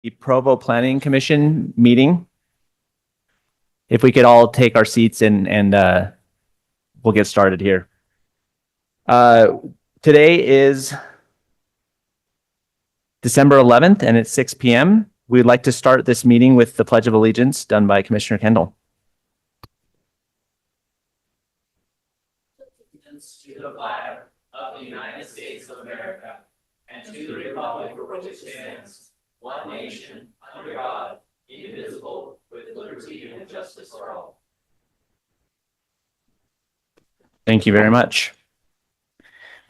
the Provo Planning Commission meeting. If we could all take our seats and we'll get started here. Today is December 11th and it's 6 p.m. We'd like to start this meeting with the Pledge of Allegiance done by Commissioner Kendall. To the flag of the United States of America and to the republic for which it stands, one nation, under God, indivisible, with liberty and justice for all. Thank you very much.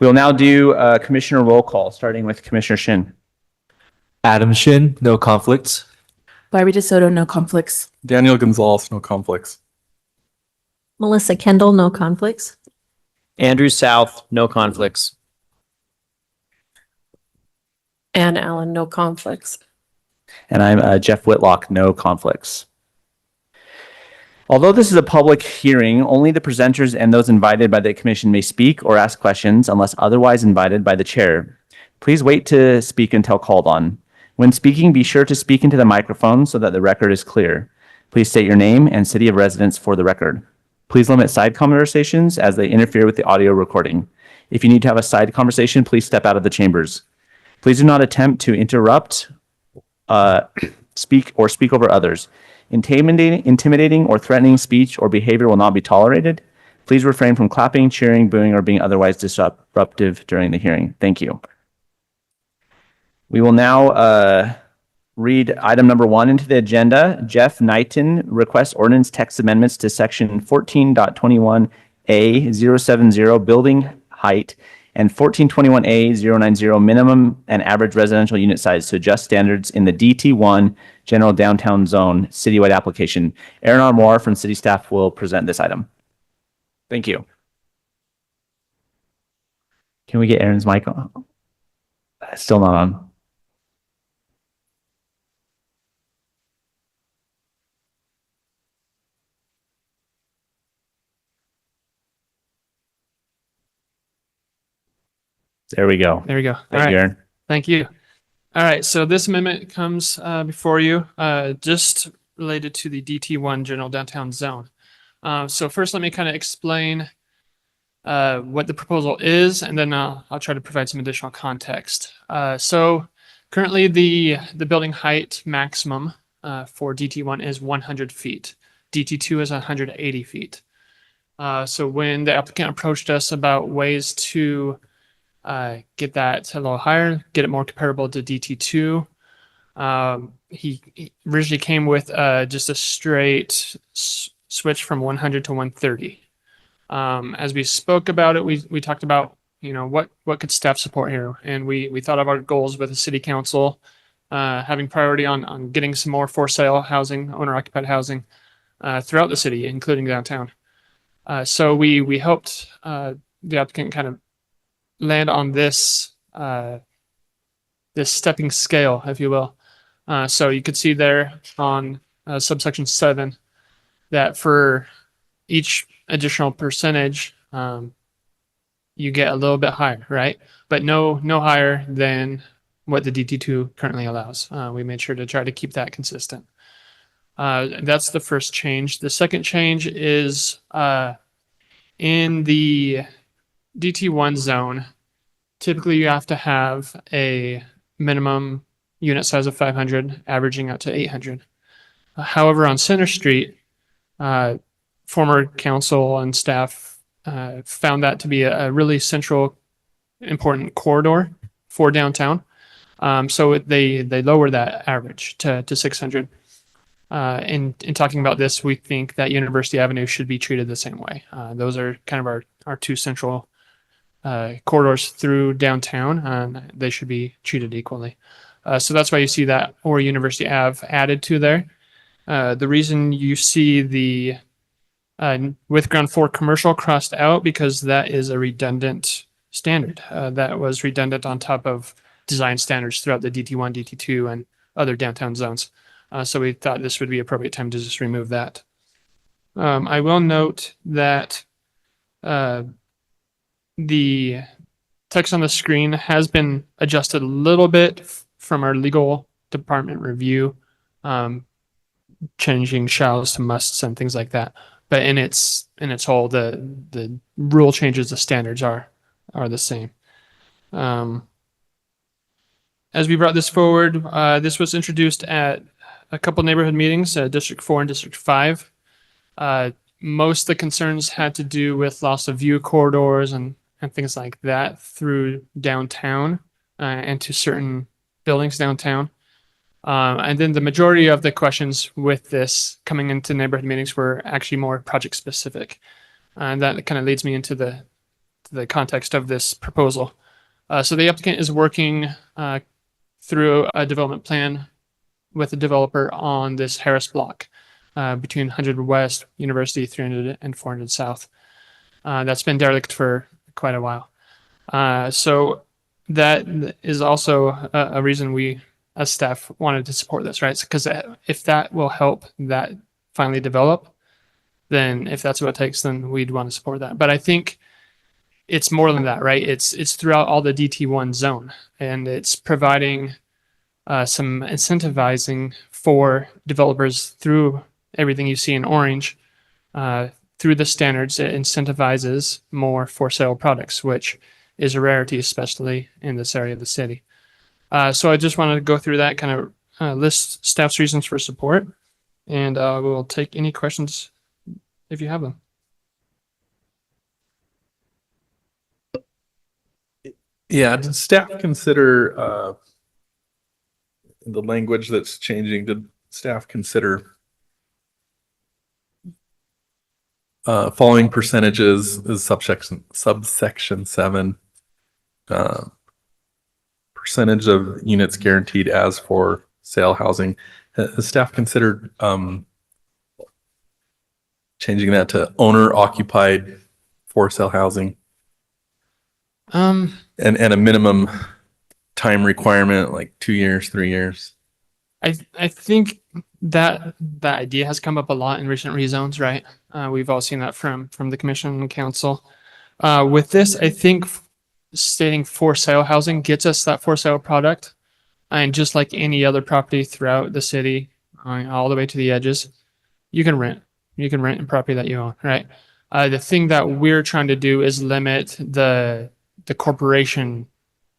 We'll now do a commissioner roll call, starting with Commissioner Shin. Adam Shin, no conflicts. Barbie DeSoto, no conflicts. Daniel Gonzalez, no conflicts. Melissa Kendall, no conflicts. Andrew South, no conflicts. Ann Allen, no conflicts. And I'm Jeff Whitlock, no conflicts. Although this is a public hearing, only the presenters and those invited by the commission may speak or ask questions unless otherwise invited by the chair. Please wait to speak until called on. When speaking, be sure to speak into the microphone so that the record is clear. Please state your name and city of residence for the record. Please limit side conversations as they interfere with the audio recording. If you need to have a side conversation, please step out of the chambers. Please do not attempt to interrupt, speak over others. Intimidating or threatening speech or behavior will not be tolerated. Please refrain from clapping, cheering, booing, or being otherwise disruptive during the hearing. Thank you. We will now read item number 1 into the agenda. Jeff Knighton requests ordinance text amendments to section 14.21A070 building height and 1421A090 minimum and average residential unit size to adjust standards in the DT1 general downtown zone citywide application. Aaron Armour from city staff will present this item. Thank you. Can we get Aaron's mic on? Still not on. There we go. There we go. Thank you, Aaron. Thank you. All right. So this amendment comes before you just related to the DT1 general downtown zone. So first, let me kind of explain what the proposal is, and then I'll try to provide some additional context. So currently the building height maximum for DT1 is 100 feet. DT2 is 180 feet. So when the applicant approached us about ways to get that a little higher, get it more comparable to DT2. He originally came with just a straight switch from 100 to 130. As we spoke about it, we talked about, what could staff support here? And we thought of our goals with the city council, having priority on getting some more for sale housing, owner occupied housing throughout the city, including downtown. So we helped the applicant kind of land on this stepping scale, if you will. So you could see there on subsection 7 that for each additional percentage, you get a little bit higher, right? But no higher than what the DT2 currently allows. We made sure to try to keep that consistent. That's the first change. The second change is in the DT1 zone, typically you have to have a minimum unit size of 500, averaging out to 800. However, on Center Street, former council and staff found that to be a really central, important corridor for downtown. So they lowered that average to 600. In talking about this, we think that University Avenue should be treated the same way. Those are kind of our two central corridors through downtown, and they should be treated equally. So that's why you see that or University Ave added to there. The reason you see the with ground floor commercial crossed out because that is a redundant standard that was redundant on top of design standards throughout the DT1, DT2, and other downtown zones. So we thought this would be appropriate time to just remove that. I will note that the text on the screen has been adjusted a little bit from our legal department review, changing shalls to musts and things like that. But in its whole, the rule changes, the standards are the same. As we brought this forward, this was introduced at a couple neighborhood meetings, District 4 and District 5. Most of the concerns had to do with loss of view corridors and things like that through downtown and to certain buildings downtown. And then the majority of the questions with this coming into neighborhood meetings were actually more project specific. And that kind of leads me into the context of this proposal. So the applicant is working through a development plan with the developer on this Harris block between 100 West, University, 300 and 400 South. That's been derelict for quite a while. So that is also a reason we as staff wanted to support this, right? Because if that will help that finally develop, then if that's what it takes, then we'd want to support that. But I think it's more than that, right? It's throughout all the DT1 zone, and it's providing some incentivizing for developers through everything you see in orange. Through the standards, it incentivizes more for sale products, which is a rarity, especially in this area of the city. So I just wanted to go through that, kind of list staff's reasons for support, and we'll take any questions if you have them. Yeah, did staff consider the language that's changing? Did staff consider following percentages is subsection 7, percentage of units guaranteed as for sale housing? Has staff considered changing that to owner occupied for sale housing? And a minimum time requirement, like 2 years, 3 years? I think that idea has come up a lot in recent rezones, right? We've all seen that from the commission and council. With this, I think stating for sale housing gets us that for sale product. And just like any other property throughout the city, all the way to the edges, you can rent. You can rent a property that you own, right? The thing that we're trying to do is limit the corporation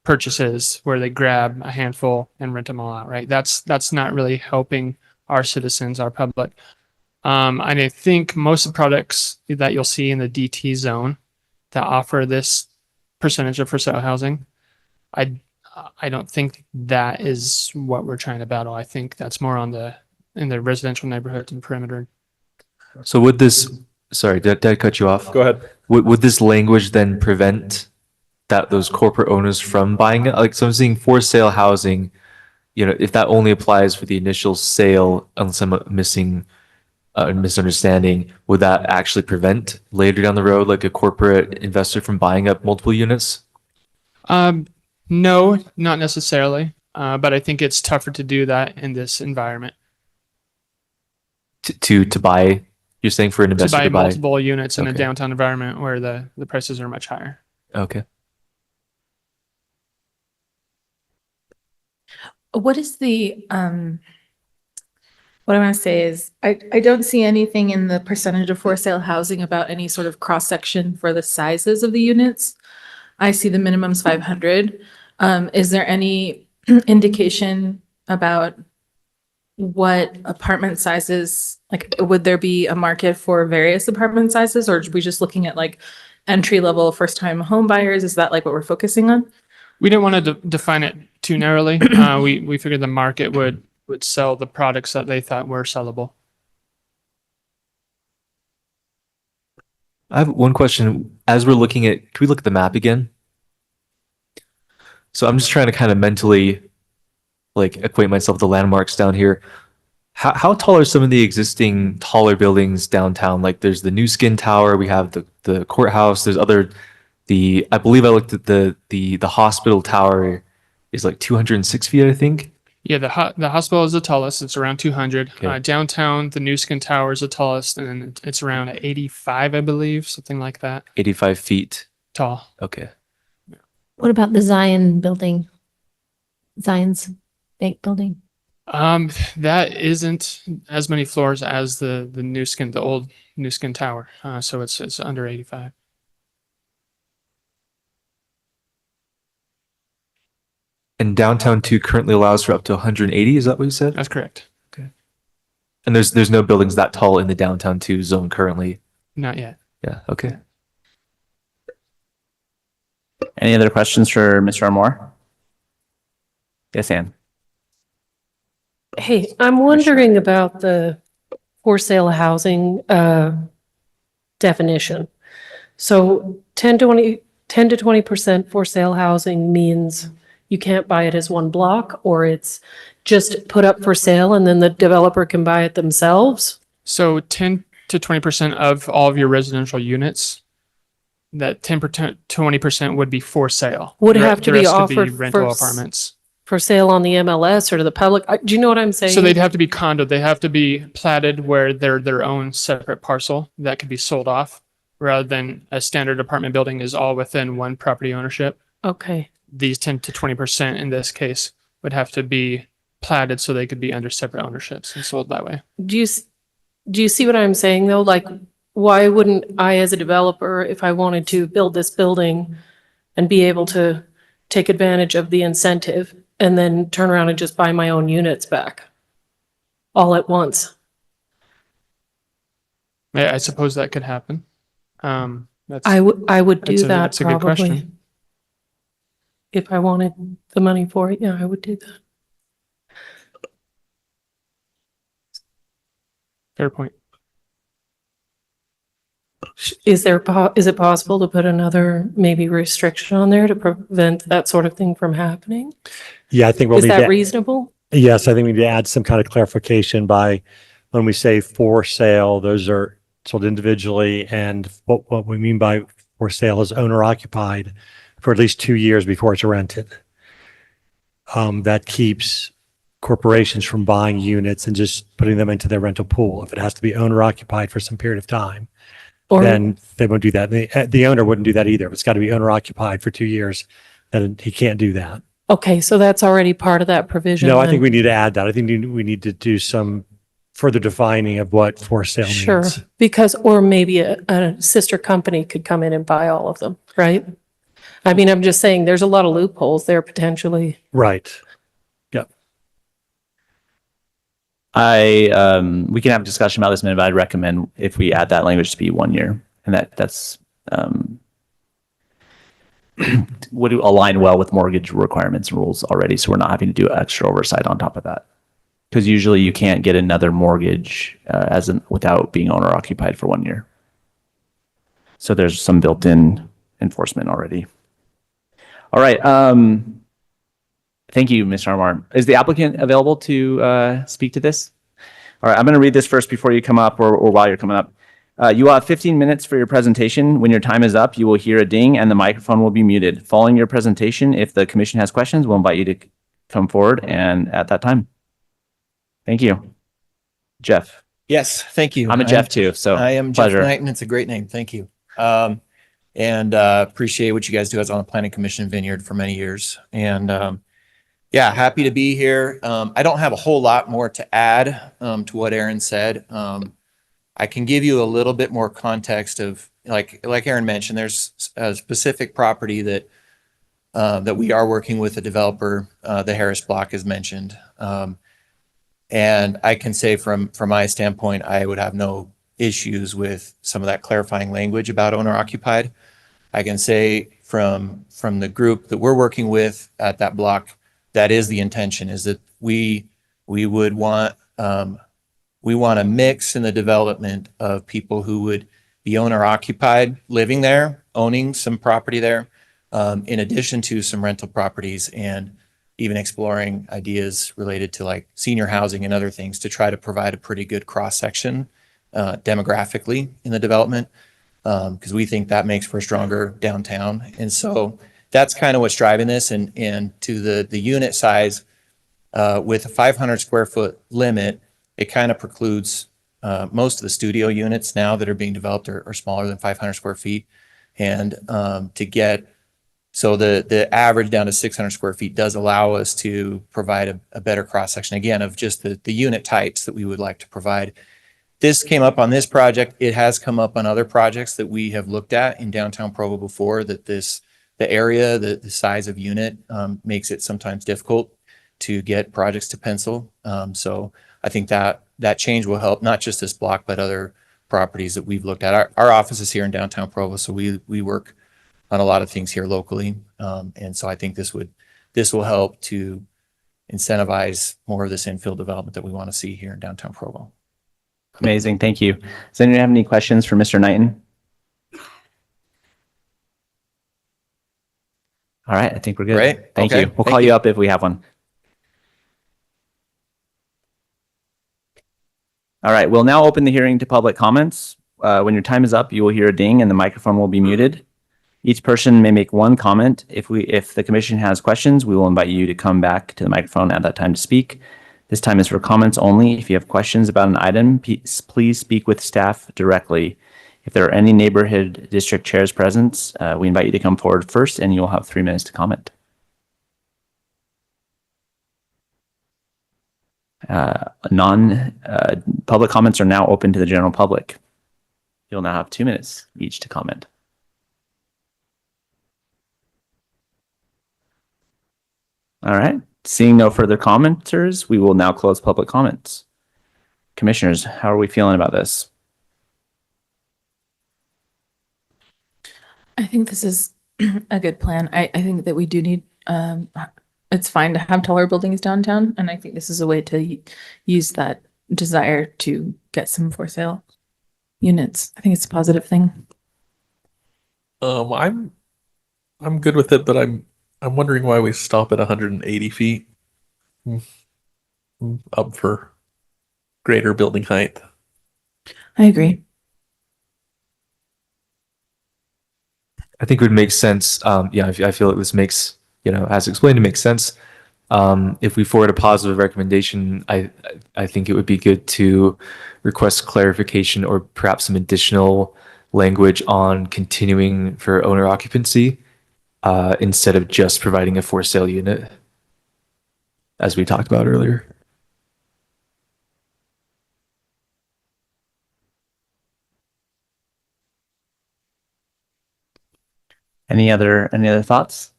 purchases where they grab a handful and rent them all out, right? That's not really helping our citizens, our public. And I think most of the products that you'll see in the DT zone that offer this percentage of for sale housing, I don't think that is what we're trying to battle. I think that's more in the residential neighborhoods and perimeter. So would this, sorry, did I cut you off? Go ahead. Would this language then prevent those corporate owners from buying it? Like, so I'm seeing for sale housing, if that only applies for the initial sale, unless I'm missing a misunderstanding, would that actually prevent later down the road, like a corporate investor from buying up multiple units? No, not necessarily. But I think it's tougher to do that in this environment. To buy, you're saying for an investor To buy to buy? multiple units in a Okay. downtown environment where the prices are much higher. Okay. What is the, what I want to say is, I don't see anything in the percentage of for sale housing about any sort of cross section for the sizes of the units. I see the minimum's 500. Is there any indication about what apartment sizes, like, would there be a market for various apartment sizes, or are we just looking at like entry level first time home buyers? Is that like what we're focusing on? We didn't want to define it too narrowly. We figured the market would sell the products that they thought were sellable. I have one question. As we're looking at, can we look at the map again? So I'm just trying to kind of mentally like equate myself with the landmarks down here. How tall are some of the existing taller buildings downtown? Like there's the New Skin Tower, we have the courthouse, there's I believe I looked at the hospital tower is like 206 feet, I think. Yeah, the hospital is the tallest. It's around 200. Okay. Downtown, the New Skin Tower is the tallest, and it's around 85, I believe, something like that. 85 feet. Tall. Okay. What about the Zion building? Zion's bank building? That isn't as many floors as the old New Skin Tower. So it's under 85. And downtown 2 currently allows for up to 180, is that what you said? That's correct. And there's no buildings that tall in the downtown 2 zone currently. Not yet. Yeah, okay. Any other questions for Mr. Armour? Yes, Ann. Hey, I'm wondering about the for sale housing definition. So 10 to 20% for sale housing means you can't buy it as one block, or it's just put up for sale and then the developer can buy it themselves? So 10 to 20% of all of your residential units, that 10% to 20% would be for sale. Would The re- have to the be rest would offered rental for apartments. For sale on the MLS or to the public? Do you know what I'm saying? So they'd have to be condo. They have to be platted where they're their own separate parcel that could be sold off, rather than a standard apartment building is all within one property ownership. Okay. These 10 to 20% in this case would have to be platted so they could be under separate ownerships and sold that way. Do you see what I'm saying though? Like, why wouldn't I as a developer, if I wanted to build this building and be able to take advantage of the incentive and then turn around and just buy my own units back all at once? I suppose that could happen. That's, I would do that that's a good probably. question. If I wanted the money for it, yeah, I would do that. Fair point. Is it possible to put another maybe restriction on there to prevent that sort of thing from happening? Yeah, I think we'll Is need that to, reasonable? yes, I think we need to add some kind of clarification by when we say for sale, those are sold individually. And what we mean by for sale is owner occupied for at least 2 years before it's rented. That keeps corporations from buying units and just putting them into their rental pool. If it has to be owner occupied for some period of time, Or then they won't do that. The owner wouldn't do that either. If it's got to be owner occupied for 2 years, then he can't do that. okay, so that's already part of that provision. No, I then? think we need to add that. I think we need to do some further defining of what for sale Sure, means. because, or maybe a sister company could come in and buy all of them, right? I mean, I'm just saying, there's a lot of loopholes there potentially. Right. Yep. We can have a discussion about this, but I'd recommend if we add that language to be 1 year, and that's would align well with mortgage requirements and rules already. So we're not having to do extra oversight on top of that. Because usually you can't get another mortgage without being owner occupied for 1 year. So there's some built-in enforcement already. All right. Thank you, Mr. Armour. Is the applicant available to speak to this? All right, I'm going to read this first before you come up or while you're coming up. You will have 15 minutes for your presentation. When your time is up, you will hear a ding and the microphone will be muted. Following your presentation, if the commission has questions, we'll invite you to come forward and at that time. Thank you. Jeff. Yes, thank you. I'm a Jeff too, so I am Jeff pleasure. Knighton. It's a great name. Thank you. And appreciate what you guys do. I was on the Planning Commission Vineyard for many years. And yeah, happy to be here. I don't have a whole lot more to add to what Aaron said. I can give you a little bit more context of, like Aaron mentioned, there's a specific property that we are working with a developer, the Harris Block as mentioned. And I can say from my standpoint, I would have no issues with some of that clarifying language about owner occupied. I can say from the group that we're working with at that block, that is the intention, is that we would want a mix in the development of people who would be owner occupied, living there, owning some property there, in addition to some rental properties, and even exploring ideas related to like senior housing and other things to try to provide a pretty good cross section demographically in the development, because we think that makes for a stronger downtown. And so that's kind of what's driving this. And to the unit size, with a 500 square foot limit, it kind of precludes most of the studio units now that are being developed are smaller than 500 square feet. And to get So the average down to 600 square feet does allow us to provide a better cross-section, again, of just the unit types that we would like to provide. This came up on this project. It has come up on other projects that we have looked at in downtown Provo before, that the area, the size of unit makes it sometimes difficult to get projects to pencil. So I think that change will help, not just this block, but other properties that we've looked at. Our office is here in downtown Provo, so we work on a lot of things here locally. And so I think this will help to incentivize more of this infill development that we want to see here in downtown Provo. Amazing. Thank you. Does anyone have any questions for Mr. Knighton? All right. I think we're good. Great. Thank Okay. you. We'll Thank call you. you up if we have one. All right. We'll now open the hearing to public comments. When your time is up, you will hear a ding and the microphone will be muted. Each person may make one comment. If the commission has questions, we will invite you to come back to the microphone at that time to speak. This time is for comments only. If you have questions about an item, please speak with staff directly. If there are any neighborhood district chairs present, we invite you to come forward first and you will have 3 minutes to comment. Public comments are now open to the general public. You'll now have 2 minutes each to comment. All right. Seeing no further commenters, we will now close public comments. Commissioners, how are we feeling about this? I think this is a good plan. I think that we do need, it's fine to have taller buildings downtown, and I think this is a way to use that desire to get some for sale units. I think it's a positive thing. I'm good with it, but I'm wondering why we stop at 180 feet. Up for greater building height. I agree. I think it would make sense. Yeah, I feel this makes, as explained, it makes sense. If we forward a positive recommendation, I think it would be good to request clarification or perhaps some additional language on continuing for owner occupancy instead of just providing a for sale unit, as we talked about earlier. Any other thoughts?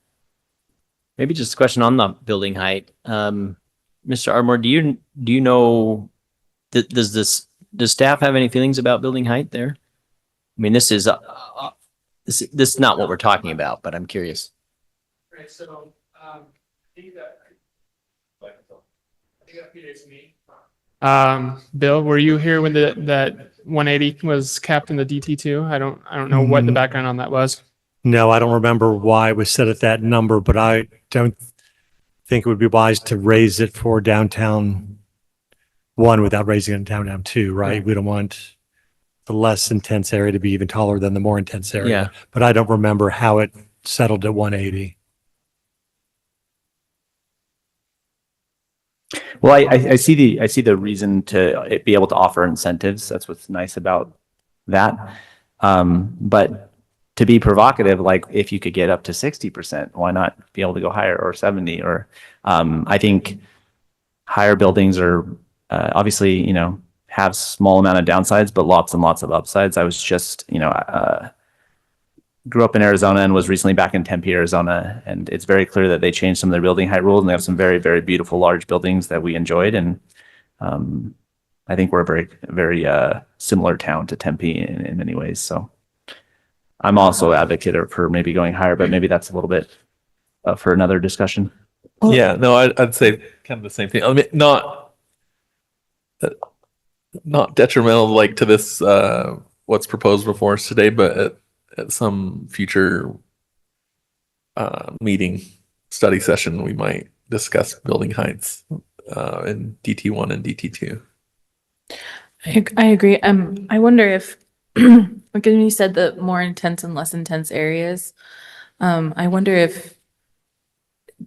Maybe just a question on the building height. Mr. Ardmore, do you know, does staff have any feelings about building height there? I mean, this is not what we're talking about, but I'm curious. Right, so, I think that predates me. Bill, were you here when that 180 was capped in the DT2? I don't know what the background on that was. No, I don't remember why it was set at that number, but I don't think it would be wise to raise it for downtown 1 without raising it in downtown 2, right? We don't want the less intense area to be even taller than the more intense area. Yeah. But I don't remember how it settled at 180. Well, I see the reason to be able to offer incentives. That's what's nice about that. But to be provocative, like if you could get up to 60%, why not be able to go higher, or 70? Or I think higher buildings are obviously, have small amount of downsides, but lots and lots of upsides. I was just, grew up in Arizona and was recently back in Tempe, Arizona, and it's very clear that they changed some of their building height rules, and they have some very, very beautiful large buildings that we enjoyed. And I think we're a very, very similar town to Tempe in many ways. So I'm also an advocate for maybe going higher, but maybe that's a little bit for another discussion. Yeah, no, I'd say kind of the same thing. I mean, not detrimental like to this what's proposed before us today, but at some future meeting study session, we might discuss building heights in DT1 and DT2. I agree. I wonder if, like when you said the more intense and less intense areas, I wonder if,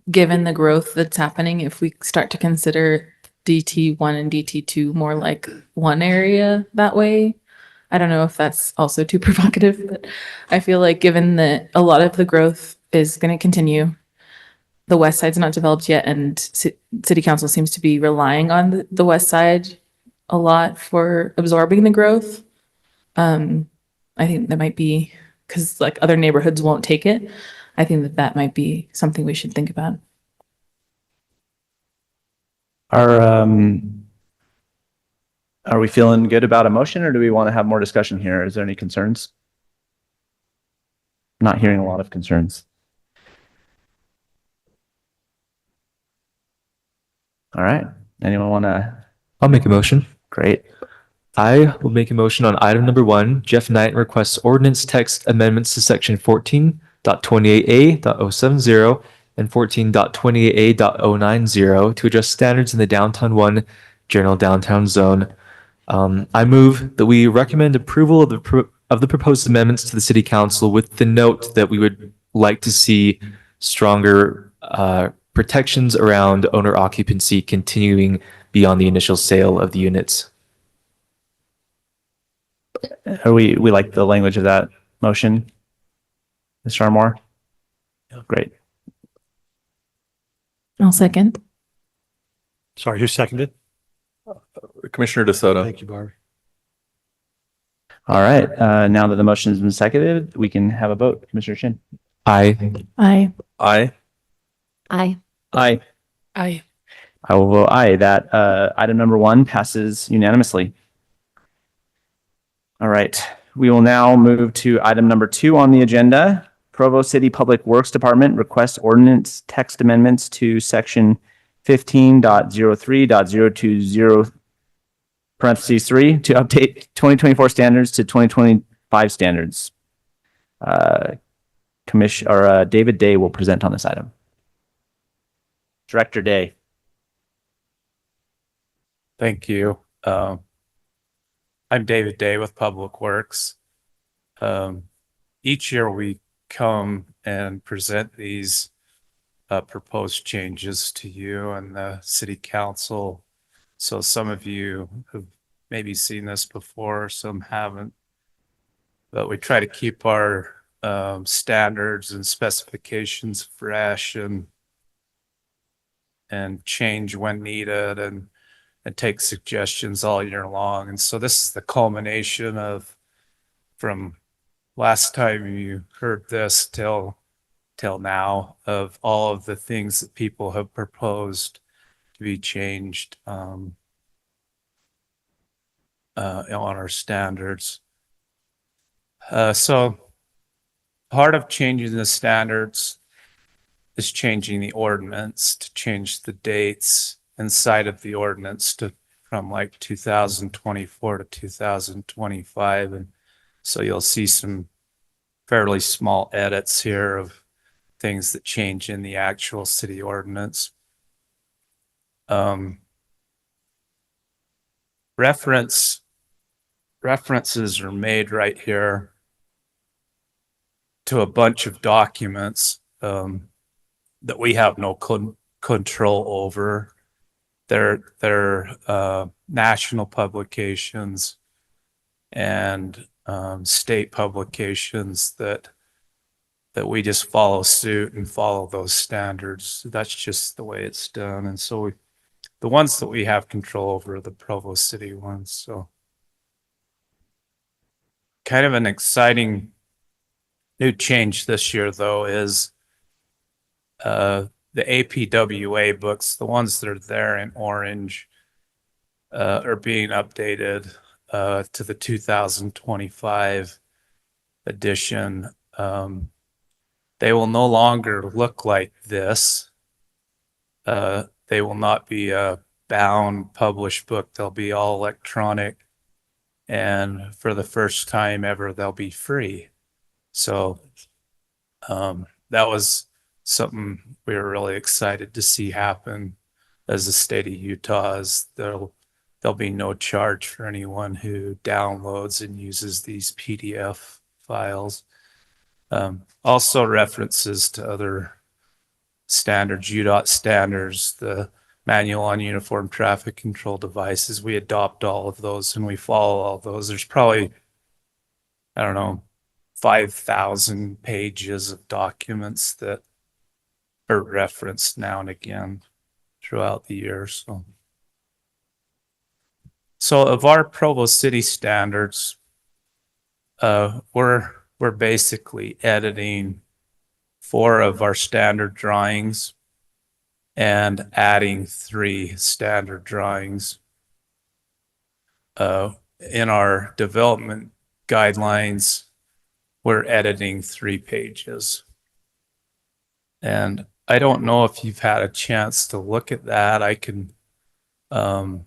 given the growth that's happening, if we start to consider DT1 and DT2 more like one area that way. I don't know if that's also too provocative, but I feel like given that a lot of the growth is going to continue. The west side's not developed yet, and city council seems to be relying on the west side a lot for absorbing the growth. I think that might be, because like other neighborhoods won't take it. I think that that might be something we should think about. Are we feeling good about a motion, or do we want to have more discussion here? Is there any concerns? Not hearing a lot of concerns. All right. Anyone want to? I'll make a motion. Great. I will make a motion on item number 1. Jeff Knighton requests ordinance text amendments to section 14.28a.070 and 14.28a.090 to address standards in the downtown 1 general downtown zone. I move that we recommend approval of the proposed amendments to the city council with the note that we would like to see stronger protections around owner occupancy continuing beyond the initial sale of the units. We like the language of that motion. Mr. Armour? Great. I'll second. Sorry, who seconded? Commissioner DeSoto. Thank you, Barbie. All right. Now that the motion has been seconded, we can have a vote. Commissioner Shin? Aye. Aye. Aye. Aye. Aye. I, I will vote aye. That item number 1 passes unanimously. All right. We will now move to item number 2 on the agenda. Provo City Public Works Department requests ordinance text amendments to section 15.03.020 parentheses 3 to update 2024 standards to 2025 standards. David Day will present on this item. Director Day. Thank you. I'm David Day with Public Works. Each year we come and present these proposed changes to you and the city council. So some of you have maybe seen this before, some haven't. But we try to keep our standards and specifications fresh and change when needed and take suggestions all year long. And so this is the culmination of from last time you heard this till now of all of the things that people have proposed to be changed on our standards. So part of changing the standards is changing the ordinance to change the dates inside of the ordinance from like 2024 to 2025. And so you'll see some fairly small edits here of things that change in the actual city ordinance. References are made right here to a bunch of documents that we have no control over. They're national publications and state publications that we just follow suit and follow those standards. That's just the way it's done. And so the ones that we have control over are the Provo City ones. So kind of an exciting new change this year, though, is the APWA books, the ones that are there in orange, are being updated to the 2025 edition. They will no longer look like this. They will not be a bound published book. They'll be all electronic. And for the first time ever, they'll be free. So that was something we were really excited to see happen as the state of Utah. Is there'll be no charge for anyone who downloads and uses these PDF files. Also references to other standards, UDOT standards, the Manual on Uniform Traffic Control Devices. We adopt all of those and we follow all those. There's probably, I don't know, 5,000 pages of documents that are referenced now and again throughout the year. So of our Provo City standards, we're basically editing 4 of our standard drawings and adding 3 standard drawings. In our development guidelines, we're editing 3 pages. And I don't know if you've had a chance to look at that. I can kind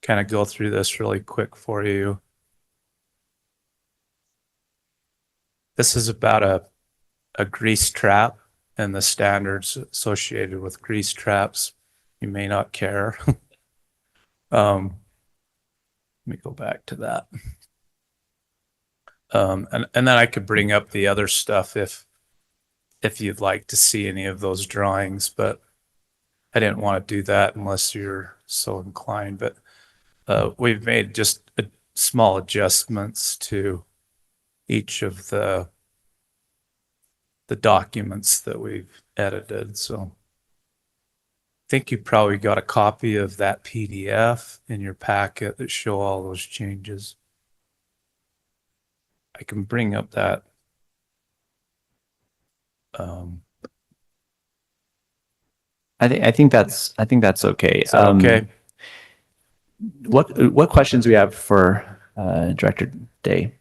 of go through this really quick for you. This is about a grease trap and the standards associated with grease traps. You may not care. Let me go back to that. And then I could bring up the other stuff if you'd like to see any of those drawings, but I didn't want to do that unless you're so inclined. But we've made just small adjustments to each of the documents that we've edited. So I think you probably got a copy of that PDF in your packet that show all those changes. I can bring up that. I think that's okay. Is that okay? What questions do we have for Director Day?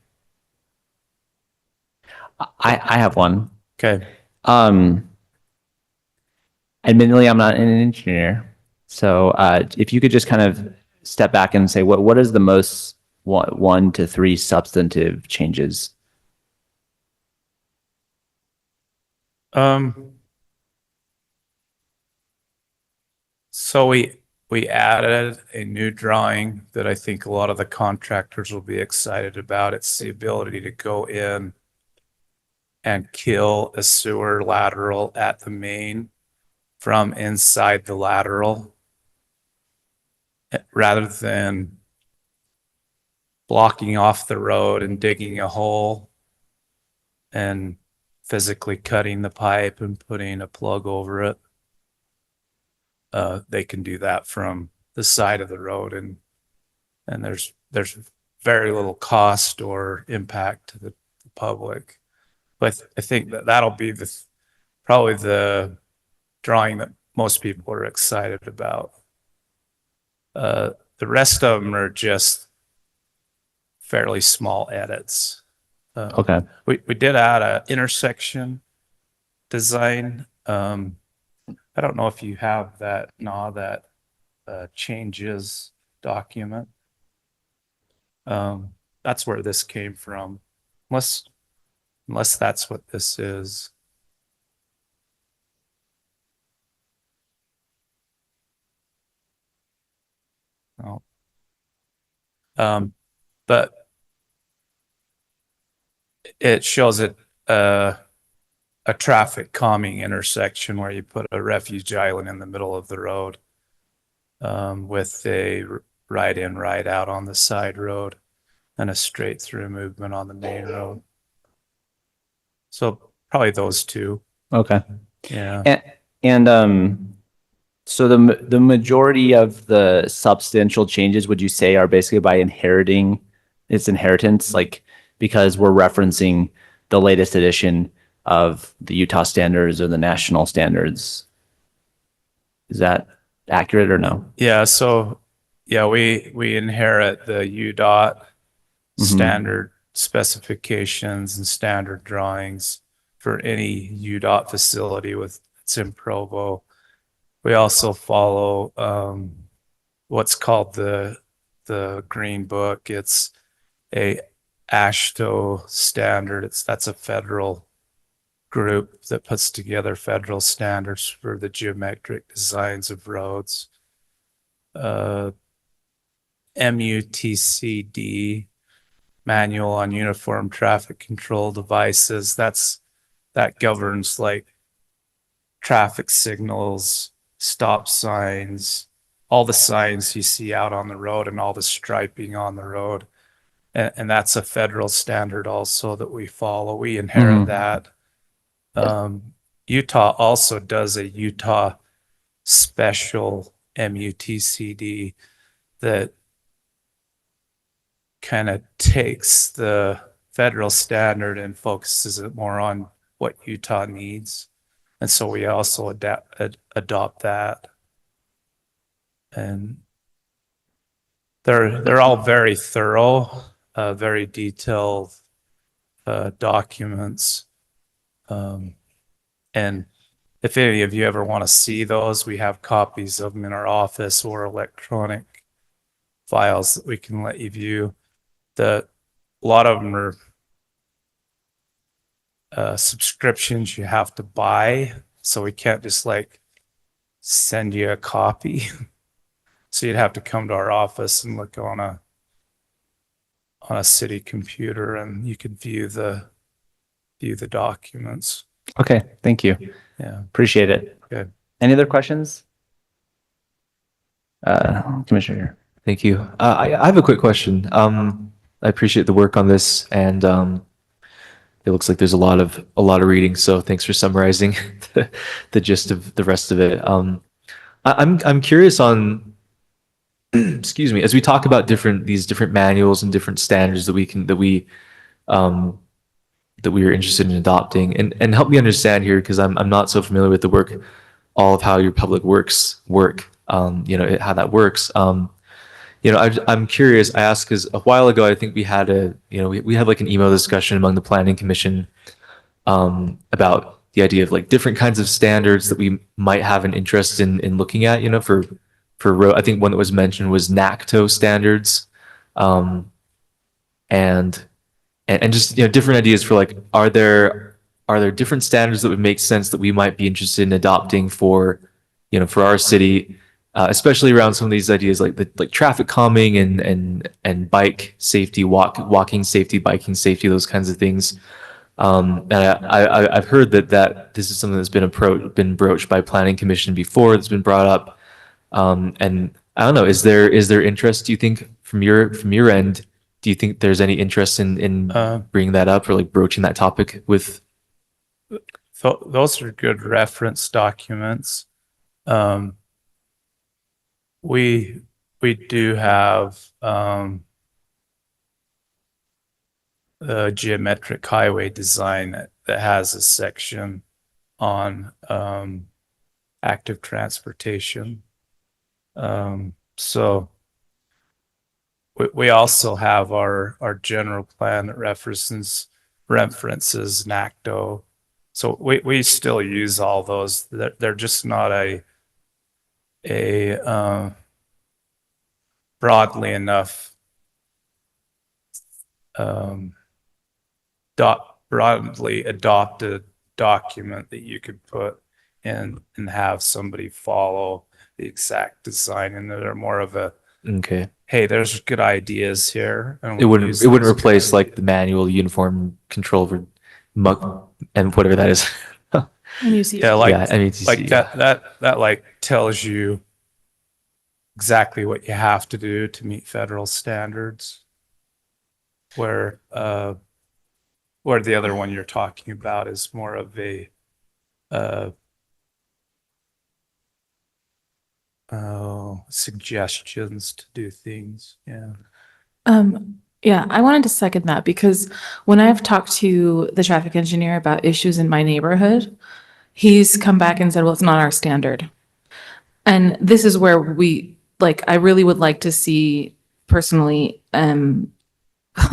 I have one. Okay. Admittedly, I'm not an engineer, so if you could just kind of step back and say what is the most 1 to 3 substantive changes? So we added a new drawing that I think a lot of the contractors will be excited about. It's the ability to go in and kill a sewer lateral at the main from inside the lateral, rather than blocking off the road and digging a hole and physically cutting the pipe and putting a plug over it. They can do that from the side of the road, and there's very little cost or impact to the public. But I think that'll be probably the drawing that most people are excited about. The rest of them are just fairly small edits. Okay. We did add an intersection design. I don't know if you have that changes document. That's where this came from, unless that's what this is. No. But it shows it a traffic calming intersection where you put a refuge island in the middle of the road, with a right in, right out on the side road and a straight through movement on the main road. So probably those 2. Okay. Yeah. And so the majority of the substantial changes, would you say, are basically by inheritance, like because we're referencing the latest edition of the Utah standards or the national standards? Is that accurate or no? Yeah. So yeah, we inherit the UDOT standard specifications and standard drawings for any UDOT facility it's in Provo. We also follow what's called the Green Book. It's a AASHTO standard. That's a federal group that puts together federal standards for the geometric designs of roads. MUTCD, Manual on Uniform Traffic Control Devices. That governs like traffic signals, stop signs, all the signs you see out on the road and all the striping on the road. And that's a federal standard also that we follow. We inherit that. Utah also does a Utah special MUTCD that kind of takes the federal standard and focuses it more on what Utah needs. And so we also adopt that. And they're all very thorough, very detailed documents. And if any of you ever want to see those, we have copies of them in our office or electronic files that we can let you view. A lot of them are subscriptions you have to buy, so we can't just like send you a copy. So you'd have to come to our office and look on a city computer, and you could view the documents. Okay, thank you. Yeah. Appreciate it. Good. Any other questions? Commissioner. Thank you. I have a quick question. I appreciate the work on this, and it looks like there's a lot of reading. So thanks for summarizing the gist of the rest of it. I'm curious on, excuse me, as we talk about these different manuals and different standards that we are interested in adopting, and help me understand here, because I'm not so familiar with the work, all of how your public works work, how that works. I'm curious. I asked because a while ago, I think we had we had like an email discussion among the Planning Commission about the idea of like different kinds of standards that we might have an interest in looking at. For road, I think one that was mentioned was NACTO standards, and just different ideas for like, are there different standards that would make sense that we might be interested in adopting for our city. Especially around some of these ideas like traffic calming and bike safety, walking safety, biking safety, those kinds of things. And I've heard that this is something that's been broached by Planning Commission before. That's been brought up. And I don't know, is there interest? Do you think from your end? Do you think there's any interest in bringing that up or like broaching that topic with? Those are good reference documents. We do have a geometric highway design that has a section on active transportation. So we also have our general plan that references NACTO. So we still use all those. They're just not a broadly enough broadly adopted document that you could put in and have somebody follow the exact design, and they're more of a hey, there's good ideas here. And It wouldn't replace like the manual uniform control for muck and whatever that is. Yeah, like METC. like that like tells you exactly what you have to do to meet federal standards. Where the other one you're talking about is more of a suggestions to do things. Yeah. Yeah, I wanted to second that because when I've talked to the traffic engineer about issues in my neighborhood, he's come back and said, well, it's not our standard. And this is where I really would like to see personally,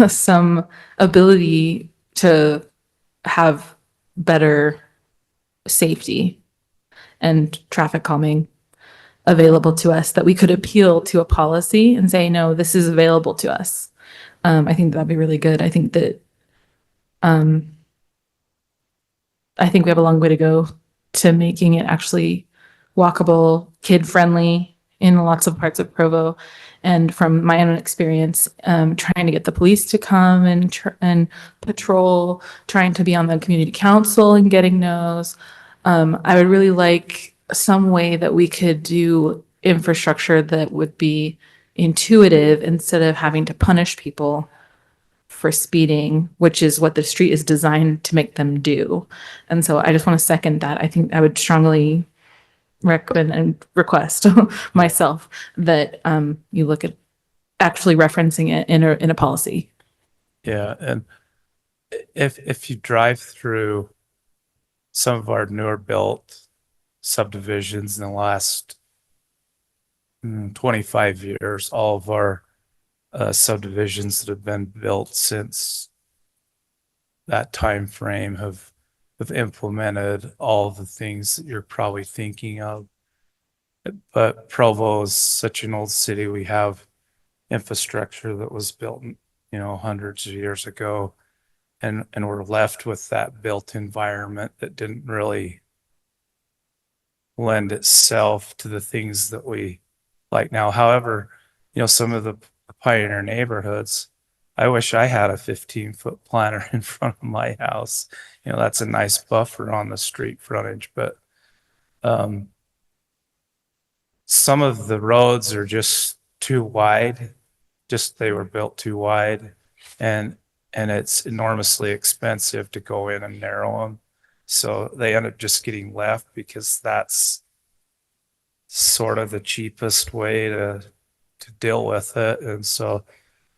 some ability to have better safety and traffic calming available to us, that we could appeal to a policy and say, no, this is available to us. I think that'd be really good. I think that we have a long way to go to making it actually walkable, kid-friendly in lots of parts of Provo. And from my own experience, trying to get the police to come and patrol, trying to be on the community council and getting those, I would really like some way that we could do infrastructure that would be intuitive instead of having to punish people for speeding, which is what the street is designed to make them do. And so I just want to second that. I think I would strongly recommend and request myself that you look at actually referencing it in a policy. Yeah, and if you drive through some of our newer built subdivisions in the last 25 years, all of our subdivisions that have been built since that time frame have implemented all the things that you're probably thinking of. But Provo is such an old city. We have infrastructure that was built, hundreds of years ago, and we're left with that built environment that didn't really lend itself to the things that we like now. However, some of the pioneer neighborhoods, I wish I had a 15-foot planter in front of my house. That's a nice buffer on the street frontage, but some of the roads are just too wide. They were built too wide, and it's enormously expensive to go in and narrow them. So they end up just getting left because that's sort of the cheapest way to deal with it. And so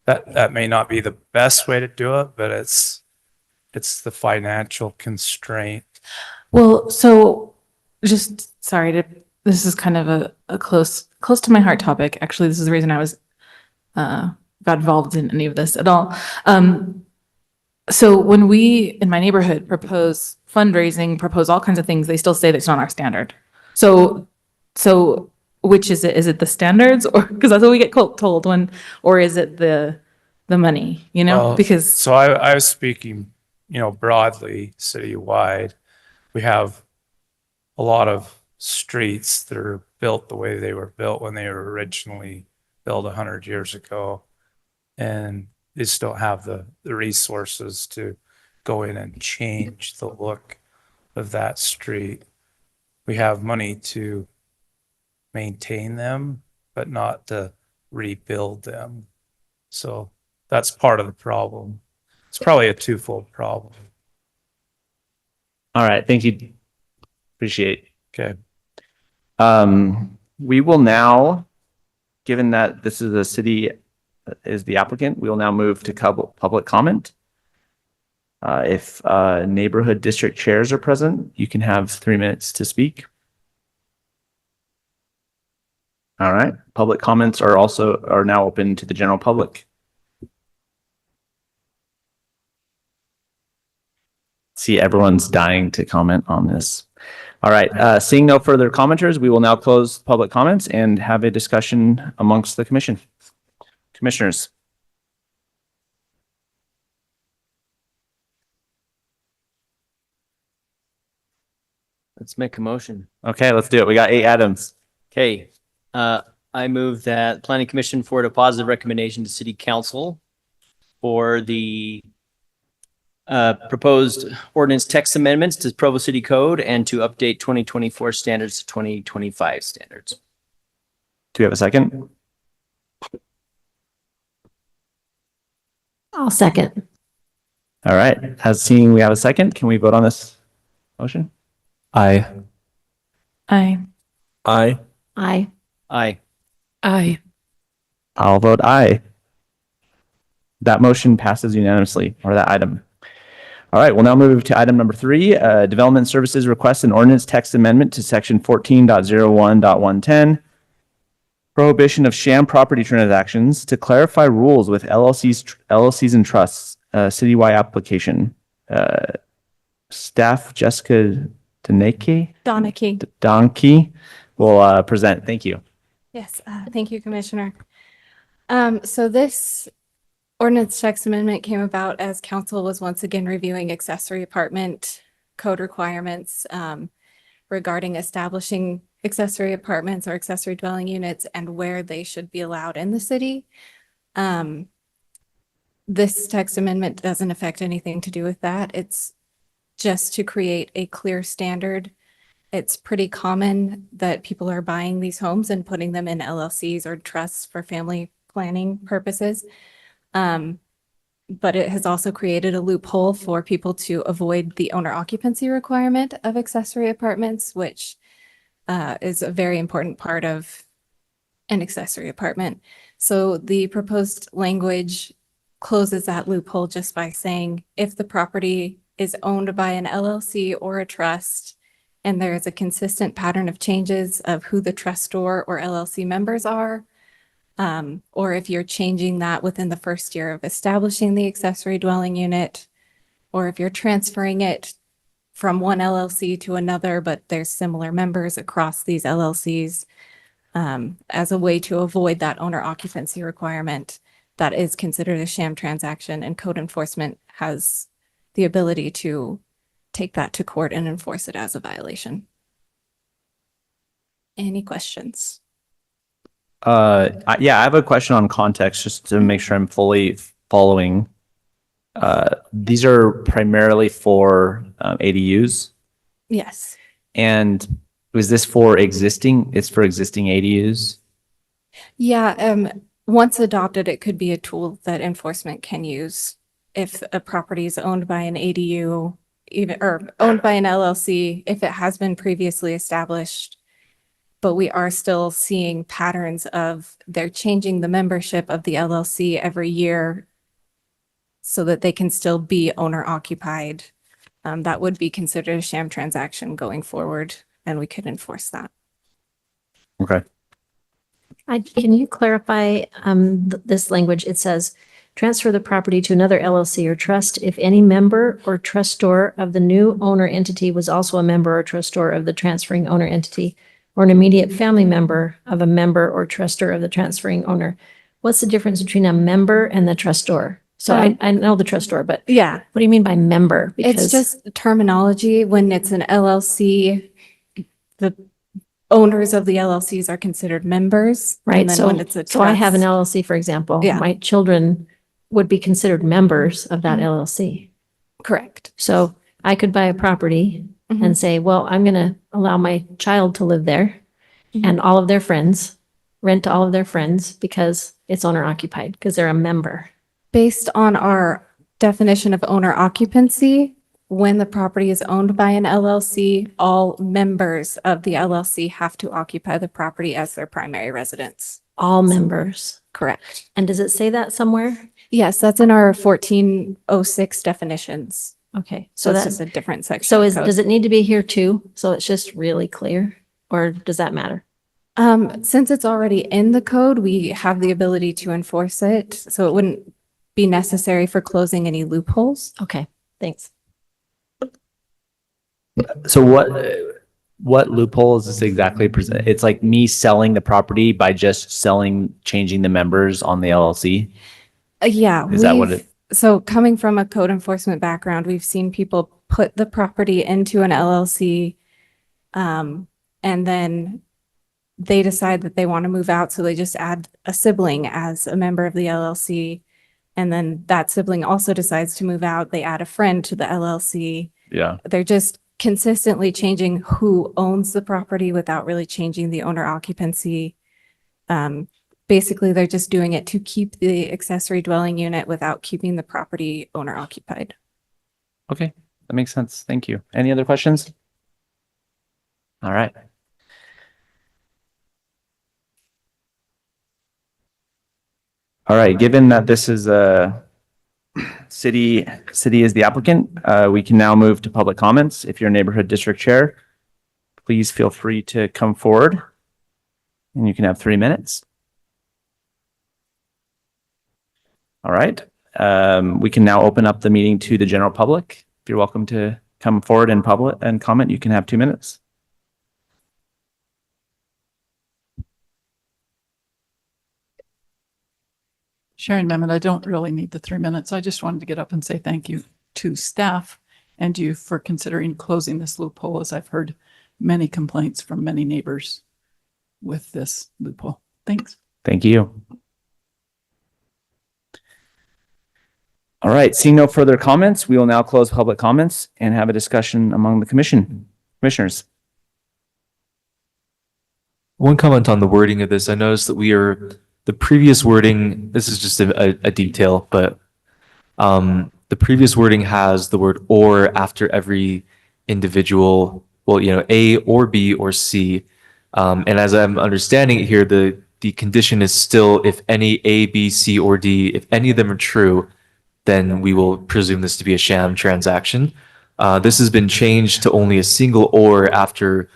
that may not be the best way to do it, but it's the financial constraint. Well, so just this is kind of a close to my heart topic. Actually, this is the reason I was got involved in any of this at all. So when we in my neighborhood propose fundraising, propose all kinds of things, they still say that's not our standard. So which is it? Is it the standards, or because that's what we get told or is it the money? Well, because so I was speaking, broadly citywide. We have a lot of streets that are built the way they were built when they were originally built 100 years ago, and they just don't have the resources to go in and change the look of that street. We have money to maintain them, but not to rebuild them. So that's part of the problem. It's probably a twofold problem. All right, thank you. Appreciate. Okay. We will now, given that this is a city is the applicant, we will now move to public comment. If neighborhood district chairs are present, you can have 3 minutes to speak. All right, public comments are now open to the general public. See, everyone's dying to comment on this. All right, seeing no further commenters, we will now close public comments and have a discussion amongst the commission. Commissioners. Let's make a motion. Okay, let's do it. We got 8 items. Okay, I move that Planning Commission forward a positive recommendation to City Council for the proposed ordinance text amendments to Provo City Code and to update 2024 standards to 2025 standards. Do we have a second? I'll second. All right, seeing we have a second, can we vote on this motion? Aye. I Aye. Aye. Aye. I'll vote aye. That motion passes unanimously, or that item. All right, we'll now move to item number 3, Development Services requests an ordinance text amendment to section 14.01.110, prohibition of sham property transactions to clarify rules with LLCs and trusts, citywide application. Staff Jessica Donkey will present. Thank you. Yes, thank you, Commissioner. So this ordinance text amendment came about as council was once again reviewing accessory apartment code requirements regarding establishing accessory apartments or accessory dwelling units and where they should be allowed in the city. This text amendment doesn't affect anything to do with that. It's just to create a clear standard. It's pretty common that people are buying these homes and putting them in LLCs or trusts for family planning purposes. but it has also created a loophole for people to avoid the owner occupancy requirement of accessory apartments, which is a very important part of an accessory apartment. So the proposed language closes that loophole just by saying if the property is owned by an LLC or a trust, and there is a consistent pattern of changes of who the trustor or LLC members are, or if you're changing that within the first year of establishing the accessory dwelling unit, or if you're transferring it from one LLC to another, but there's similar members across these LLCs, as a way to avoid that owner occupancy requirement, that is considered a sham transaction, and code enforcement has the ability to take that to court and enforce it as a violation. Any questions? Yeah, I have a question on context just to make sure I'm fully following. These are primarily for ADUs, Yes. and was this for existing? It's for existing ADUs? Yeah, once adopted, it could be a tool that enforcement can use. If a property is owned by an ADU, even, or owned by an LLC, if it has been previously established, but we are still seeing patterns of they're changing the membership of the LLC every year so that they can still be owner occupied. That would be considered a sham transaction going forward, and we could enforce that. Okay. Can you clarify this language? It says, transfer the property to another LLC or trust if any member or trustor of the new owner entity was also a member or trustor of the transferring owner entity, or an immediate family member of a member or trustor of the transferring owner. What's the difference between a member and the trustor? So I know the trustor, but Yeah, what do you mean by member? it's just terminology. When it's an LLC, the owners of the LLCs are considered members. Right, And then so, when it's a so I have an trust- LLC, for example. Yeah. My children would be considered members of that LLC. Correct. So I could buy a property and say, well, I'm going to allow my child to live there and all of their friends, rent to all of their friends because it's owner occupied, because they're a member. Based on our definition of owner occupancy, when the property is owned by an LLC, all members of the LLC have to occupy the property as their primary residence. All members. Correct. And does it say that somewhere? Yes, that's in our 1406 definitions. Okay, So so it's that's, just a different section. so of is, code. does it need to be here too? So it's just really clear, or does that matter? Since it's already in the code, we have the ability to enforce it, so it wouldn't be necessary for closing any loopholes. Okay, thanks. So what loophole is this exactly present? It's like me selling the property by just changing the members on the LLC? Yeah. Is that what we've- So coming from a code enforcement background, we've seen people put the property into an LLC, and then they decide that they want to move out, so they just add a sibling as a member of the LLC. And then that sibling also decides to move out. They add a friend to the LLC. Yeah. They're just consistently changing who owns the property without really changing the owner occupancy. Basically, they're just doing it to keep the accessory dwelling unit without keeping the property owner occupied. Okay, that makes sense. Thank you. Any other questions? All right. All right, given that this is a city is the applicant, we can now move to public comments. If you're a neighborhood district chair, please feel free to come forward and you can have 3 minutes. All right, we can now open up the meeting to the general public. If you're welcome to come forward and comment, you can have 2 minutes. Sharon Memmott, I don't really need the 3 minutes. I just wanted to get up and say thank you to staff and you for considering closing this loophole, as I've heard many complaints from many neighbors with this loophole. Thanks. Thank you. All right, seeing no further comments, we will now close public comments and have a discussion among the commissioners. One comment on the wording of this. I noticed that the previous wording, this is just a detail, but The previous wording has the word or after every individual, well, A or B or C. And as I'm understanding it here, the condition is still if any A, B, C, or D, if any of them are true, then we will presume this to be a sham transaction. This has been changed to only a single or after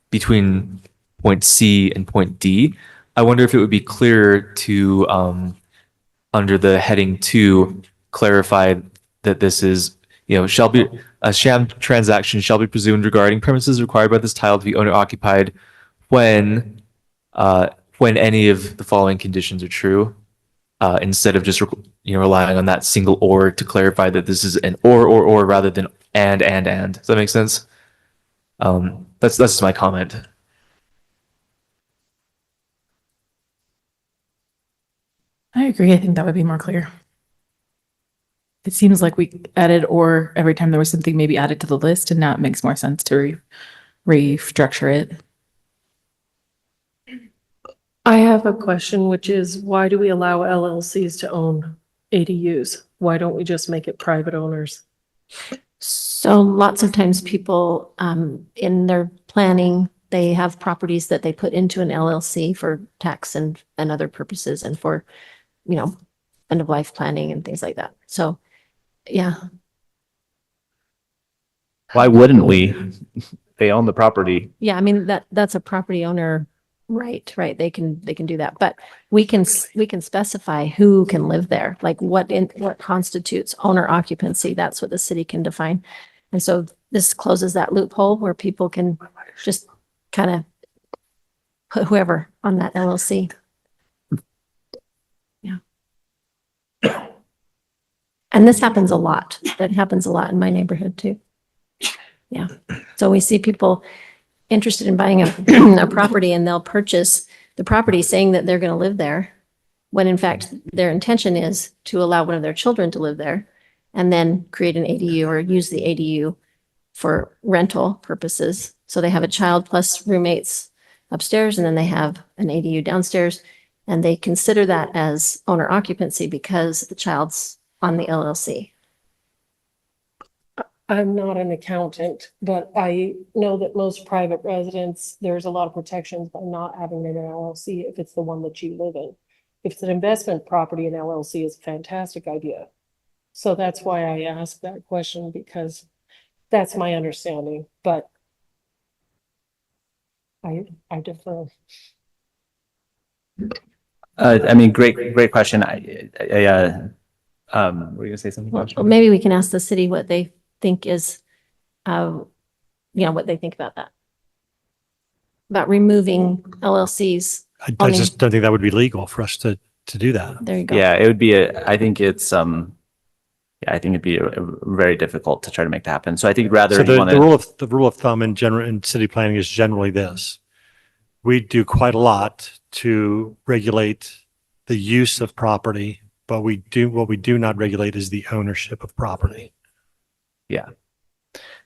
between point C and point D. I wonder if it would be clearer to under the heading 2 clarify that this is, shall be a sham transaction shall be presumed regarding premises required by this title to be owner occupied when any of the following conditions are true, instead of just relying on that single or to clarify that this is an or rather than and. Does that make sense? That's just my comment. I agree. I think that would be more clear. It seems like we added or every time there was something maybe added to the list, and now it makes more sense to restructure it. I have a question, which is why do we allow LLCs to own ADUs? Why don't we just make it private owners? So lots of times people, in their planning, they have properties that they put into an LLC for tax and other purposes and for, end of life planning and things like that. So, yeah. Why wouldn't we? They own the property. Yeah, I mean, that's a property owner, right? They can do that, but we can specify who can live there, like what constitutes owner occupancy. That's what the city can define. And so this closes that loophole where people can just kind of put whoever on that LLC. Yeah. And this happens a lot. That happens a lot in my neighborhood too. Yeah. So we see people interested in buying a property and they'll purchase the property saying that they're going to live there, when in fact their intention is to allow one of their children to live there and then create an ADU or use the ADU for rental purposes. So they have a child plus roommates upstairs and then they have an ADU downstairs, and they consider that as owner occupancy because the child's on the LLC. I'm not an accountant, but I know that most private residents, there's a lot of protections by not having an LLC if it's the one that you live in. If it's an investment property, an LLC is a fantastic idea. So that's why I asked that question, because that's my understanding, but I defer. I mean, great question. Were you gonna say something? Well, maybe we can ask the city what they think is, what they think about that. About removing LLCs. I just don't think that would be legal for us to do that. There you go. Yeah, it would be I think it's, I think it'd be very difficult to try to make that happen. So I think rather So you want to. the rule of thumb in general in city planning is generally this. We do quite a lot to regulate the use of property, but what we do not regulate is the ownership of property. Yeah,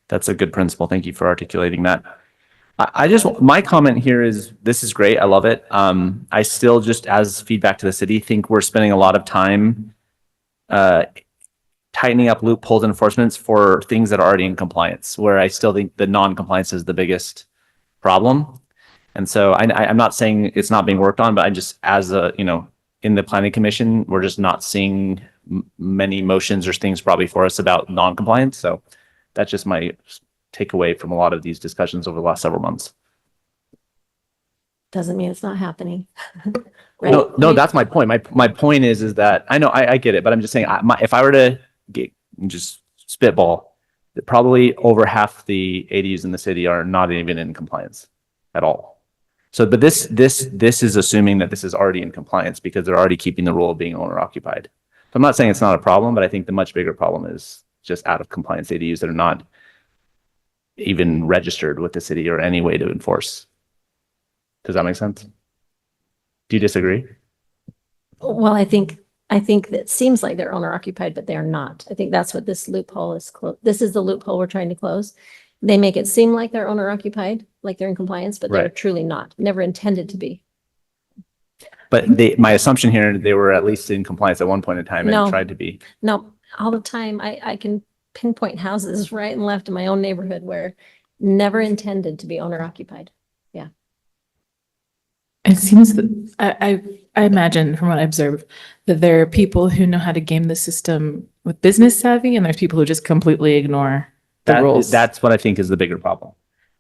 that's a good principle. Thank you for articulating that. My comment here is, this is great. I love it. I still, just as feedback to the city, think we're spending a lot of time tightening up loopholes and enforcements for things that are already in compliance, where I still think the non-compliance is the biggest problem. And so I'm not saying it's not being worked on, but I just, as in the planning commission, we're just not seeing many motions or things probably for us about non-compliance. So that's just my takeaway from a lot of these discussions over the last several months. Doesn't mean it's not happening. Right? No, that's my point. My point is that I know I get it, but I'm just saying, if I were to just spitball, that probably over half the ADUs in the city are not even in compliance at all. So, but this is assuming that this is already in compliance because they're already keeping the rule of being owner occupied. So I'm not saying it's not a problem, but I think the much bigger problem is just out of compliance ADUs that are not even registered with the city or any way to enforce. Does that make sense? Do you disagree? Well, I think that seems like they're owner occupied, but they're not. I think that's what this loophole is. This is the loophole we're trying to close. They make it seem like they're owner occupied, like they're in compliance, but they're Right. truly not, never intended to be. But my assumption here, they were at least in compliance at one point in time and No. tried to be. No, all the time. I can pinpoint houses right and left in my own neighborhood where never intended to be owner occupied. It seems that I imagine from what I observe that there are people who know how to game the system with business savvy, and there's people who just completely ignore the rules. That's what I think is the bigger problem.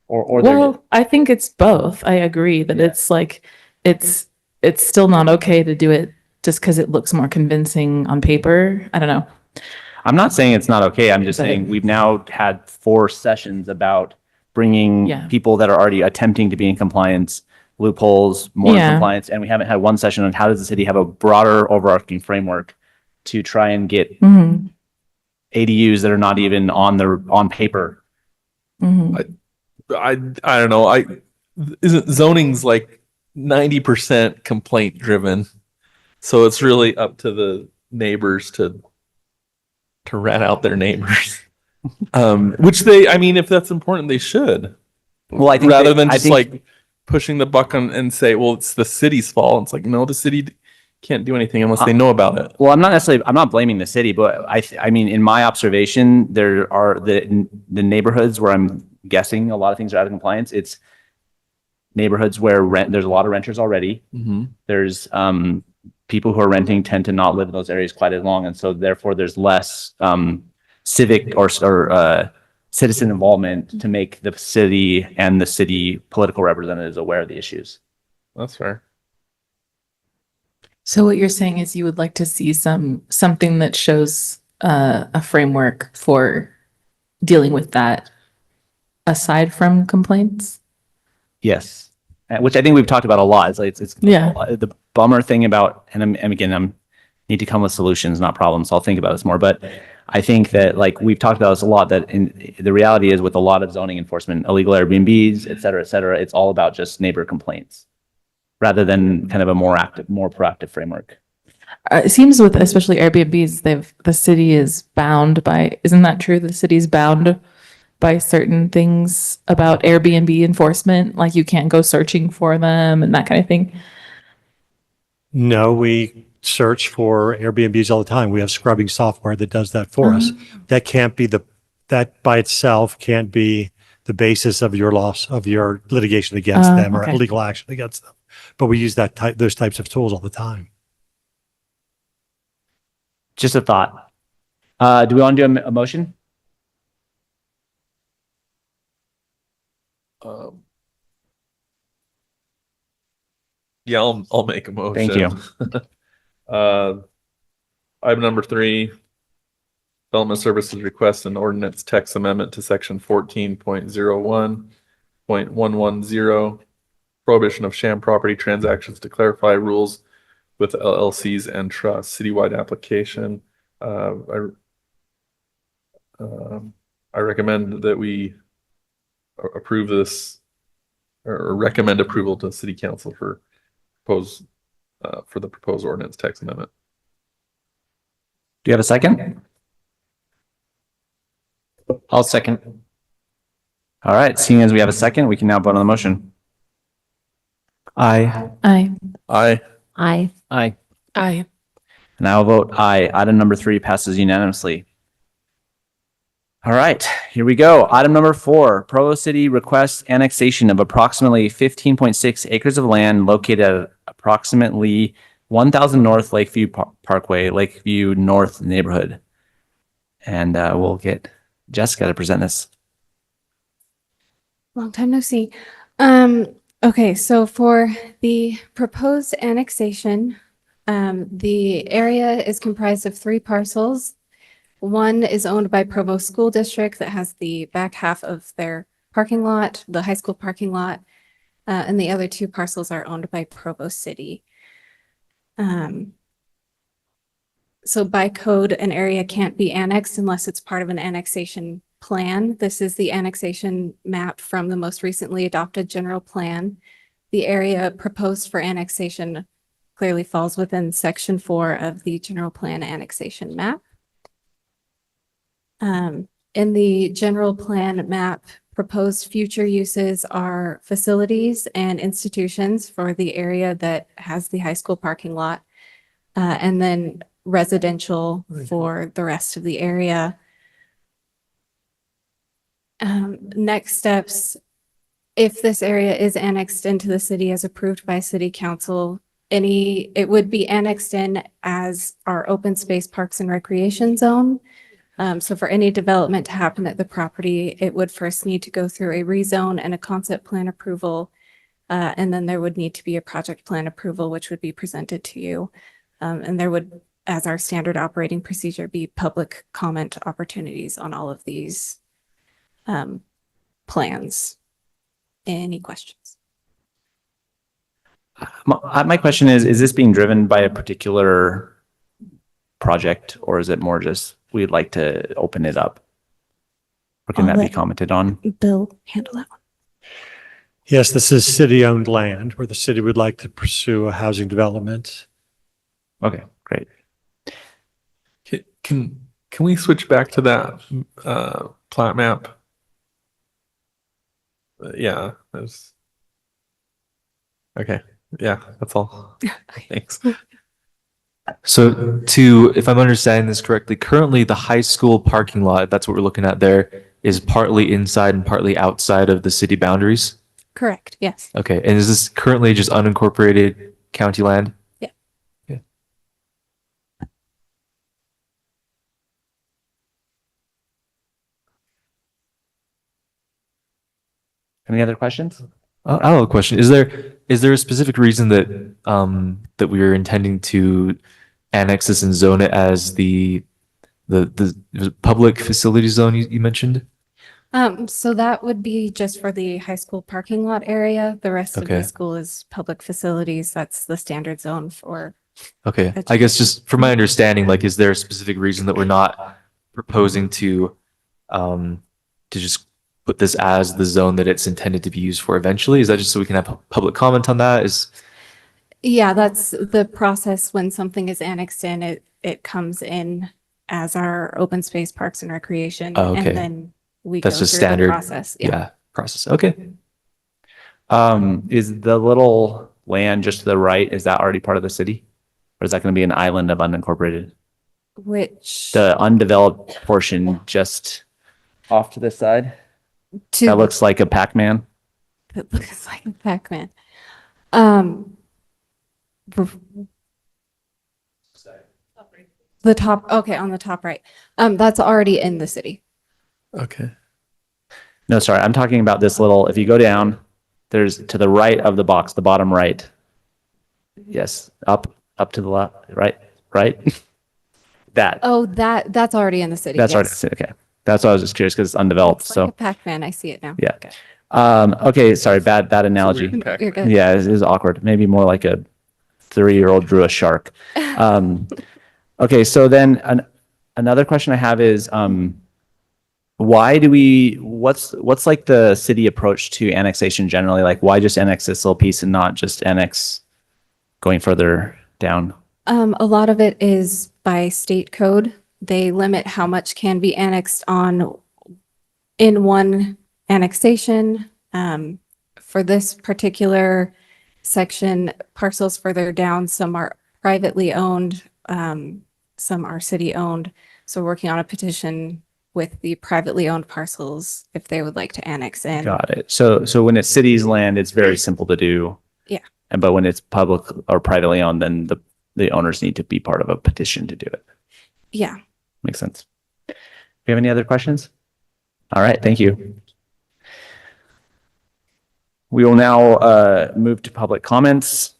Or they're Well, I think it's both. I agree that it's like it's still not okay to do it just because it looks more convincing on paper. I don't know. I'm not saying it's not okay. I'm just But- saying we've now had 4 sessions about bringing Yeah. people that are already attempting to be in compliance, loopholes, more in Yeah. compliance, and we haven't had one session on how does the city have a broader overarching framework to try and get Mhm. ADUs that are not even on paper. Mhm. I don't know. Isn't zoning's like 90% complaint driven. So it's really up to the neighbors to rat out their neighbors. Which I mean, if that's important, they should. Well, I think rather that- than I just think- like pushing the buck on and say, well, it's the city's fault. It's like, no, the city can't do anything unless they know about it. Well, I'm not blaming the city, but I mean, in my observation, there are the neighborhoods where I'm guessing a lot of things are out of compliance. It's neighborhoods where there's a lot of renters already. There's people who are renting tend to not live in those areas quite as long, and so therefore there's less civic or citizen involvement to make the city and the city political representatives aware of the issues. That's fair. So what you're saying is you would like to see something that shows a framework for dealing with that aside from complaints? Yes, which I think we've talked about a lot. It's Yeah. the bummer thing about, and again, I'm need to come with solutions, not problems. So I'll think about this more, but I think that like we've talked about this a lot, that in the reality is with a lot of zoning enforcement, illegal Airbnbs, et cetera, it's all about just neighbor complaints rather than kind of a more proactive framework. It seems with especially Airbnbs, the city is bound by, isn't that true? The city's bound by certain things about Airbnb enforcement, like you can't go searching for them and that kind of thing. No, we search for Airbnbs all the time. We have scrubbing software that does that for us. That can't be that by itself can't be the basis of your loss of your litigation against them or Okay. legal action against them. But we use those types of tools all the time. Just a thought. Do we want to do a motion? Yeah, I'll make a motion. Thank you. Item number 3, Development Services request an ordinance text amendment to section 14.01.110, prohibition of sham property transactions to clarify rules with LLCs and trusts, citywide application. I recommend that we approve this or recommend approval to City Council for the proposed ordinance text amendment. Do you have a second? I'll second. All right, seeing as we have a second, we can now vote on the motion. Aye. Aye. Aye. I, Aye. Aye. And I will vote aye. Item number 3 passes unanimously. All right, here we go. Item number 4, Provo City requests annexation of approximately 15.6 acres of land located at approximately 1000 North Lakeview Parkway, Lakeview North neighborhood. And we'll get Jessica to present this. Long time no see. Okay, so for the proposed annexation, the area is comprised of 3 parcels. One is owned by Provo School District that has the back half of their parking lot, the high school parking lot, and the other 2 parcels are owned by Provo City. So by code, an area can't be annexed unless it's part of an annexation plan. This is the annexation map from the most recently adopted general plan. The area proposed for annexation clearly falls within section 4 of the general plan annexation map. In the general plan map Proposed future uses are facilities and institutions for the area that has the high school parking lot. And then residential for the rest of the area. Next steps, if this area is annexed into the city as approved by city council, it would be annexed in as our open space parks and recreation zone. So for any development to happen at the property, it would first need to go through a rezone and a concept plan approval. And then there would need to be a project plan approval, which would be presented to you. And there would, as our standard operating procedure, be public comment opportunities on all of these plans. Any questions? My question is this being driven by a particular project, or is it more just we'd like to open it up? Or can I'll that be let commented on? Bill, handle that one. Yes, this is city-owned land where the city would like to pursue a housing development. Okay, great. Can we switch back to that plat map? Yeah, there's. Okay, yeah, that's all. Thanks. So if I'm understanding this correctly, currently the high school parking lot, that's what we're looking at there, is partly inside and partly outside of the city boundaries? Correct, yes. Okay, and is this currently just unincorporated county land? Yeah. Okay. Any other questions? I have a question. Is there a specific reason that that we are intending to annex this and zone it as the public facility zone you mentioned? So that would be just for the high school parking lot area. The rest of the Okay. school is public facilities. That's the standard zone for. Okay, I guess just from my understanding, like, is there a specific reason that we're not proposing to just put this as the zone that it's intended to be used for eventually? Is that just so we can have public comment on that? Yeah, that's the process. When something is annexed in, it comes in as our open space parks and recreation. Oh, okay. And then we go That's just through the standard. process. Yeah, process. Okay. Is the little land just to the right, is that already part of the city? Or is that going to be an island of unincorporated? Which The undeveloped portion just off to the side? That looks like a Pac-Man. That looks like a Pac-Man. The top, okay, on the top right. That's already in the city. Okay. No, sorry, I'm talking about this little, if you go down, there's to the right of the box, the bottom right. Yes, up to the left, right? That, Oh, that's already in the city. that's already, yes. okay. That's why I was just curious because it's undeveloped, It's like so, a Pac-Man. I see it now. yeah. Okay. Okay, sorry, bad analogy. You're good. Yeah, it is awkward. Maybe more like a 3-year-old drew a shark. Okay, so then another question I have is, what's like the city approach to annexation generally? Like, why just annex this little piece and not just annex going further down? A lot of it is by state code. They limit how much can be annexed in one annexation. For this particular section, parcels further down, some are privately owned, some are city owned. So we're working on a petition with the privately owned parcels if they would like to annex in. Got it. So when it's city's land, it's very simple to do. Yeah. But when it's public or privately owned, then the owners need to be part of a petition to do it. Yeah. Makes sense. Do you have any other questions? All right, thank you. We will now move to public comments.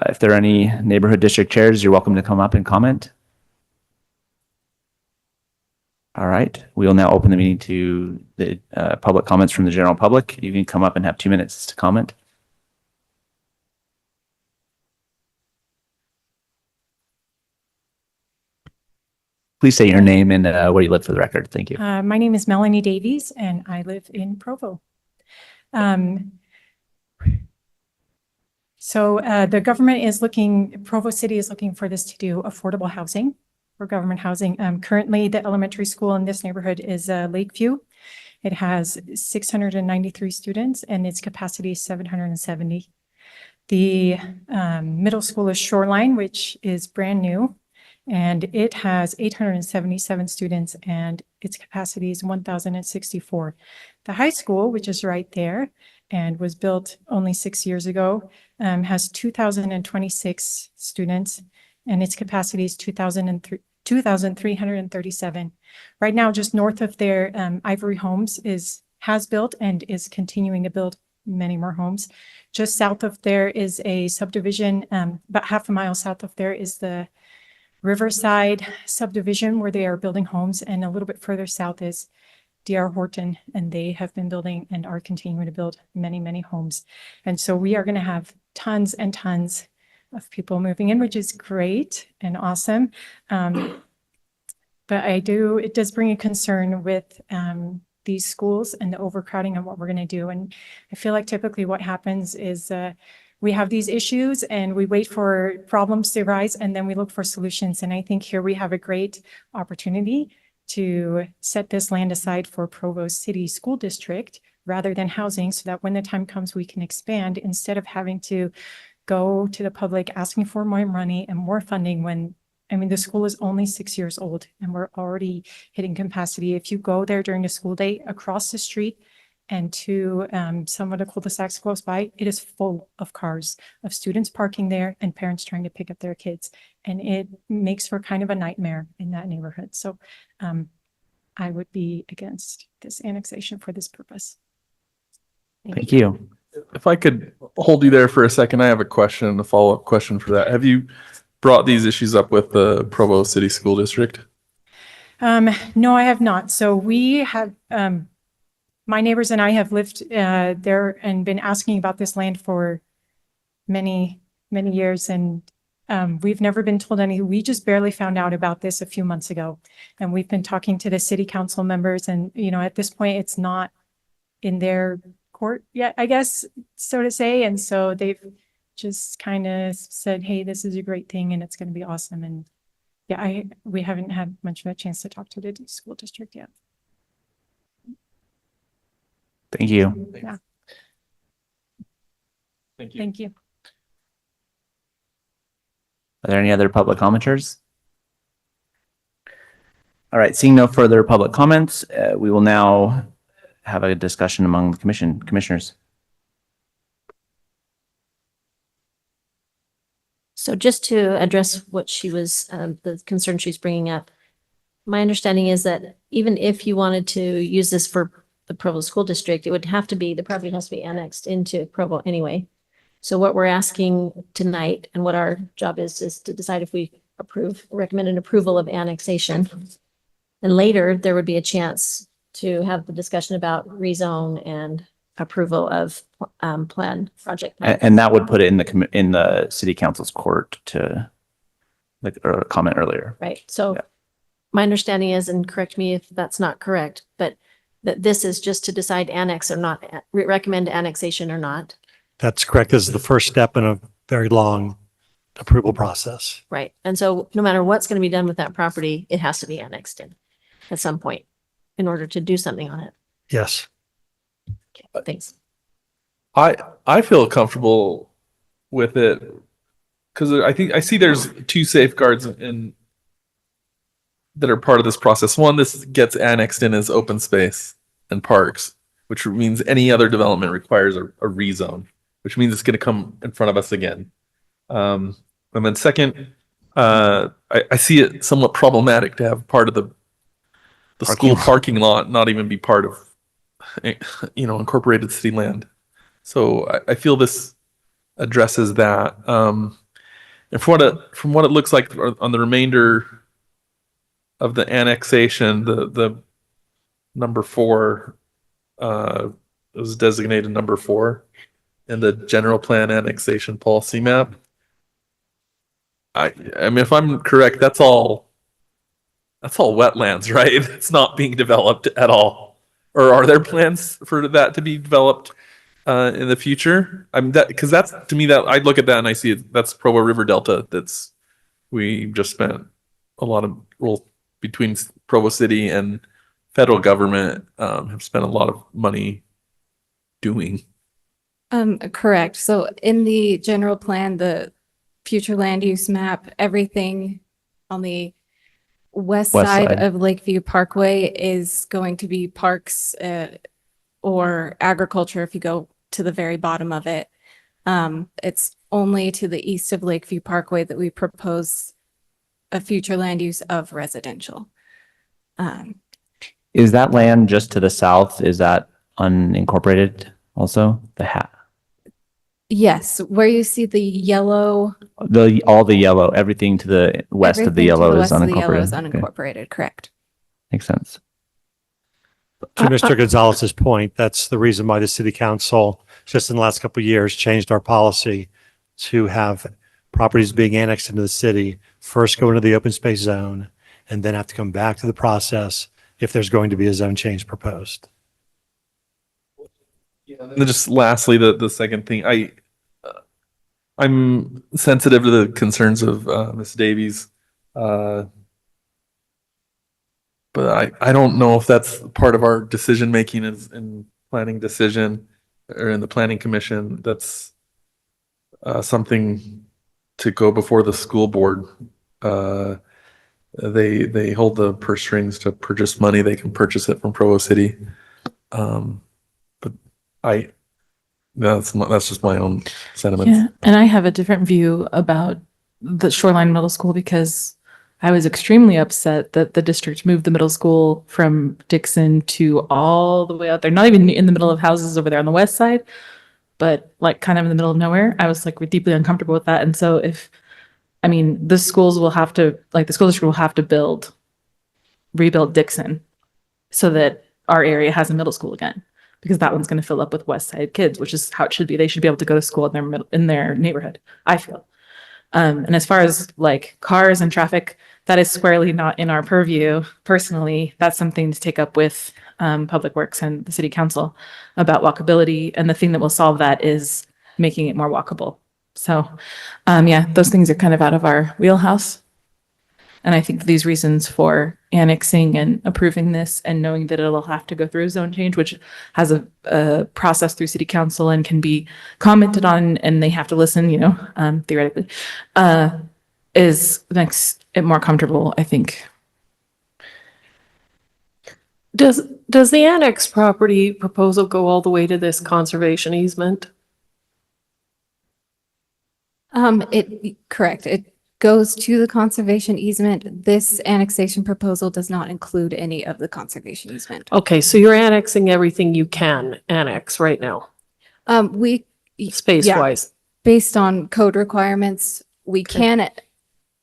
If there are any neighborhood district chairs, you're welcome to come up and comment. All right, we will now open the meeting to the public comments from the general public. You can come up and have 2 minutes to comment. Please say your name and where you live for the record. Thank you. My name is Melanie Davies and I live in Provo. So the government is Provo City is looking for this to do affordable housing for government housing. Currently, the elementary school in this neighborhood is Lakeview. It has 693 students and its capacity is 770. The middle school is Shoreline, which is brand new, and it has 877 students and its capacity is 1,064. The high school, which is right there and was built only 6 years ago, has 2,026 students and its capacity is 2,337. Right now, just north of there, Ivory Homes has built and is continuing to build many more homes. Just south of there is a subdivision, about half a mile south of there is the Riverside subdivision where they are building homes, and a little bit further south is D.R. Horton, and they have been building and are continuing to build many, many homes. And so we are going to have tons and tons of people moving in, which is great and awesome. But it does bring a concern with these schools and the overcrowding and what we're going to do. And I feel like typically what happens is we have these issues and we wait for problems to arise and then we look for solutions. And I think here we have a great opportunity to set this land aside for Provo City School District rather than housing, so that when the time comes, we can expand instead of having to go to the public asking for more money and more funding when, I mean, the school is only 6 years old and we're already hitting capacity. If you go there during the school day across the street and to some of the cul-de-sacs close by, it is full of cars, of students parking there and parents trying to pick up their kids. And it makes for kind of a nightmare in that neighborhood. So I would be against this annexation for this purpose. Thank you. If I could hold you there for a second, I have a question, a follow-up question for that. Have you brought these issues up with the Provo City School District? No, I have not. So we have, my neighbors and I have lived there and been asking about this land for many, many years. And we've never been told any, we just barely found out about this a few months ago. And we've been talking to the city council members and, you know, at this point, it's not in their court yet, I guess, so to say. And so they've just kind of said, hey, this is a great thing and it's going to be awesome. And yeah, we haven't had much of a chance to talk to the school district yet. Thank you. Yeah. Thank you. Thank you. Are there any other public commenters? All right, seeing no further public comments, we will now have a discussion among the commissioners. So just to address what she was, the concern she's bringing up, my understanding is that even if you wanted to use this for the Provo School District, it would have to be, the property has to be annexed into Provo anyway. So what we're asking tonight and what our job is to decide if we recommend an approval of annexation. And later, there would be a chance to have the discussion about rezone and approval of project. And that would put it in the city council's court to like comment earlier. Right. So Yeah. my understanding is, and correct me if that's not correct, but that this is just to decide annex or not, recommend annexation or not. That's correct. This is the first step in a very long approval process. Right. And so no matter what's going to be done with that property, it has to be annexed in at some point in order to do something on it. Yes. Okay, thanks. I feel comfortable with it because I think I see there's two safeguards that are part of this process. One, this gets annexed in as open space and parks, which means any other development requires a rezone, which means it's going to come in front of us again. And then second, I see it somewhat problematic to have part of the school parking lot not even be part of, incorporated city land. So I feel this addresses that. And from what it looks like on the remainder of the annexation, the number 4 was designated number 4 in the general plan annexation policy map. I mean, if I'm correct, that's all wetlands, right? It's not being developed at all. Or are there plans for that to be developed in the future? I mean, because that's, to me, that I look at that and I see that's Provo River Delta. We just spent a lot of between Provo City and federal government have spent a lot of money doing. Correct. So in the general plan, the future land use map, everything on the west West side side. of Lakeview Parkway is going to be parks, or agriculture if you go to the very bottom of it. It's only to the east of Lakeview Parkway that we propose a future land use of residential. Is that land just to the south? Is that unincorporated also? Yes, where you see the yellow. All the yellow, everything to the west of the everything to yellow is west of the yellow is unincorporated. Okay, unincorporated, correct. makes sense. To Mr. Gonzalez's point, that's the reason why the city council, just in the last couple of years, changed our policy to have properties being annexed into the city first go into the open space zone and then have to come back to the process if there's going to be a zone change proposed. And then just lastly, the second thing, I'm sensitive to the concerns of Ms. Davies. But I don't know if that's part of our decision making in planning decision or in the planning commission. That's something to go before the school board. They hold the purse strings to purchase money. They can purchase it from Provo City. But that's just my own sentiments. Yeah, and I have a different view about the Shoreline Middle School because I was extremely upset that the district moved the middle school from Dixon to all the way out there, not even in the middle of houses over there on the west side, but like kind of in the middle of nowhere. I was like deeply uncomfortable with that. And so the schools will have to, like the school district will have to rebuild Dixon so that our area has a middle school again, because that one's going to fill up with west side kids, which is how it should be. They should be able to go to school in their neighborhood, I feel. And as far as like cars and traffic, that is squarely not in our purview. Personally, that's something to take up with Public Works and the City Council about walkability. And the thing that will solve that is making it more walkable. So, those things are kind of out of our wheelhouse. And I think these reasons for annexing and approving this and knowing that it'll have to go through a zone change, which has a process through City Council and can be commented on and they have to listen, theoretically, makes it more comfortable, I think. Does the annex property proposal go all the way to this conservation easement? Correct. It goes to the conservation easement. This annexation proposal does not include any of the conservation easement. Okay, so you're annexing everything you can annex right now, space-wise. Based on code requirements, we can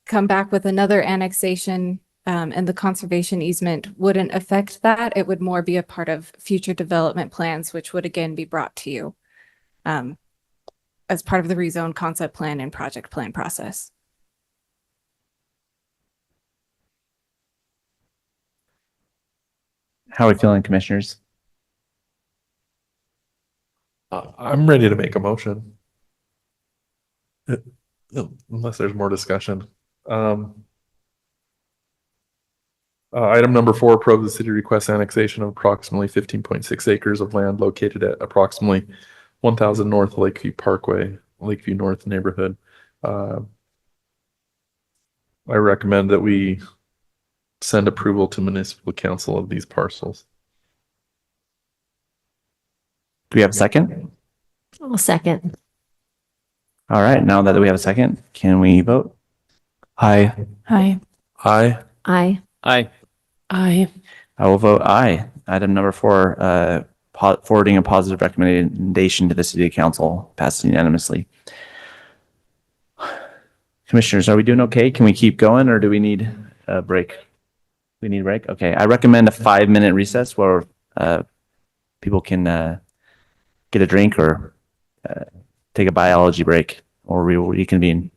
come back with another annexation, and the conservation easement wouldn't affect that. It would more be a part of future development plans, which would again be brought to you as part of the rezone concept plan and project plan process. How are we feeling, commissioners? I'm ready to make a motion. Unless there's more discussion. Item number 4, Provo City requests annexation of approximately 15.6 acres of land located at approximately 1000 North Lakeview Parkway, Lakeview North neighborhood. I recommend that we send approval to municipal council of these parcels. Do we have a second? I'll second. All right, now that we have a second, can we vote? Aye. Hi. Aye. Aye. Aye. Aye. I will vote aye. Item number 4, forwarding a positive recommendation to the city council, passes unanimously. Commissioners, are we doing okay? Can we keep going or do we need a break? We need a break? Okay, I recommend a 5-minute recess where people can get a drink or take a biology break, or we will reconvene.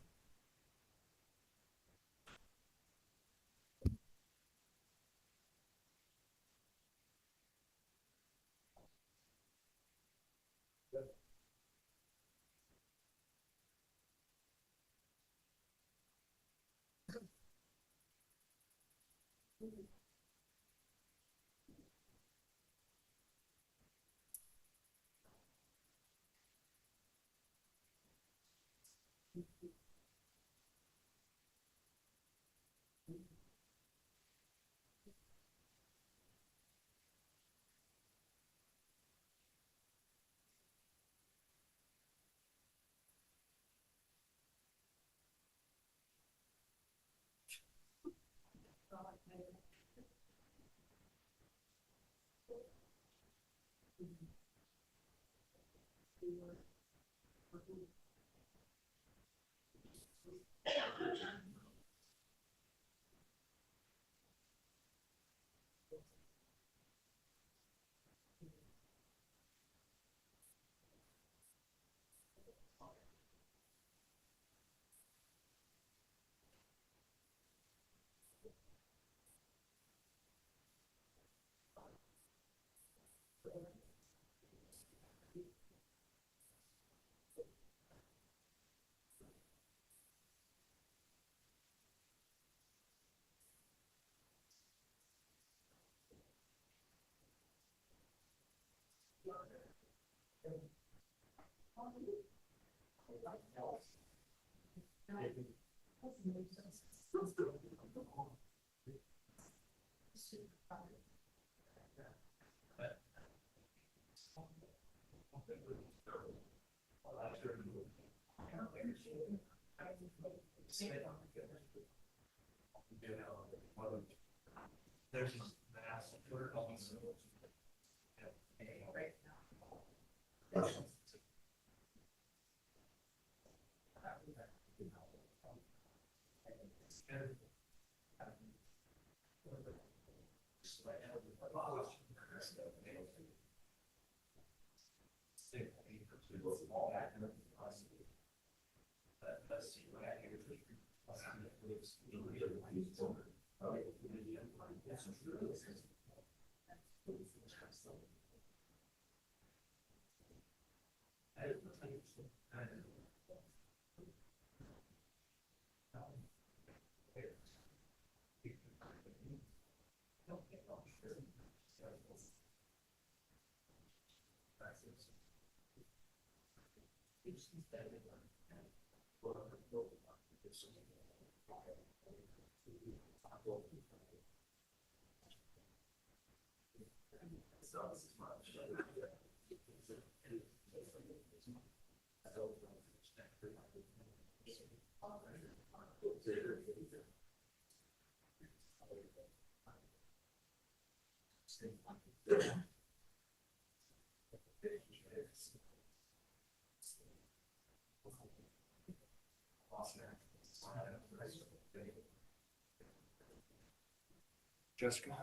Jessica.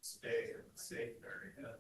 Stay in a safe area.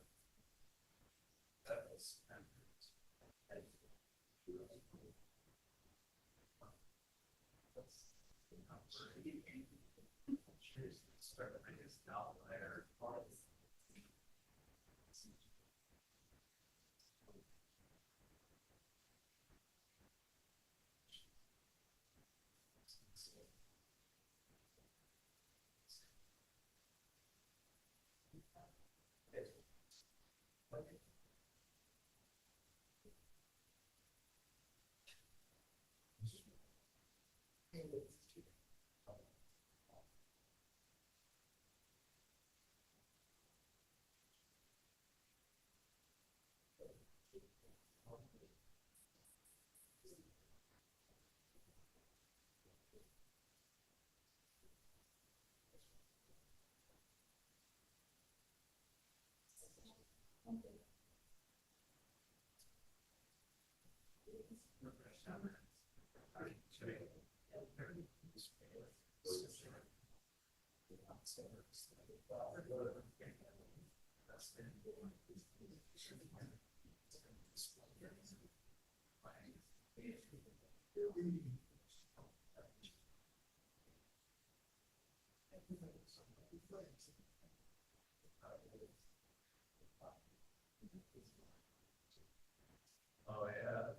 Oh, yeah.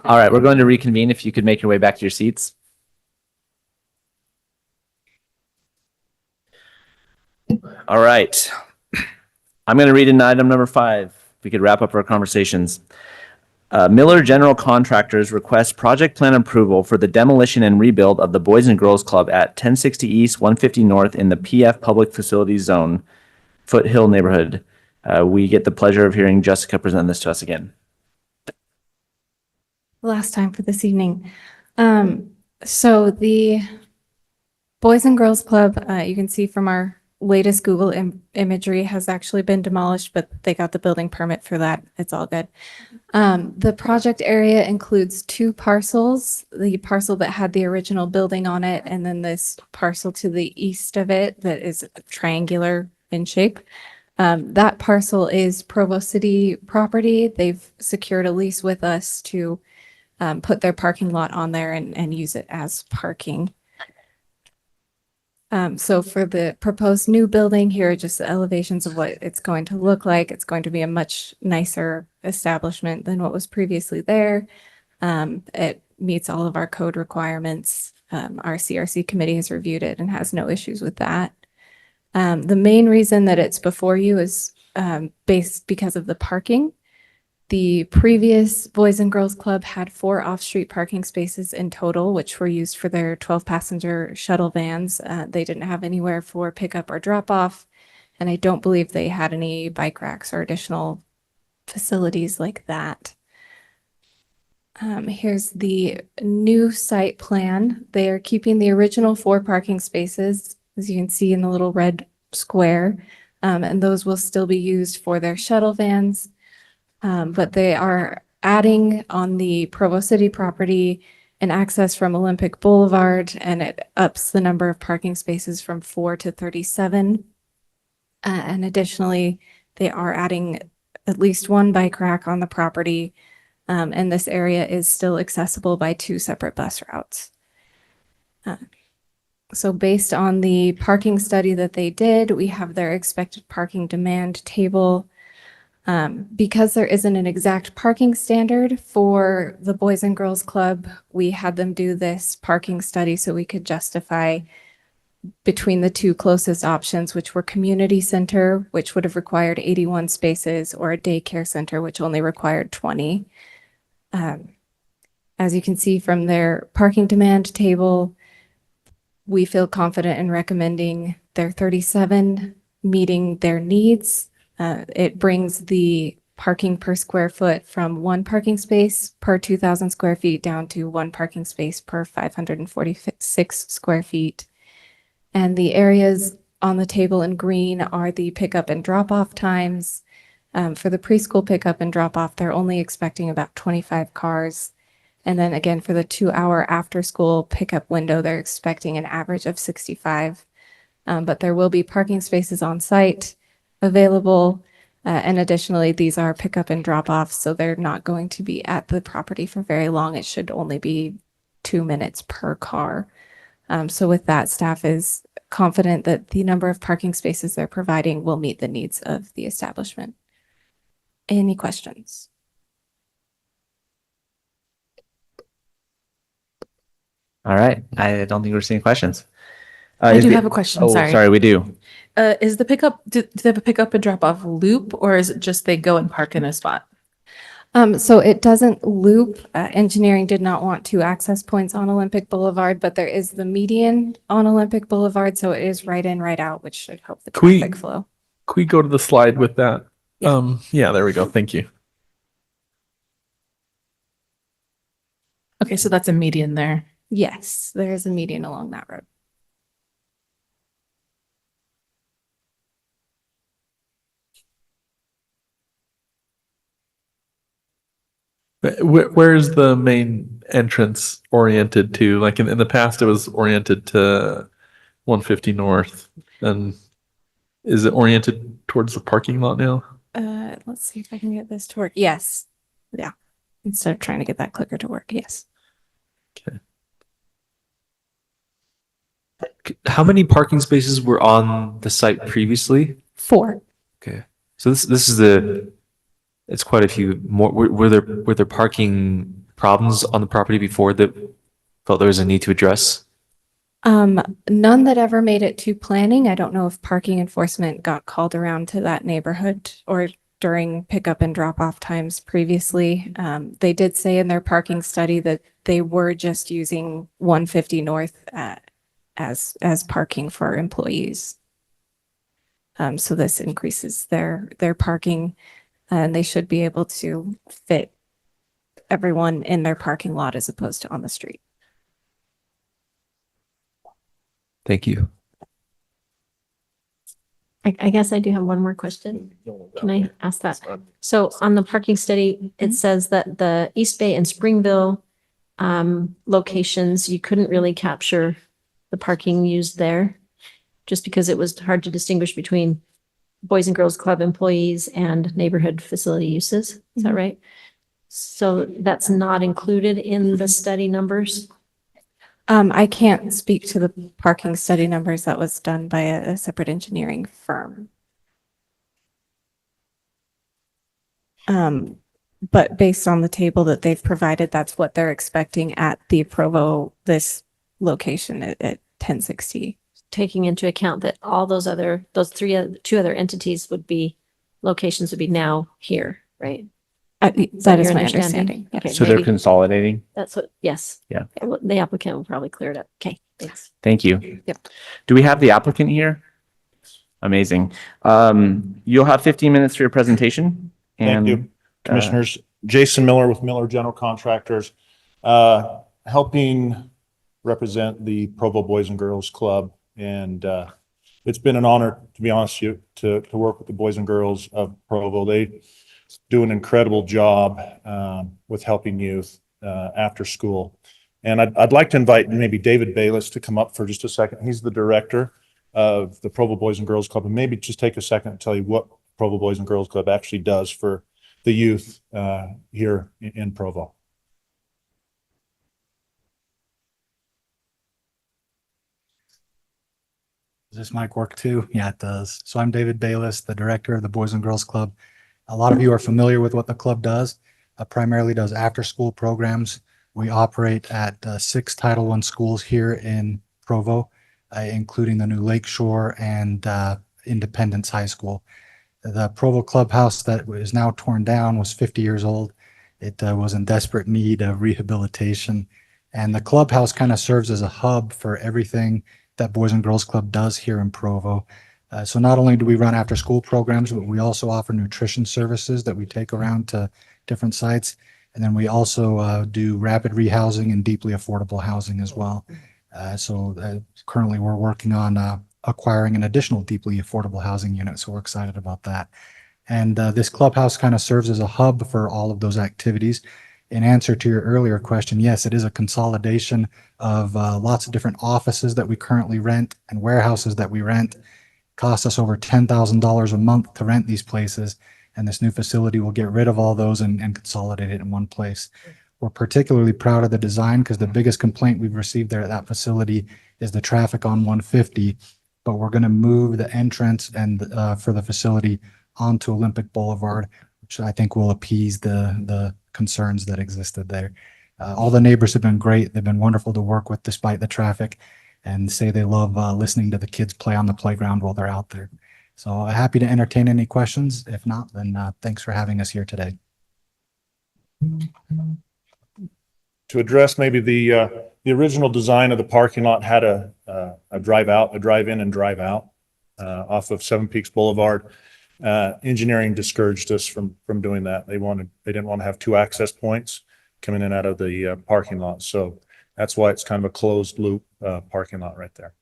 All right, we're going to reconvene. If you could make your way back to your seats. All right. I'm going to read in item number 5. We could wrap up our conversations. Miller General Contractors request project plan approval for the demolition and rebuild of the Boys and Girls Club at 1060 East, 150 North in the PF Public Facilities Zone, Foothill neighborhood. We get the pleasure of hearing Jessica present this to us again. Last time for this evening. So the Boys and Girls Club, you can see from our latest Google imagery, has actually been demolished, but they got the building permit for that. It's all good. The project area includes 2 parcels, the parcel that had the original building on it, and then this parcel to the east of it that is triangular in shape. That parcel is Provo City property. They've secured a lease with us to put their parking lot on there and use it as parking. So for the proposed new building, here are just the elevations of what it's going to look like. It's going to be a much nicer establishment than what was previously there. It meets all of our code requirements. Our CRC committee has reviewed it and has no issues with that. The main reason that it's before you is based because of the parking. The previous Boys and Girls Club had 4 off-street parking spaces in total, which were used for their 12-passenger shuttle vans. They didn't have anywhere for pickup or drop-off, and I don't believe they had any bike racks or additional facilities like that. Here's the new site plan. They are keeping the original 4 parking spaces, as you can see in the little red square, and those will still be used for their shuttle vans. But they are adding on the Provo City property an access from Olympic Boulevard, and it ups the number of parking spaces from 4 to 37. And additionally, they are adding at least 1 bike rack on the property, and this area is still accessible by 2 separate bus routes. So based on the parking study that they did, we have their expected parking demand table. Because there isn't an exact parking standard for the Boys and Girls Club, we had them do this parking study so we could justify between the 2 closest options, which were community center, which would have required 81 spaces, or a daycare center, which only required 20. As you can see from their parking demand table, we feel confident in recommending their 37, meeting their needs. It brings the parking per square foot from 1 parking space per 2,000 square feet down to 1 parking space per 546 square feet. And the areas on the table in green are the pickup and drop off times. For the preschool pickup and drop off, they're only expecting about 25 cars. And then again, for the 2-hour after school pickup window, they're expecting an average of 65. But there will be parking spaces on site available. And additionally, these are pickup and drop off, so they're not going to be at the property for very long. It should only be 2 minutes per car. So with that, staff is confident that the number of parking spaces they're providing will meet the needs of the establishment. Any questions? All right. I don't think we're seeing questions. I is do the- have a question, Oh, sorry. sorry, we do. Is the pickup, do they have a pickup and drop off loop, or is it just they go and park in a spot? So it doesn't loop. Engineering did not want two access points on Olympic Boulevard, but there is the median on Olympic Boulevard, so it is right in, right out, which should help the Can we- traffic flow. Can we go to the slide with that? Yeah, there we go. Thank you. Okay, so that's a median there. Yes, there is a median along that road. Where is the main entrance oriented to? Like in the past, it was oriented to 150 North. And is it oriented towards the parking lot now? Let's see if I can get this to work. Yes. Yeah. Instead of trying to get that clicker to work. Yes. How many parking spaces were on the site previously? 4. Okay, so this is it's quite a few more. Were there parking problems on the property before that felt there was a need to address? None that ever made it to planning. I don't know if parking enforcement got called around to that neighborhood or during pickup and drop off times previously. They did say in their parking study that they were just using 150 North as parking for employees. So this increases their parking, and they should be able to fit everyone in their parking lot as opposed to on the street. Thank you. I guess I do have one more question. Can I ask that? So on the parking study, it says that the East Bay and Springville locations, you couldn't really capture the parking used there just because it was hard to distinguish between Boys and Girls Club employees and neighborhood facility uses. Is that right? So that's not included in the study numbers? I can't speak to the parking study numbers. That was done by a separate engineering firm. But based on the table that they've provided, that's what they're expecting at the Provo, this location at 1060. Taking into account that all those two other entities locations would be now here, right? That is your my understanding. Okay, So they're maybe consolidating. that's what, yes. Yeah. The applicant will probably clear it up. Okay, thanks. Thank you. Yep. Do we have the applicant here? Amazing. You'll have 15 minutes for your presentation. Thank you, Commissioners. Jason Miller with Miller General Contractors, helping represent the Provo Boys and Girls Club. And it's been an honor, to be honest with you, to work with the Boys and Girls of Provo. They do an incredible job with helping youth after school. And I'd like to invite maybe David Bayless to come up for just a second. He's the director of the Provo Boys and Girls Club, and maybe just take a second to tell you what Provo Boys and Girls Club actually does for the youth here in Provo. Does this mic work too? Yeah, it does. So I'm David Bayless, the director of the Boys and Girls Club. A lot of you are familiar with what the club does. Primarily does after-school programs. We operate at 6 Title I schools here in Provo, including the new Lakeshore and Independence High School. The Provo clubhouse that is now torn down was 50 years old. It was in desperate need of rehabilitation. And the clubhouse kind of serves as a hub for everything that Boys and Girls Club does here in Provo. So not only do we run after school programs, but we also offer nutrition services that we take around to different sites. And then we also do rapid rehousing and deeply affordable housing as well. So currently we're working on acquiring an additional deeply affordable housing unit. So we're excited about that. And this clubhouse kind of serves as a hub for all of those activities. In answer to your earlier question, yes, it is a consolidation of lots of different offices that we currently rent and warehouses that we rent. Costs us over $10,000 a month to rent these places. And this new facility will get rid of all those and consolidate it in one place. We're particularly proud of the design because the biggest complaint we've received there at that facility is the traffic on 150. But we're going to move the entrance and for the facility onto Olympic Boulevard, which I think will appease the concerns that existed there. All the neighbors have been great. They've been wonderful to work with despite the traffic, and say they love listening to the kids play on the playground while they're out there. So happy to entertain any questions. If not, then thanks for having us here today. To address maybe the original design of the parking lot had a drive out, a drive in and drive out off of Seven Peaks Boulevard. Engineering discouraged us from doing that. They didn't want to have two access points coming in and out of the parking lot. So that's why it's kind of a closed loop parking lot right there.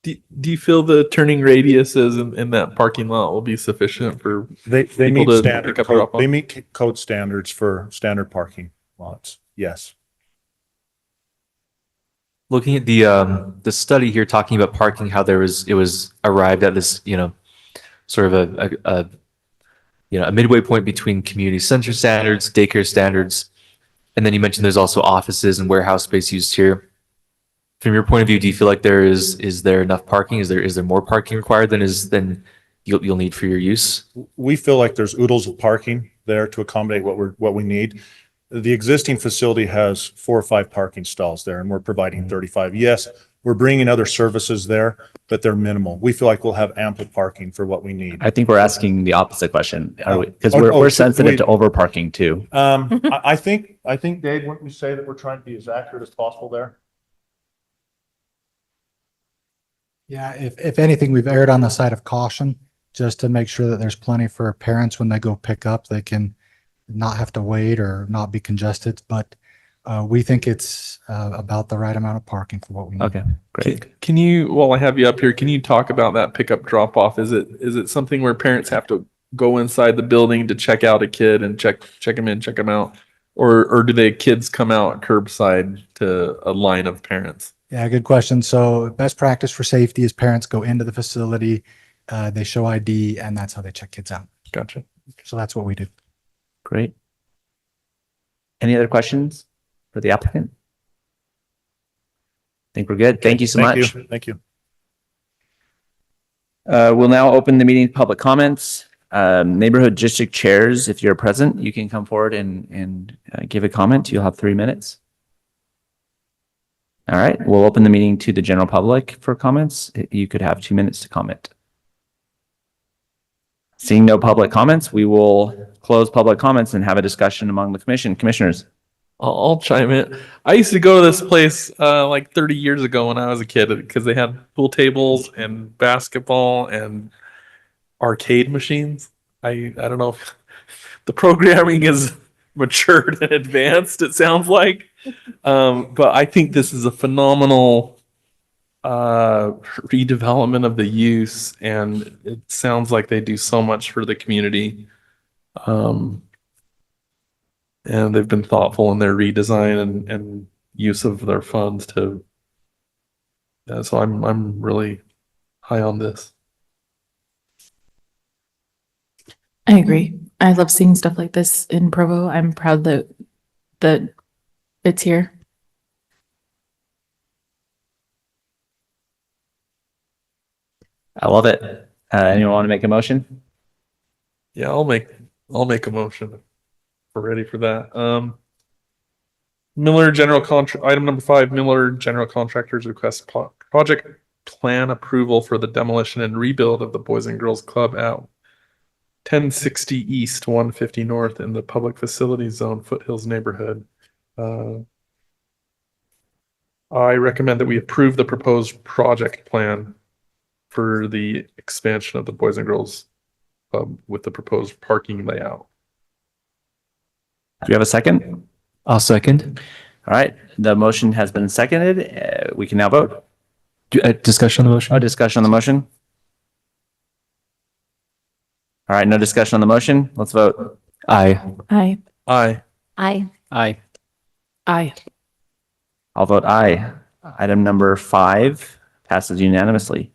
Do you feel the turning radiuses in that parking lot will be sufficient for They people meet to standard pick up or drop code, off? they meet code standards for standard parking lots. Yes. Looking at the study here talking about parking, how it was arrived at this, sort of a midway point between community center standards, daycare standards, and then you mentioned there's also offices and warehouse space used here. From your point of view, do you feel like is there enough parking? Is there more parking required than you'll need for your use? We feel like there's oodles of parking there to accommodate what we need. The existing facility has 4 or 5 parking stalls there, and we're providing 35. Yes, we're bringing other services there, but they're minimal. We feel like we'll have ample parking for what we need. I think we're asking the opposite question. Because Oh, we're so sensitive we- to over parking too. I think, Dave, wouldn't we say that we're trying to be as accurate as possible there? Yeah, if anything, we've erred on the side of caution just to make sure that there's plenty for parents when they go pick up. They can not have to wait or not be congested, but we think it's about the right amount of parking for what we need. Okay, great. Can you, while I have you up here, can you talk about that pickup drop off? Is it something where parents have to go inside the building to check out a kid and check them in, check them out? Or do the kids come out curbside to a line of parents? Yeah, good question. So best practice for safety is parents go into the facility, they show ID, and that's how they check kids out. Gotcha. So that's what we do. Great. Any other questions for the applicant? I think we're good. Thank you so much. Thank you. We'll now open the meeting to public comments. Neighborhood district chairs, if you're present, you can come forward and give a comment. You'll have 3 minutes. All right, we'll open the meeting to the general public for comments. You could have 2 minutes to comment. Seeing no public comments, we will close public comments and have a discussion among the commissioners. I'll chime in. I used to go to this place like 30 years ago when I was a kid because they had pool tables and basketball and arcade machines. I don't know if the programming is matured and advanced, it sounds like. But I think this is a phenomenal redevelopment of the use, and it sounds like they do so much for the community. And they've been thoughtful in their redesign and use of their funds to. So I'm really high on this. I agree. I love seeing stuff like this in Provo. I'm proud that it's here. I love it. Anyone want to make a motion? Yeah, I'll make a motion if we're ready for that. Miller General Contract, item number 5, Miller General Contractors request project plan approval for the demolition and rebuild of the Boys and Girls Club at 1060 East, 150 North in the Public Facilities Zone, Foothills neighborhood. I recommend that we approve the proposed project plan for the expansion of the Boys and Girls Club with the proposed parking layout. Do you have a second? I'll second. All right, the motion has been seconded. We can now vote. Discussion on the motion? Oh, discussion on the motion? All right, no discussion on the motion. Let's vote. Aye. Aye. Aye. Aye. Aye. Aye. I'll vote aye. Item number 5 passes unanimously.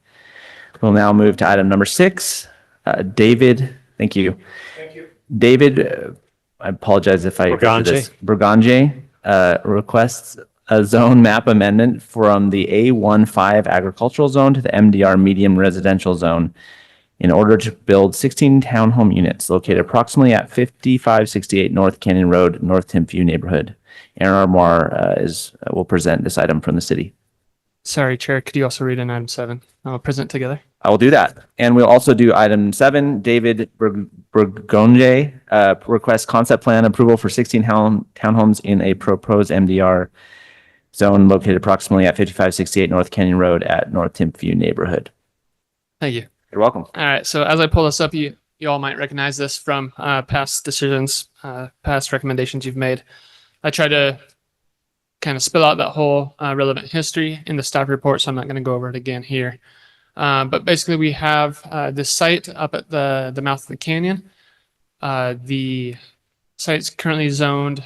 We'll now move to item number 6. David, thank you. David, I apologize if I butchered this. Burgange requests a zone map amendment from the A15 agricultural zone to the MDR medium residential zone in order to build 16 townhome units located approximately at 5568 North Canyon Road, North Timpview neighborhood. Aaron Armour will present this item from the city. Sorry, Chair, could you also read in item 7? I'll present together. I will do that. And we'll also do item 7. David Burgonje requests concept plan approval for 16 townhomes in a proposed MDR zone located approximately at 5568 North Canyon Road at North Timpview neighborhood. Thank you. You're welcome. All right, so as I pull this up, you all might recognize this from past decisions, past recommendations you've made. I try to kind of spill out that whole relevant history in the staff report, so I'm not going to go over it again here. But basically, we have this site up at the mouth of the canyon. The site's currently zoned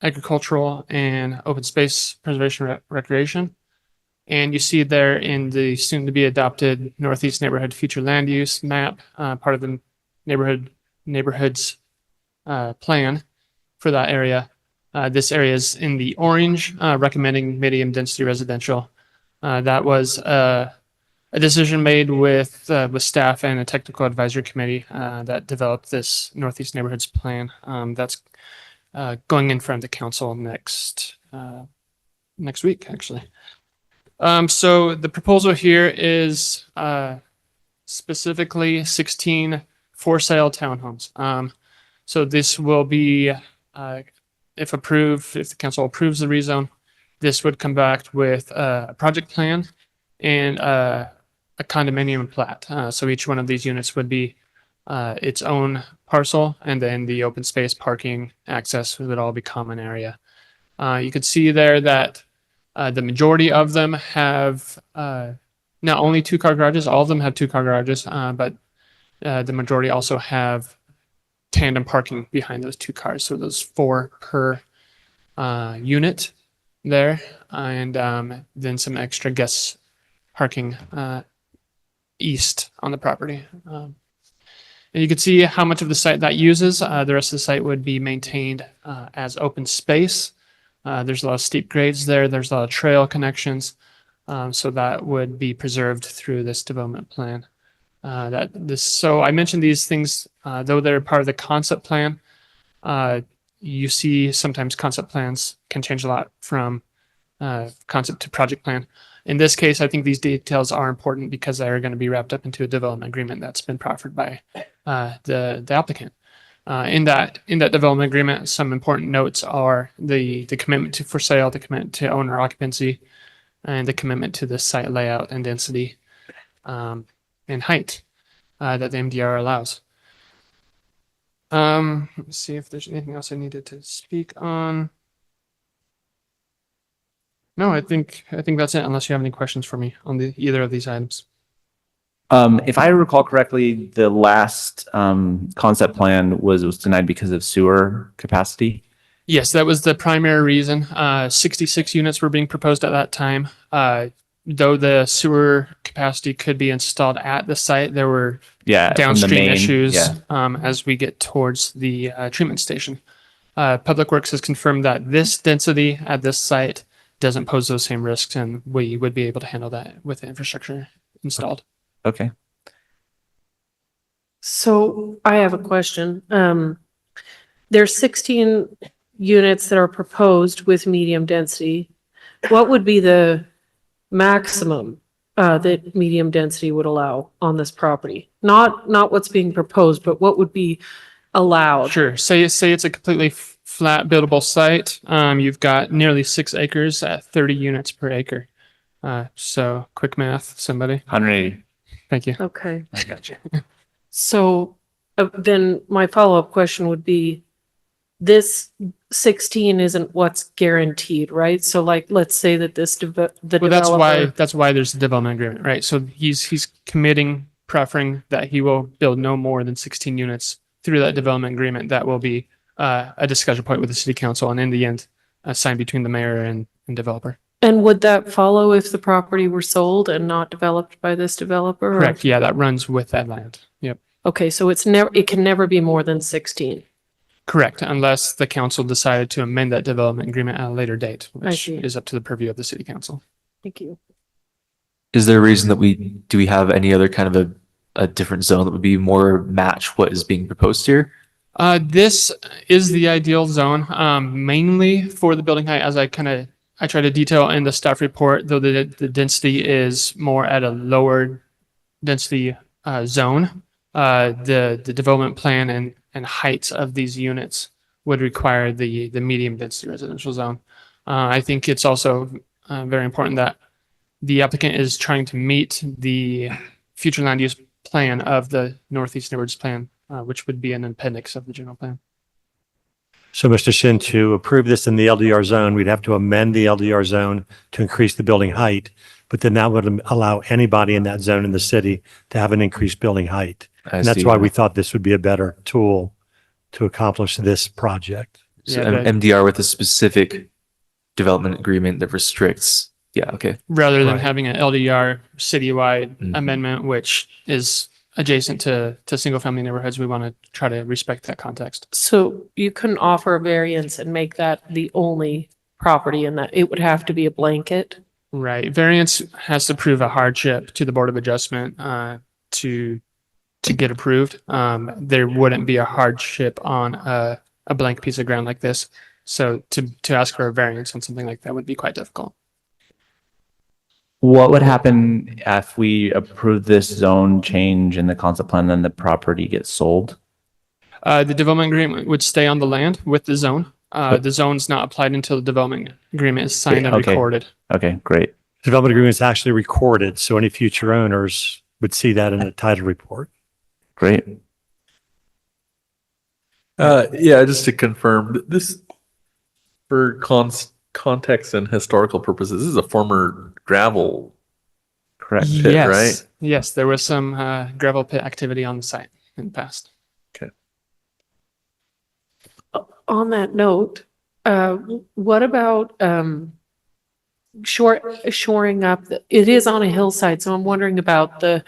agricultural and open space preservation recreation. And you see there in the soon-to-be adopted Northeast Neighborhood Future Land Use Map, part of the neighborhood's plan for that area. This area is in the orange, recommending medium density residential. That was a decision made with staff and a technical advisory committee that developed this Northeast Neighborhoods Plan. That's going in front of the council next week, actually. So the proposal here is specifically 16 for sale townhomes. So this will be, if approved, if the council approves the rezone, this would come back with a project plan and a condominium plat. So each one of these units would be its own parcel, and then the open space, parking, access would all be common area. You could see there that the majority of them have not only 2-car garages, all of them have 2-car garages, but the majority also have tandem parking behind those 2 cars. So those 4 per unit there, and then some extra guest parking east on the property. And you can see how much of the site that uses. The rest of the site would be maintained as open space. There's a lot of steep grades there. There's a lot of trail connections. So that would be preserved through this development plan. So I mentioned these things, though they're part of the concept plan. You see sometimes concept plans can change a lot from concept to project plan. In this case, I think these details are important because they are going to be wrapped up into a development agreement that's been proffered by the applicant. In that development agreement, some important notes are the commitment to for sale, the commitment to owner occupancy, and the commitment to the site layout and density and height that the MDR allows. Let's see if there's anything else I needed to speak on. No, I think that's it, unless you have any questions for me on either of these items. If I recall correctly, the last concept plan was denied because of sewer capacity. Yes, that was the primary reason. 66 units were being proposed at that time. Though the sewer capacity could be installed at the site, there were downstream issues as we get towards the treatment station. Public Works has confirmed that this density at this site doesn't pose those same risks, and we would be able to handle that with the infrastructure installed. Okay. So I have a question. There's 16 units that are proposed with medium density. What would be the maximum that medium density would allow on this property? Not what's being proposed, but what would be allowed? Sure. Say it's a completely flat buildable site. You've got nearly 6 acres at 30 units per acre. So quick math, somebody. 180. Thank you. Okay. I got you. So then my follow-up question would be, this 16 isn't what's guaranteed, right? So like, let's say that That's why there's a development agreement, right? So he's committing, preferring that he will build no more than 16 units through that development agreement. That will be a discussion point with the city council, and in the end, signed between the mayor and developer. And would that follow if the property were sold and not developed by this developer? or- Correct. Yeah, that runs with that land. Yep. Okay, so it can never be more than 16. Correct, unless the council decided to amend that development agreement at a later date, I which see. is up to the purview of the city council. Thank you. Is there a reason that do we have any other kind of a different zone that would be more match what is being proposed here? This is the ideal zone, mainly for the building height, as I try to detail in the staff report, though the density is more at a lower density zone. The development plan and heights of these units would require the medium density residential zone. I think it's also very important that the applicant is trying to meet the future land use plan of the Northeast Neighborhoods Plan, which would be an appendix of the general plan. So, Mr. Shin, to approve this in the LDR zone, we'd have to amend the LDR zone to increase the building height, but then that would allow anybody in that zone in the city to have an increased building height. I And that's see. why we thought this would be a better tool to accomplish this project. So Yeah, the- MDR with a specific development agreement that restricts. Yeah, okay. Rather than Right. having an LDR citywide Mhm. amendment, which is adjacent to single family neighborhoods, we want to try to respect that context. So you couldn't offer a variance and make that the only property in that, it would have to be a blanket? Right. Variance has to prove a hardship to the Board of Adjustment to get approved. There wouldn't be a hardship on a blank piece of ground like this. So to ask for a variance on something like that would be quite difficult. What would happen if we approve this zone change in the concept plan, then the property gets sold? The development agreement would stay on the land with the zone. The zone's not applied until the development agreement is signed and Okay. recorded. Okay, great. Development agreement is actually recorded, so any future owners would see that in the title report. Great. Yeah, just to confirm, this for context and historical purposes, this is a former gravel Correct. pit, Yes. right? Yes, there was some gravel pit activity on the site in the past. On that note, what about shoring up? It is on a hillside, so I'm wondering about the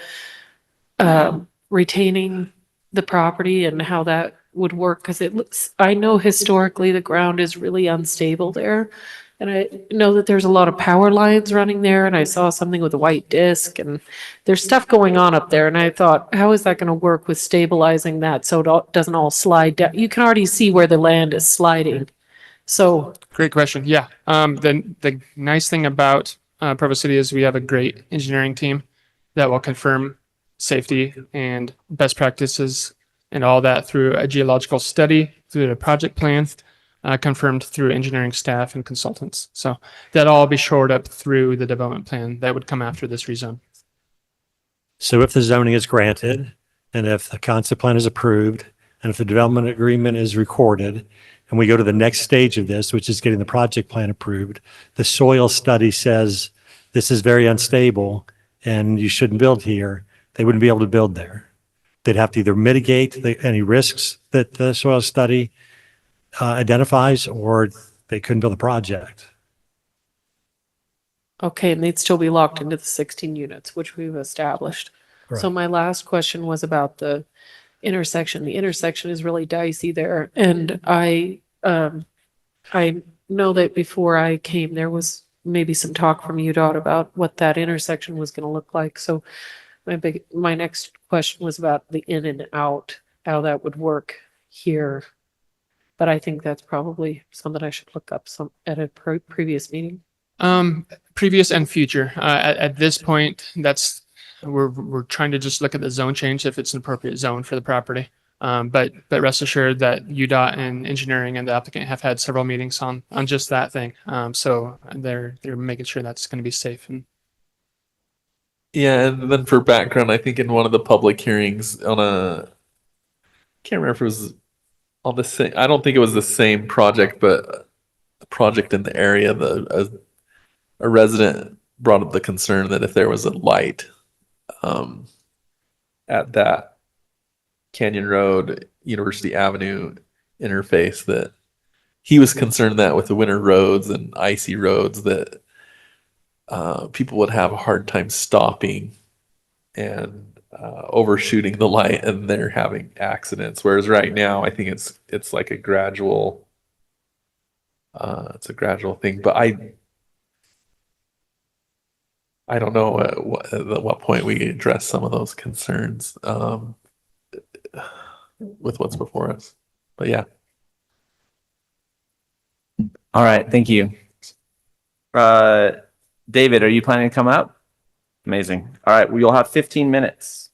retaining the property and how that would work, because it looks, I know historically the ground is really unstable there. And I know that there's a lot of power lines running there, and I saw something with a white disc, and there's stuff going on up there. And I thought, how is that going to work with stabilizing that so it doesn't all slide down? You can already see where the land is sliding. So, Great question. Yeah. The nice thing about Provo City is we have a great engineering team that will confirm safety and best practices and all that through a geological study, through the project plan, confirmed through engineering staff and consultants. So that'll all be shored up through the development plan that would come after this rezone. So if the zoning is granted, and if the concept plan is approved, and if the development agreement is recorded, and we go to the next stage of this, which is getting the project plan approved, the soil study says this is very unstable and you shouldn't build here, they wouldn't be able to build there. They'd have to either mitigate any risks that the soil study identifies, or they couldn't build the project. okay, and they'd still be locked into the 16 units, which we've established. So Right. my last question was about the intersection. The intersection is really dicey there. And I know that before I came, there was maybe some talk from UDOT about what that intersection was going to look like. So my next question was about the in and out, how that would work here. But I think that's probably something I should look up at a previous meeting. Previous and future. At this point, we're trying to just look at the zone change if it's an appropriate zone for the property. But rest assured that UDOT and engineering and the applicant have had several meetings on just that thing. So they're making sure that's going to be safe. And Yeah, and then for background, I think in one of the public hearings can't remember if it was on the same, I don't think it was the same project, but a project in the area, a resident brought up the concern that if there was a light at that Canyon Road, University Avenue interface, that he was concerned that with the winter roads and icy roads, that people would have a hard time stopping and overshooting the light, and they're having accidents. Whereas right now, I think it's like a gradual, it's a gradual thing. But I don't know at what point we address some of those concerns with what's before us. But yeah. All right, thank you. David, are you planning to come up? Amazing. All right, well, you'll have 15 minutes.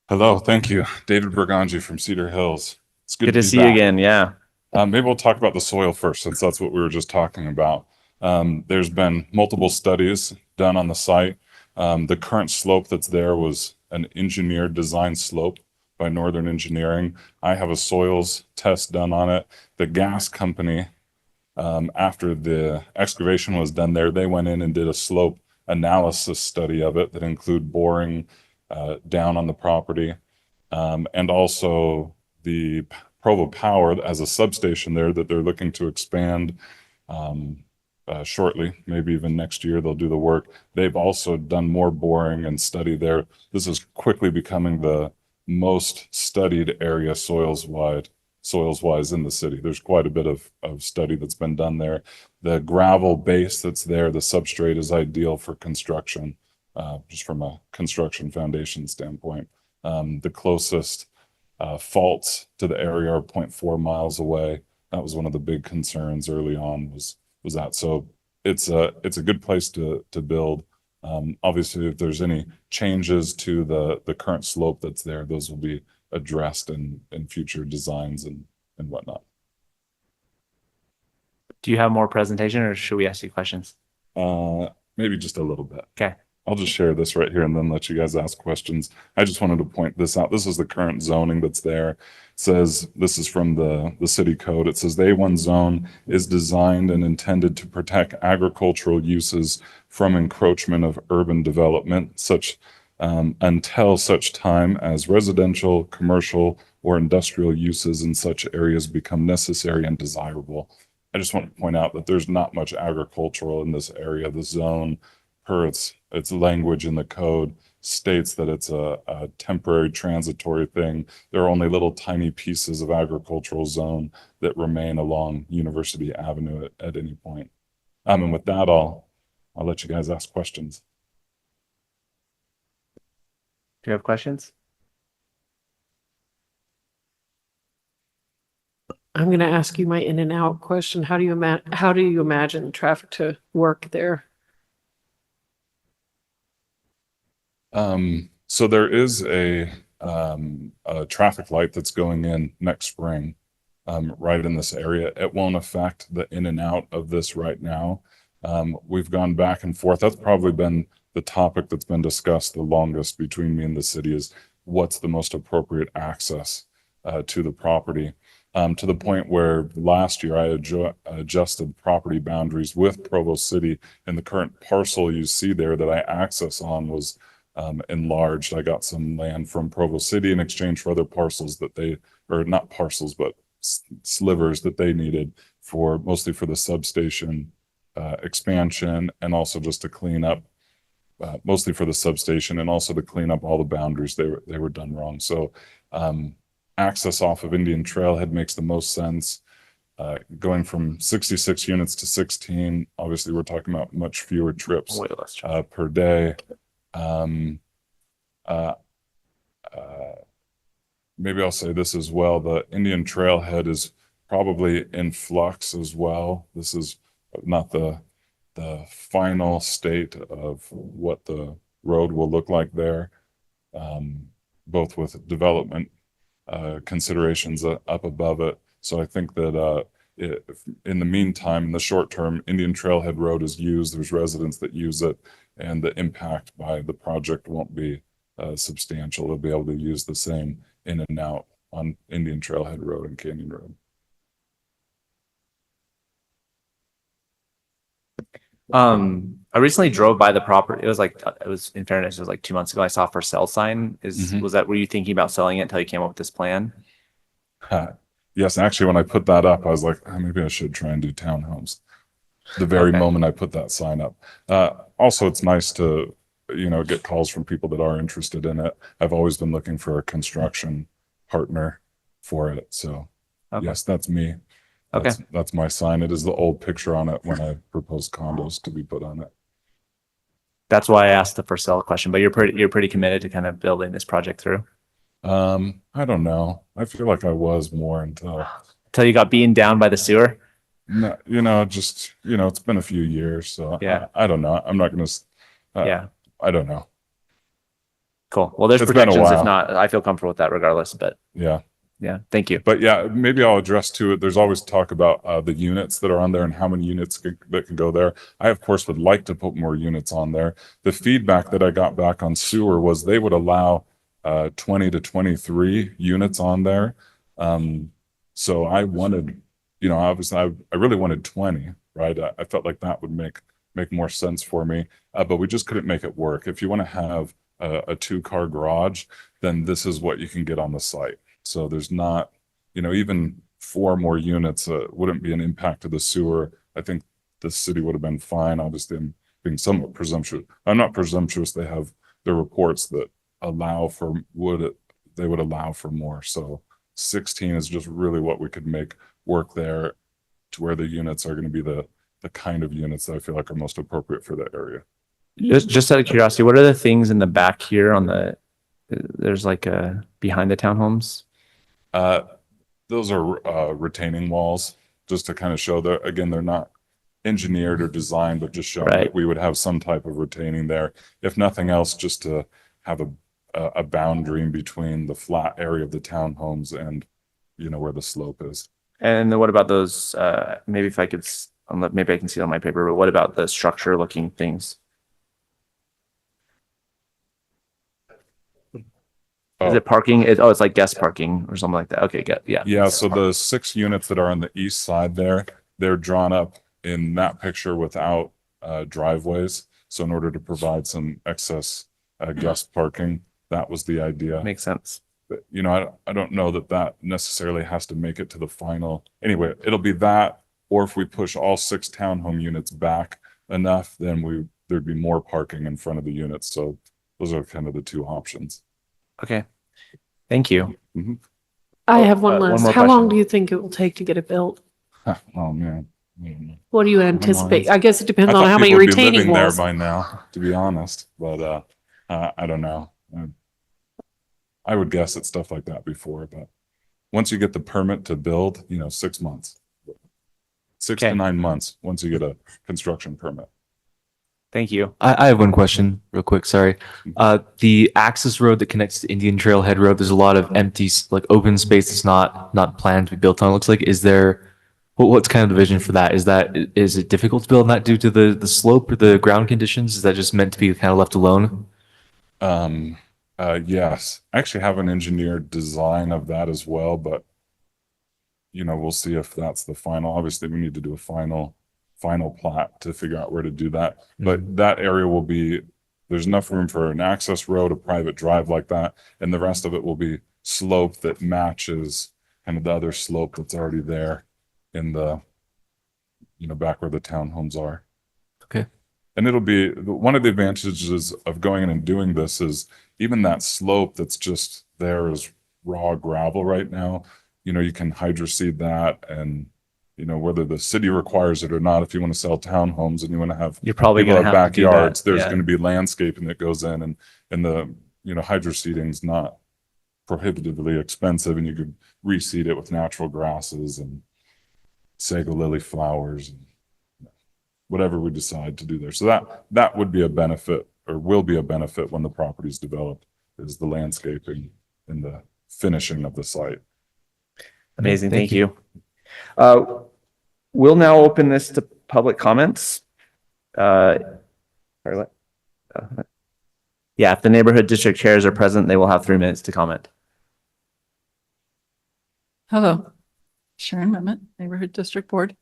Hello, thank you. David Berganji from Cedar Hills. It's Good to be see you back. again, yeah. Maybe we'll talk about the soil first, since that's what we were just talking about. There's been multiple studies done on the site. The current slope that's there was an engineered design slope by Northern Engineering. I have a soils test done on it. The gas company, after the excavation was done there, they went in and did a slope analysis study of it that include boring down on the property, and also the Provo Power as a substation there that they're looking to expand shortly, maybe even next year they'll do the work. They've also done more boring and study there. This is quickly becoming the most studied area soils wise in the city. There's quite a bit of study that's been done there. The gravel base that's there, the substrate is ideal for construction, just from a construction foundation standpoint. The closest faults to the area are 0.4 miles away. That was one of the big concerns early on was that. So it's a good place to build. Obviously, if there's any changes to the current slope that's there, those will be addressed in future designs and whatnot. Do you have more presentation, or should we ask you questions? Maybe just a little bit. Okay. I'll just share this right here and then let you guys ask questions. I just wanted to point this out. This is the current zoning that's there. It says, this is from the city code. It says the A1 zone is designed and intended to protect agricultural uses from encroachment of urban development, such until such time as residential, commercial, or industrial uses in such areas become necessary and desirable. I just want to point out that there's not much agricultural in this area. The zone, per its language in the code, states that it's a temporary transitory thing. There are only little tiny pieces of agricultural zone that remain along University Avenue at any point. And with that, I'll let you guys ask questions. Do you have questions? I'm going to ask you my in and out question. How do you imagine traffic to work there? So there is a traffic light that's going in next spring, right in this area. It won't affect the in and out of this right now. We've gone back and forth. That's probably been the topic that's been discussed the longest between me and the city, is what's the most appropriate access to the property. To the point where last year I adjusted property boundaries with Provo City, and the current parcel you see there that I access on was enlarged. I got some land from Provo City in exchange for other parcels that they, or not parcels, but slivers that they needed for, mostly for the substation expansion, and also just to clean up, mostly for the substation, and also to clean up all the boundaries. They were done wrong. So access off of Indian Trailhead makes the most sense. Going from 66 units to 16, obviously we're talking about much fewer trips per day. Maybe I'll say this as well. The Indian Trailhead is probably in flux as well. This is not the final state of what the road will look like there, both with development considerations up above it. So I think that in the meantime, in the short term, Indian Trailhead Road is used. There's residents that use it, and the impact by the project won't be substantial. They'll be able to use the same in and out on Indian Trailhead Road and Canyon Road. I recently drove by the property. It was in fairness, it was like 2 months ago. I saw a for sale sign. Was that, were you thinking about selling it until you came up with this plan? Yes, actually, when I put that up, I was like, "Oh, maybe I should try and do townhomes." The very Okay. moment I put that sign up. Also, it's nice to, get calls from people that are interested in it. I've always been looking for a construction partner for it. So Okay. yes, that's me. Okay. That's my sign. It is the old picture on it when I proposed condos to be put on it. That's why I asked the for sale question, but you're pretty committed to kind of building this project through I don't know. I feel like I was more until you got beaten down by the sewer. no, just, it's been a few years. So Yeah. I don't know. I'm not going to, Yeah. I don't know. Cool. Well, there's It's been a protections. If while. not, I feel comfortable with that regardless, but Yeah. yeah, thank you. But yeah, maybe I'll address to it. There's always talk about the units that are on there and how many units that can go there. I, of course, would like to put more units on there. The feedback that I got back on sewer was they would allow 20 to 23 units on there. So I wanted, obviously I really wanted 20, right? I felt like that would make more sense for me, but we just couldn't make it work. If you want to have a 2-car garage, then this is what you can get on the site. So there's not, even 4 more units wouldn't be an impact to the sewer. I think the city would have been fine. Obviously, I'm being somewhat presumptuous. I'm not presumptuous. They have the reports that allow for they would allow for more. So 16 is just really what we could make work there to where the units are going to be the kind of units that I feel like are most appropriate for that area. Just out of curiosity, what are the things in the back here there's like behind the townhomes? Those are retaining walls, just to kind of show that, again, they're not engineered or designed, but just showing Right. that we would have some type of retaining there. If nothing else, just to have a boundary in between the flat area of the townhomes and, where the slope is. And then what about those, maybe if I could, maybe I can see it on my paper, but what about the structure looking things? Is it parking? It's like guest parking or something like that. Okay, good. Yeah. Yeah, so the 6 units that are on the east side there, they're drawn up in that picture without driveways. So in order to provide some excess guest parking, that was the idea. Makes sense. But, I don't know that necessarily has to make it to the final. Anyway, it'll be that, or if we push all 6 townhome units back enough, then there'd be more parking in front of the units. So those are kind of the 2 options. Okay. Thank you. Mhm. I have one one last. more How long question. do you think it will take to get it built? Oh man. What do you anticipate? I guess it depends I on thought how many people would be retaining living there walls. by now, to be honest, but I don't know. I would guess at stuff like that before, but once you get the permit to build, 6 months. 6 Okay. to 9 months once you get a construction permit. Thank you. I have one question real quick. Sorry. The access road that connects to Indian Trailhead Road, there's a lot of empty, like open space that's not planned to be built on. It looks like, what's kind of the vision for that? Is it difficult to build on that due to the slope or the ground conditions? Is that just meant to be kind of left alone? Yes, I actually have an engineered design of that as well, but we'll see if that's the final. Obviously, we need to do a final plat to figure out where to do that. But that area there's enough room for an access road, a private drive like that, and the rest of it will be slope that matches kind of the other slope that's already there in the, back where the townhomes are. Okay. And it'll be, one of the advantages of going in and doing this is even that slope that's just there is raw gravel right now. You can hydroseed that, and whether the city requires it or not, if you want to sell townhomes and you want to have You're probably people going to have have to do that. backyards, there's Yeah. going to be landscaping that goes in, and the hydroseeding's not prohibitively expensive, and you could reseed it with natural grasses and sago lily flowers and whatever we decide to do there. So that would be a benefit, or will be a benefit when the property's developed, is the landscaping and the finishing of the site. Amazing. Thank you. We'll now open this to public comments. Sorry, what? Yeah, if the neighborhood district chairs are present, they will have 3 minutes to comment. Hello, Sharon Memmott, Neighborhood District Board.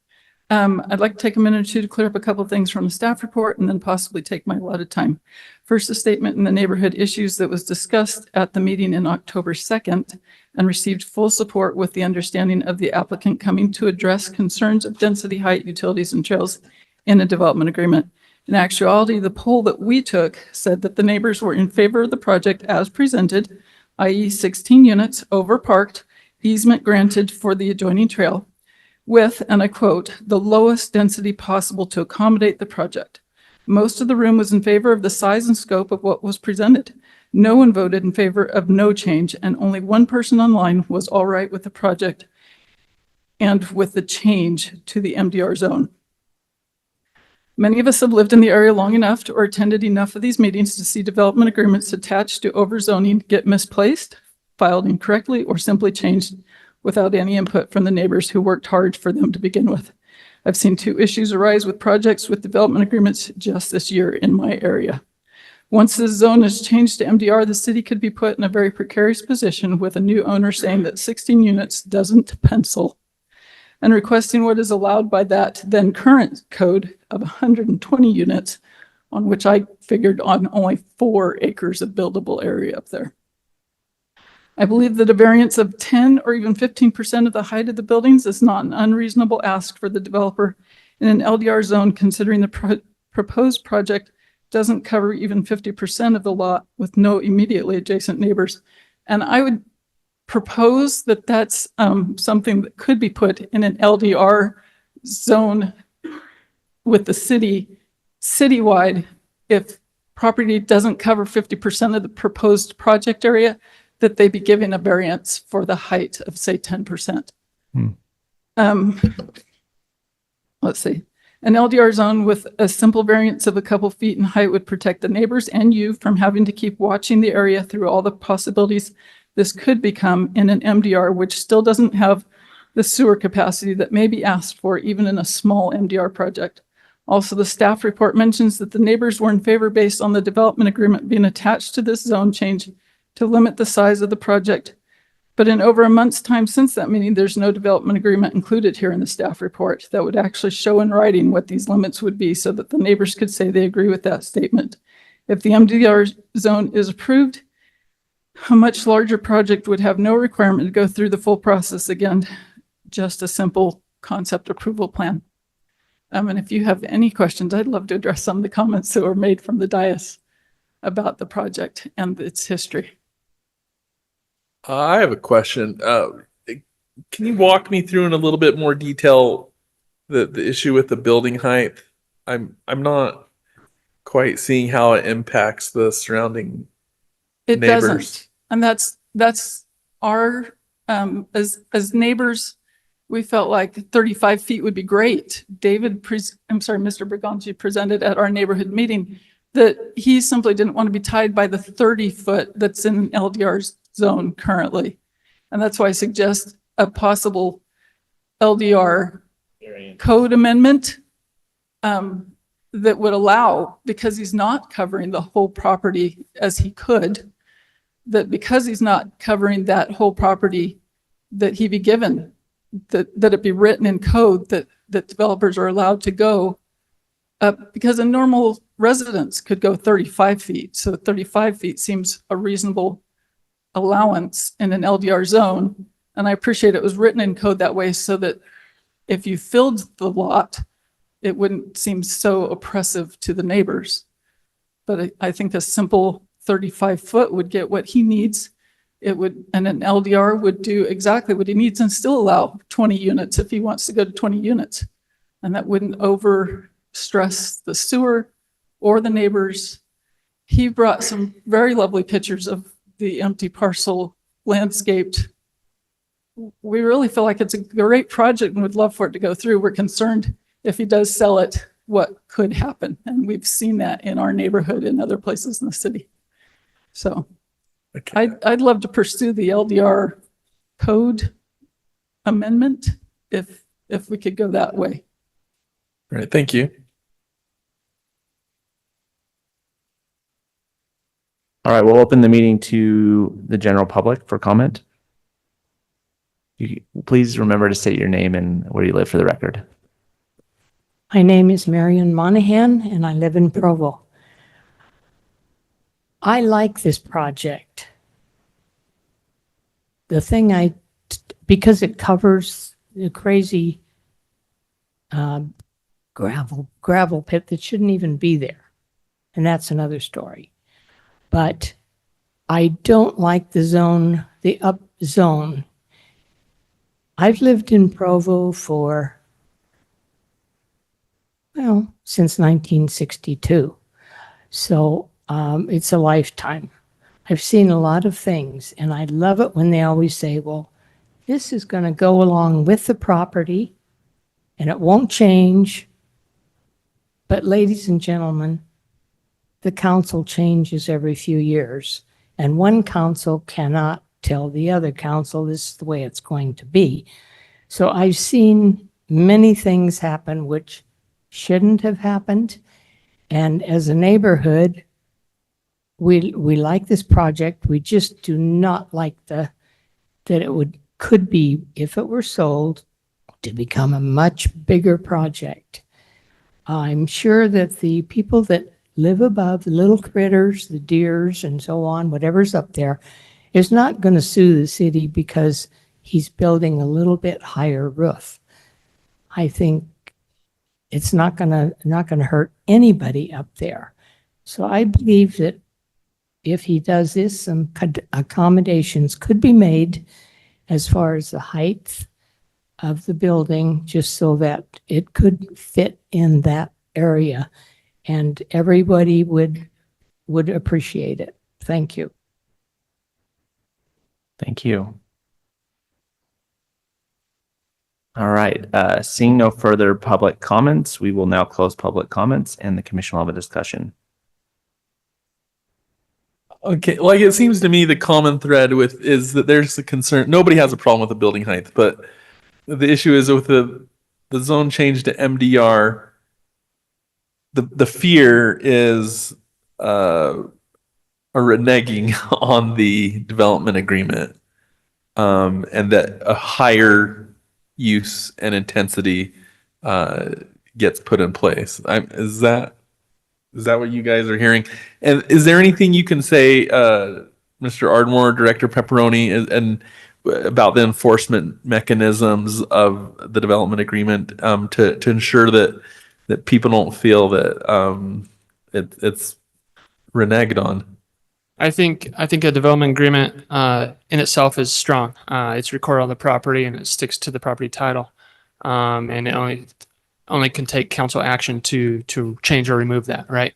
I'd like to take a minute or two to clear up a couple of things from the staff report and then possibly take my allotted time. First, a statement in the neighborhood issues that was discussed at the meeting in October 2nd and received full support with the understanding of the applicant coming to address concerns of density, height, utilities, and trails in a development agreement. In actuality, the poll that we took said that the neighbors were in favor of the project as presented, i.e. 16 units over parked, easement granted for the adjoining trail, with, and I quote, the lowest density possible to accommodate the project. Most of the room was in favor of the size and scope of what was presented. No one voted in favor of no change, and only one person online was all right with the project and with the change to the MDR zone. Many of us have lived in the area long enough or attended enough of these meetings to see development agreements attached to overzoning get misplaced, filed incorrectly, or simply changed without any input from the neighbors who worked hard for them to begin with. I've seen 2 issues arise with projects with development agreements just this year in my area. Once the zone is changed to MDR, the city could be put in a very precarious position with a new owner saying that 16 units doesn't pencil and requesting what is allowed by that then current code of 120 units, on which I figured on only 4 acres of buildable area up there. I believe that a variance of 10 or even 15% of the height of the buildings is not an unreasonable ask for the developer in an LDR zone, considering the proposed project doesn't cover even 50% of the lot with no immediately adjacent neighbors. And I would propose that that's something that could be put in an LDR zone with the citywide. If property doesn't cover 50% of the proposed project area, that they be given a variance for the height of, say, 10%. Let's see. An LDR zone with a simple variance of a couple feet in height would protect the neighbors and you from having to keep watching the area through all the possibilities this could become in an MDR, which still doesn't have the sewer capacity that may be asked for even in a small MDR project. Also, the staff report mentions that the neighbors were in favor based on the development agreement being attached to this zone change to limit the size of the project. But in over a month's time since that meeting, there's no development agreement included here in the staff report that would actually show in writing what these limits would be so that the neighbors could say they agree with that statement. If the MDR zone is approved, a much larger project would have no requirement to go through the full process again, just a simple concept approval plan. And if you have any questions, I'd love to address some of the comments that were made from the dais about the project and its history. I have a question. Can you walk me through in a little bit more detail the issue with the building height? I'm not quite seeing how it impacts the surrounding It neighbors. doesn't. And that's our, as neighbors, we felt like 35 feet would be great. Mr. Briganti presented at our neighborhood meeting that he simply didn't want to be tied by the 30-foot that's in LDR's zone currently. And that's why I suggest a possible LDR code amendment that would allow, because he's not covering the whole property as he could, that because he's not covering that whole property, that he be given, that it be written in code that developers are allowed to go because a normal residence could go 35 feet. So 35 feet seems a reasonable allowance in an LDR zone. And I appreciate it was written in code that way so that if you filled the lot, it wouldn't seem so oppressive to the neighbors. But I think a simple 35 foot would get what he needs. It would, and an LDR would do exactly what he needs and still allow 20 units if he wants to go to 20 units. And that wouldn't over stress the sewer or the neighbors. He brought some very lovely pictures of the empty parcel landscaped. We really feel like it's a great project and would love for it to go through. We're concerned if he does sell it, what could happen. And we've seen that in our neighborhood and other places in the city. So I'd love to pursue the LDR code amendment if we could go that way. All right, thank you. All right, we'll open the meeting to the general public for comment. Please remember to state your name and where you live for the record. My name is Marion Monahan, and I live in Provo. I like this project. The thing because it covers the crazy gravel pit that shouldn't even be there. And that's another story. But I don't like the up zone. I've lived in Provo since 1962. So it's a lifetime. I've seen a lot of things, and I love it when they always say, well, this is going to go along with the property and it won't change. But ladies and gentlemen, the council changes every few years, and one council cannot tell the other council this is the way it's going to be. So I've seen many things happen which shouldn't have happened. And as a neighborhood, we like this project. We just do not like that it could be, if it were sold, to become a much bigger project. I'm sure that the people that live above, the little critters, the deers and so on, whatever's up there, is not going to sue the city because he's building a little bit higher roof. I think it's not going to hurt anybody up there. So I believe that if he does this, some accommodations could be made as far as the height of the building, just so that it could fit in that area and everybody would appreciate it. Thank you. Thank you. All right, seeing no further public comments, we will now close public comments and the commission will have a discussion. Okay, like it seems to me the common thread is that there's a concern. Nobody has a problem with the building height, but the issue is with the zone change to MDR. The fear is a reneging on the development agreement, and that a higher use and intensity gets put in place. Is that what you guys are hearing? And is there anything you can say, Mr. Ardmore, Director Pepperoni, and about the enforcement mechanisms of the development agreement to ensure that people don't feel that it's reneged on? I think a development agreement in itself is strong. It's recorded on the property and it sticks to the property title. And it only can take council action to change or remove that, right?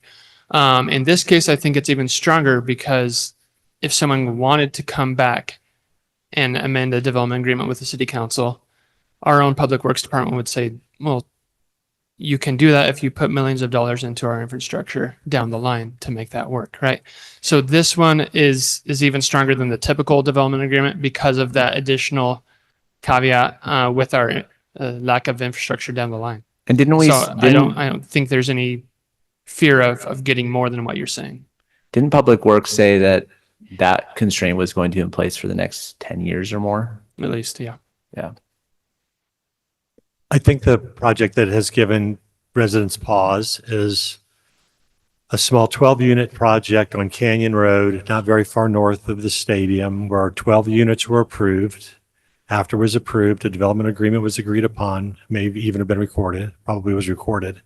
In this case, I think it's even stronger because if someone wanted to come back and amend a development agreement with the city council, our own public works department would say, well, you can do that if you put millions of dollars into our infrastructure down the line to make that work, right? So this one is even stronger than the typical development agreement because of that additional caveat with our lack of infrastructure down the line. And I don't think there's any fear of getting more than what you're saying. Didn't Public Works say that constraint was going to be in place for the next 10 years or more? At least, yeah. Yeah. I think the project that has given residents pause is a small 12-unit project on Canyon Road, not very far north of the stadium, where 12 units were approved. After it was approved, a development agreement was agreed upon, maybe even have been recorded, probably was recorded.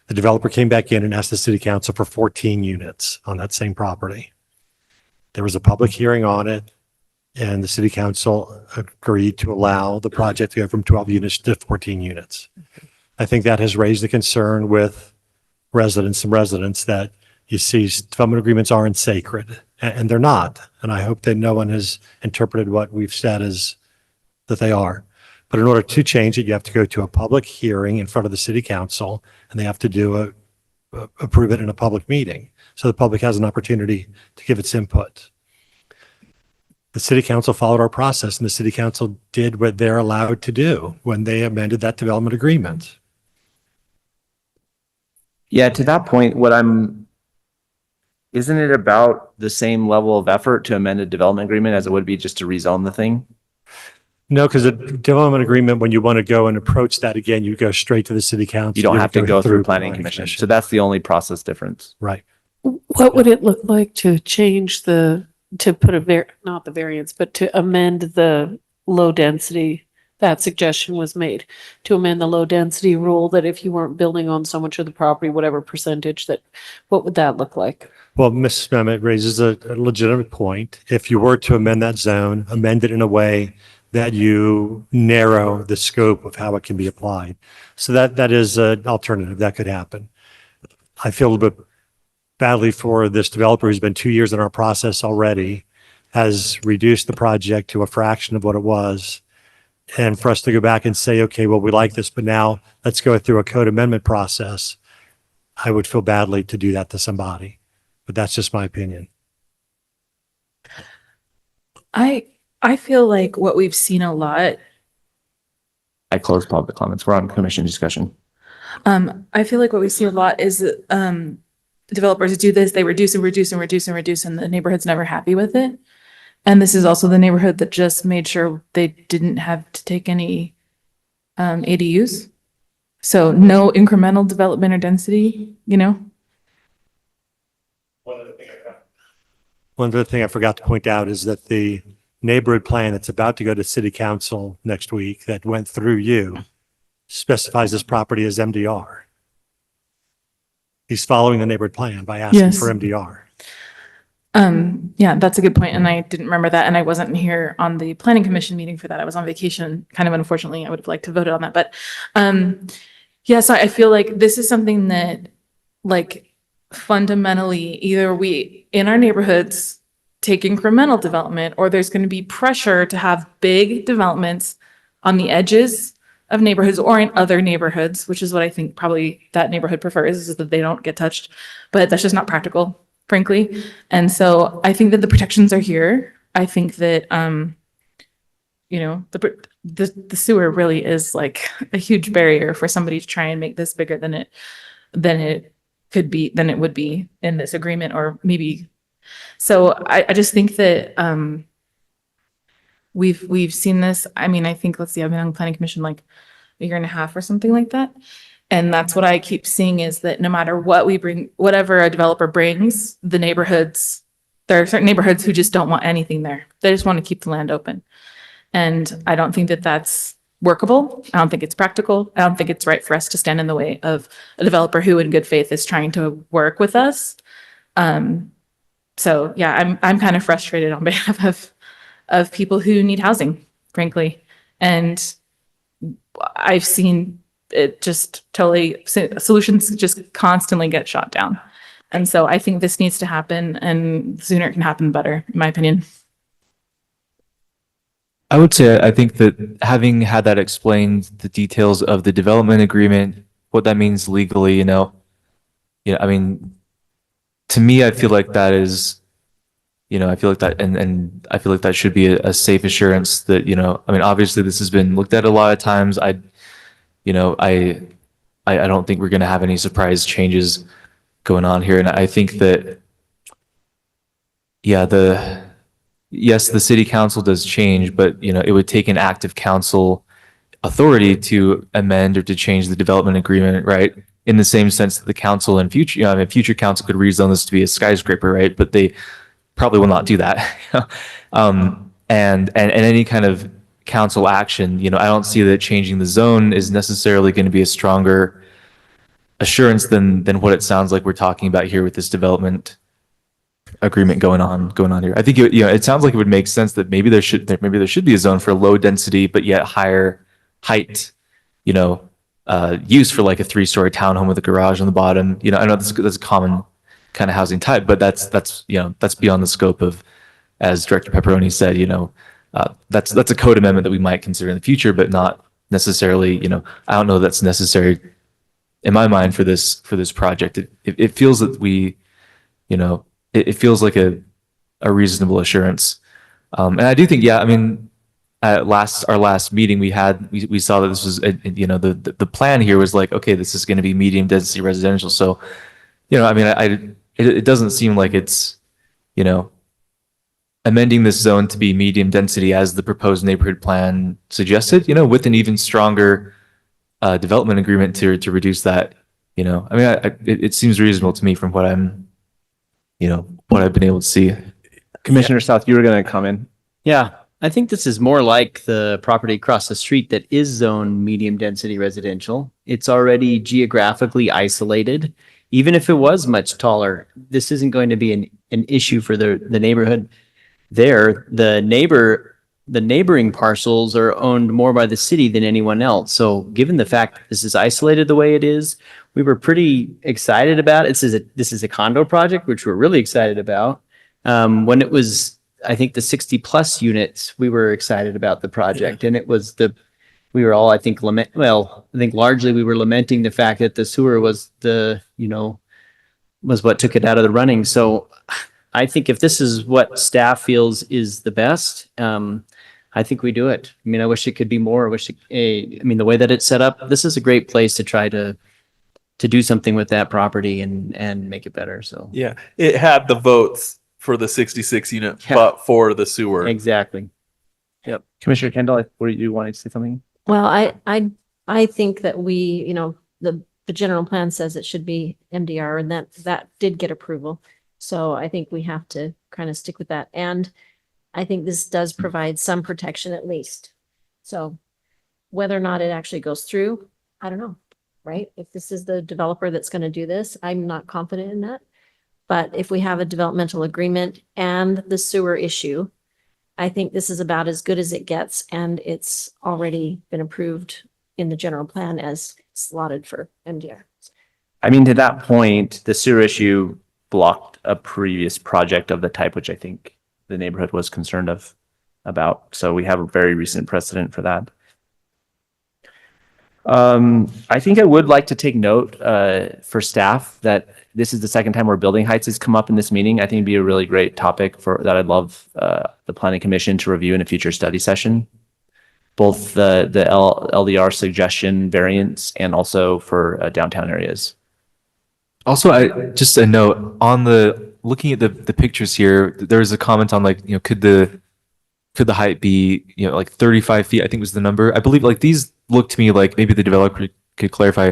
The developer came back in and asked the city council for 14 units on that same property. There was a public hearing on it, and the city council agreed to allow the project to go from 12 units to 14 units. I think that has raised the concern with residents that you see development agreements aren't sacred, and they're not. And I hope that no one has interpreted what we've said as that they are. But in order to change it, you have to go to a public hearing in front of the city council, and they have to approve it in a public meeting. So the public has an opportunity to give its input. The city council followed our process, and the city council did what they're allowed to do when they amended that development agreement. Yeah, to that point, isn't it about the same level of effort to amend a development agreement as it would be just to rezone the thing? No, because the development agreement, when you want to go and approach that again, you go straight to the city council. You don't have to go through planning commission. So that's the only process difference. Right. What would it look like to change to put not the variance, but to amend the low density? That suggestion was made to amend the low density rule that if you weren't building on so much of the property, whatever percentage, that what would that look like? Well, Mrs. Mehmet raises a legitimate point. If you were to amend that zone, amend it in a way that you narrow the scope of how it can be applied. So that is an alternative that could happen. I feel a little bit badly for this developer who's been 2 years in our process already, has reduced the project to a fraction of what it was. And for us to go back and say, okay, well, we like this, but now let's go through a code amendment process. I would feel badly to do that to somebody, but that's just my opinion. I feel like what we've seen a lot. I close public comments. We're on commission discussion. I feel like what we see a lot is developers do this, they reduce and reduce and reduce and reduce, and the neighborhood's never happy with it. And this is also the neighborhood that just made sure they didn't have to take any ADUs. So no incremental development or density, you know? One other thing I forgot to point out is that the neighborhood plan that's about to go to city council next week that went through you specifies this property as MDR. He's following the neighborhood plan by asking Yes. for MDR. Yeah, that's a good point, and I didn't remember that, and I wasn't here on the planning commission meeting for that. I was on vacation, kind of unfortunately. I would have liked to vote on that, but yeah, so I feel like this is something that, like, fundamentally, either we in our neighborhoods take incremental development, or there's going to be pressure to have big developments on the edges of neighborhoods or in other neighborhoods, which is what I think probably that neighborhood prefers, is that they don't get touched, but that's just not practical, frankly. And so I think that the protections are here. I think that, you know, the sewer really is like a huge barrier for somebody to try and make this bigger than it would be in this agreement, or maybe. So I just think that we've seen this. I mean, I think, let's see, I've been on the planning commission like a year and a half or something like that. And that's what I keep seeing, is that no matter what we bring, whatever a developer brings, the neighborhoods, there are certain neighborhoods who just don't want anything there. They just want to keep the land open. And I don't think that that's workable. I don't think it's practical. I don't think it's right for us to stand in the way of a developer who in good faith is trying to work with us. So yeah, I'm kind of frustrated on behalf of people who need housing, frankly. And I've seen it just totally, solutions just constantly get shot down. And so I think this needs to happen, and the sooner it can happen, the better, in my opinion. I would say, I think that having had that explained, the details of the development agreement, what that means legally, I mean, to me, I feel like that is, I feel like that, and I feel like that should be a safe assurance that, I mean, obviously this has been looked at a lot of times. I don't think we're going to have any surprise changes going on here. And I think that, yeah, yes, the city council does change, but, it would take an active council authority to amend or to change the development agreement, right? In the same sense that the council in future, I mean, future council could rezone this to be a skyscraper, right? But they probably will not do that. And any kind of council action, I don't see that changing the zone is necessarily going to be a stronger assurance than what it sounds like we're talking about here with this development agreement going on here. I think it sounds like it would make sense that maybe there should be a zone for low density but yet higher height, use for like a 3-story townhome with a garage on the bottom. I know that's a common kind of housing type, but that's beyond the scope of, as Director Pepperoni said, that's a code amendment that we might consider in the future, but not necessarily, I don't know that's necessary in my mind for this project. It feels that we, it feels like a reasonable assurance. And I do think, yeah, I mean, at our last meeting we saw that this was, the plan here was like, okay, this is going to be medium density residential. So, I mean, it doesn't seem like it's, amending this zone to be medium density as the proposed neighborhood plan suggested, with an even stronger development agreement to reduce that, I mean, it seems reasonable to me from what what I've been able to see. Commissioner South, you were going to comment. Yeah, I think this is more like the property across the street that is zoned medium density residential. It's already geographically isolated. Even if it was much taller, this isn't going to be an issue for the neighborhood there. The neighboring parcels are owned more by the city than anyone else. So given the fact that this is isolated the way it is, we were pretty excited about it. This is a condo project, which we're really excited about. When it was, I think, the 60+ units, we were excited about the project, and it was we were all, I think, largely we were lamenting the fact that the sewer was was what took it out of the running. So I think if this is what staff feels is the best, I think we do it. I mean, I wish it could be more. I mean, the way that it's set up, this is a great place to try to do something with that property and make it better. So Yeah, it had the votes for the 66 unit, Yeah. but for the sewer. exactly. Commissioner Kendall, were you wanting to say something? Well, I think that the general plan says it should be MDR, and that did get approval. So I think we have to kind of stick with that. And I think this does provide some protection at least. So whether or not it actually goes through, I don't know, right? If this is the developer that's going to do this, I'm not confident in that. But if we have a developmental agreement and the sewer issue, I think this is about as good as it gets, and it's already been approved in the general plan as slotted for MDR. I mean, to that point, the sewer issue blocked a previous project of the type, which I think the neighborhood was concerned about. So we have a very recent precedent for that. I think I would like to take note for staff that this is the second time where building heights has come up in this meeting. I think it'd be a really great topic that I'd love the Planning Commission to review in a future study session. Both the LDR suggestion variants and also for downtown areas. Also, just a note on looking at the pictures here, there was a comment on could the height be, 35 feet, I think was the number. I believe these look to me like maybe the developer could clarify.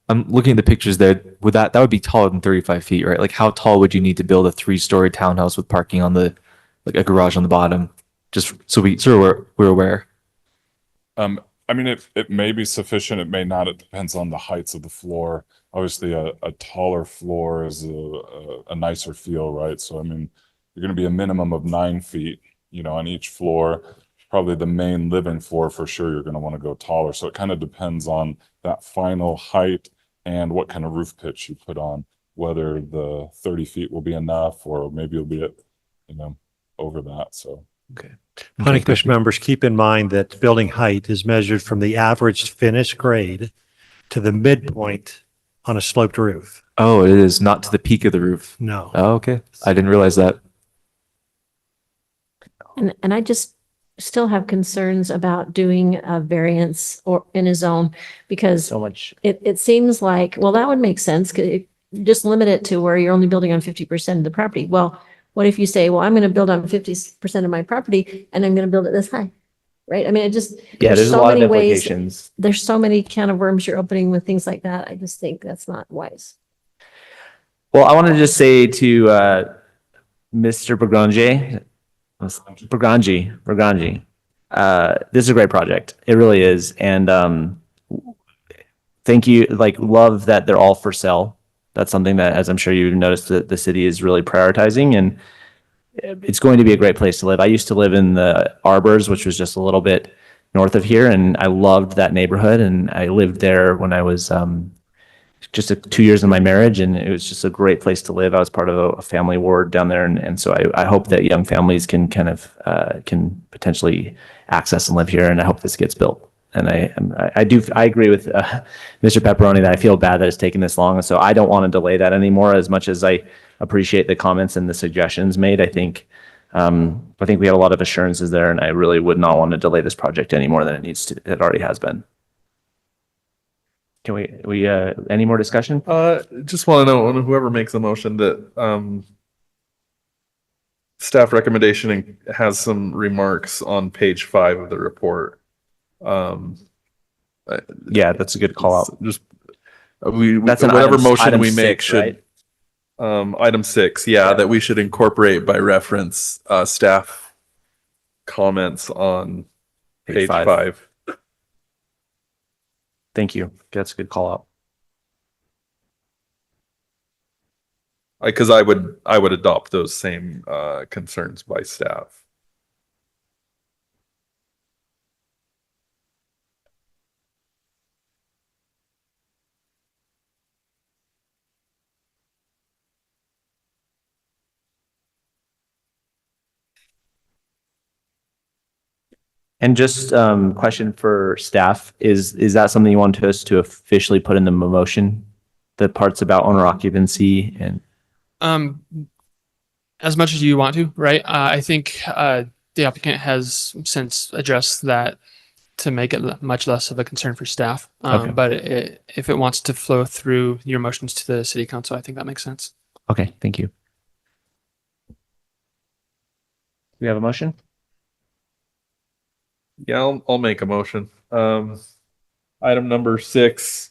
I'm looking at the pictures there. That would be taller than 35 feet, right? Like how tall would you need to build a 3-story townhouse with parking on a garage on the bottom? Just so we're aware. I mean, it may be sufficient. It may not. It depends on the heights of the floor. Obviously, a taller floor is a nicer feel, right? So, I mean, you're going to be a minimum of 9 feet, on each floor. Probably the main living floor for sure, you're going to want to go taller. So it kind of depends on that final height and what kind of roof pitch you put on, whether the 30 feet will be enough or maybe you'll be at, over that. So. Okay. Planning Commission members, keep in mind that building height is measured from the average finished grade to the midpoint on a sloped roof. Oh, it is not to the peak of the roof. No. Oh, okay. I didn't realize that. And I just still have concerns about doing a variance or in a zone because So much. it seems like, well, that would make sense. Just limit it to where you're only building on 50% of the property. Well, what if you say, well, I'm going to build on 50% of my property and I'm going to build it this high, right? I mean, Yeah, there's a so lot of many ways, implications. there's so many can of worms you're opening with things like that. I just think that's not wise. Well, I want to just say to Mr. Bergrange, this is a great project. It really is. And thank you. Love that they're all for sale. That's something that, as I'm sure you've noticed, that the city is really prioritizing, and it's going to be a great place to live. I used to live in the Arbors, which was just a little bit north of here, and I loved that neighborhood. And I lived there when I was just 2 years in my marriage, and it was just a great place to live. I was part of a family ward down there, and so I hope that young families can kind of can potentially access and live here, and I hope this gets built. And I agree with Mr. Pepperoni that I feel bad that it's taken this long, and so I don't want to delay that anymore. As much as I appreciate the comments and the suggestions made, I think we have a lot of assurances there, and I really would not want to delay this project any more than it needs to. It already has been. Can we any more discussion? Just want to know, whoever makes a motion, that staff recommendation has some remarks on page 5 of the report. Yeah, that's a good call out. Just That's an whatever item- motion item we make 6, should right? item 6, that we should incorporate by reference staff comments on page 5. Thank you. That's a good call out. Because I would adopt those same concerns by staff. And just question for staff, is that something you want us to officially put in the motion? The parts about owner occupancy and As much as you want to, right? I think the applicant has since addressed that to make it much less of a concern for staff. Okay. But if it wants to flow through your motions to the city council, I think that makes sense. okay, thank you. We have a motion? Yeah, I'll make a motion. Item number 6,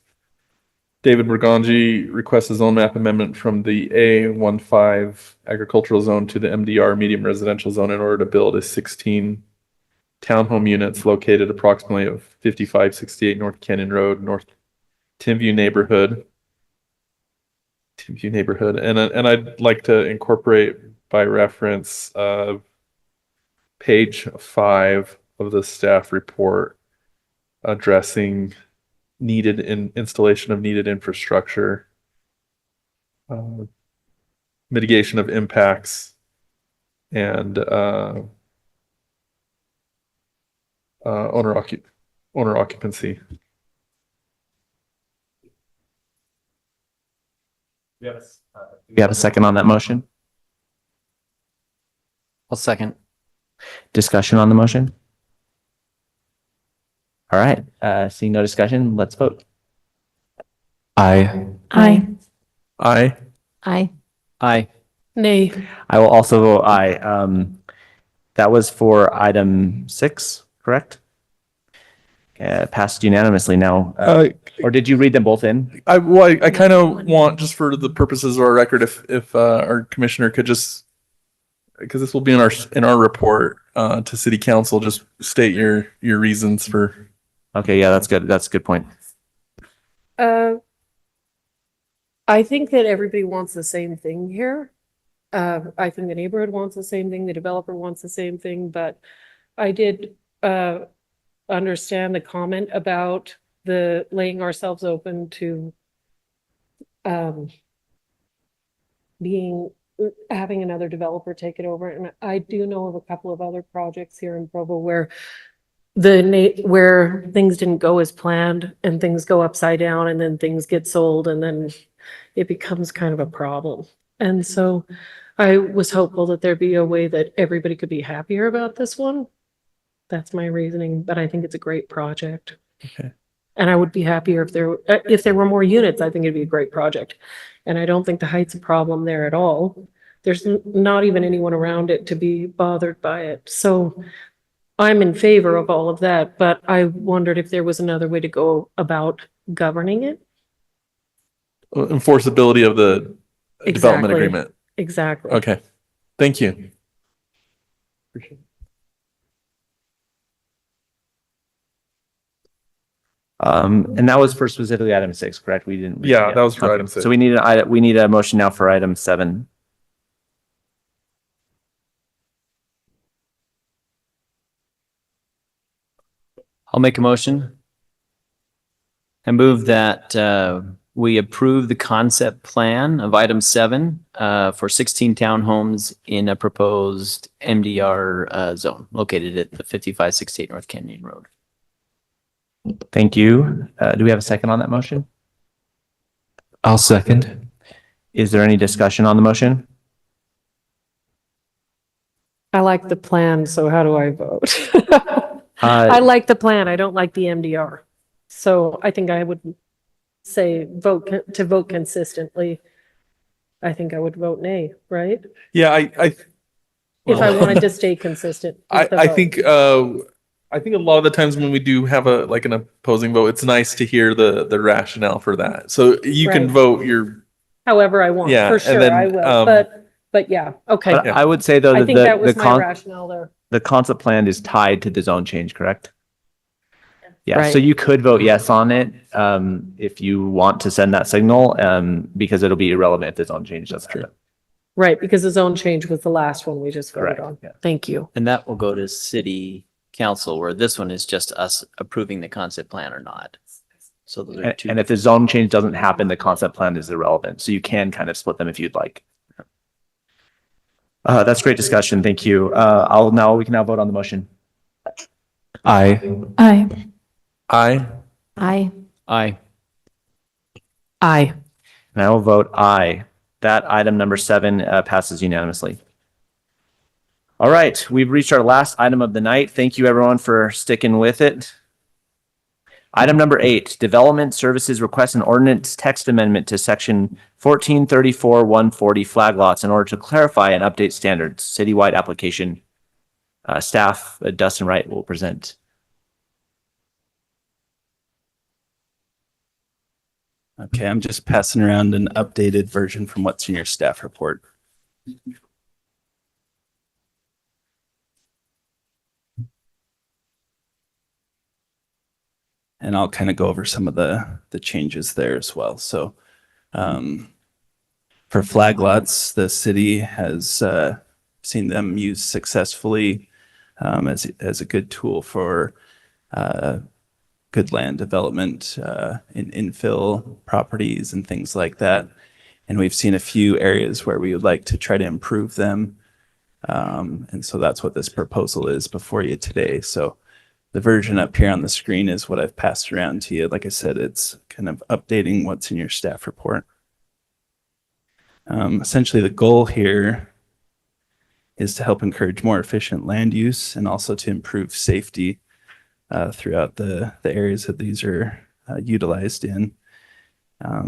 David Berganji requests a zone map amendment from the A15 agricultural zone to the MDR medium residential zone in order to build a 16 townhome units located approximately of 5568 North Canyon Road, North Timview neighborhood. And I'd like to incorporate by reference page 5 of the staff report addressing installation of needed infrastructure, mitigation of impacts, and owner occupancy. We have a second on that motion? I'll second. Discussion on the motion? All right, seeing no discussion, let's vote. Aye. Aye. Aye. Aye. Aye. Nay. I will also vote aye. That was for item 6, correct? Passed unanimously now. Or did you read them both in? I kind of want, just for the purposes of our record, if our commissioner could just, because this will be in our report to city council, just state your reasons for. Okay, yeah, that's good. That's a good point. I think that everybody wants the same thing here. I think the neighborhood wants the same thing, the developer wants the same thing, but I did understand the comment about the laying ourselves open to having another developer take it over. And I do know of a couple of other projects here in Provo where where things didn't go as planned and things go upside down and then things get sold and then it becomes kind of a problem. And so I was hopeful that there'd be a way that everybody could be happier about this one. That's my reasoning, but I think it's a great project. Okay. And I would be happier if there were more units. I think it'd be a great project. And I don't think the height's a problem there at all. There's not even anyone around it to be bothered by it. So I'm in favor of all of that, but I wondered if there was another way to go about governing it. Enforceability of the development Exactly. agreement. Exactly. Okay, thank you. Appreciate it. And that was for specifically item 6, correct? We didn't. Yeah, that was for item 6. So we need a motion now for item 7. I'll make a motion and move that we approve the concept plan of item 7 for 16 townhomes in a proposed MDR zone located at the 5568 North Canyon Road. Thank you. Do we have a second on that motion? I'll second. Is there any discussion on the motion? I like the plan, so how do I vote? I like the plan. I don't like the MDR. So I think I would say vote consistently. I think I would vote nay, right? Yeah, if I wanted to stay consistent. with the I vote. think a lot of the times when we do have an opposing vote, it's nice to hear the rationale for that. So you can Right. vote your, However I want, Yeah, for and sure, then, I will, but yeah, okay. But I would say though, I that think that was the my con, rationale there. the concept plan is tied to the zone change, correct? Yeah, so Right. you could vote yes on it, if you want to send that signal, because it'll be irrelevant if the zone change doesn't happen. Right, because the zone change was the last one we just voted Correct, on. yeah. Thank you. And that will go to city council, where this one is just us approving the concept plan or not. So those are two. And if the zone change doesn't happen, the concept plan is irrelevant. So you can kind of split them if you'd like. That's great discussion. Thank you. We can now vote on the motion. Aye. Aye. I, Aye. Aye. Aye. And I will vote aye. That item number 7 passes unanimously. All right, we've reached our last item of the night. Thank you everyone for sticking with it. Item number 8, Development Services requests an ordinance text amendment to section 1434-140 flag lots in order to clarify and update standards. Citywide application. Staff, Dustin Wright will present. Okay, I'm just passing around an updated version from what's in your staff report. And I'll kind of go over some of the changes there as well. So for flag lots, the city has seen them used successfully as a good tool for good land development in infill properties and things like that. And we've seen a few areas where we would like to try to improve them. And so that's what this proposal is before you today. So the version up here on the screen is what I've passed around to you. Like I said, it's kind of updating what's in your staff report. Essentially, the goal here is to help encourage more efficient land use and also to improve safety throughout the areas that these are utilized in.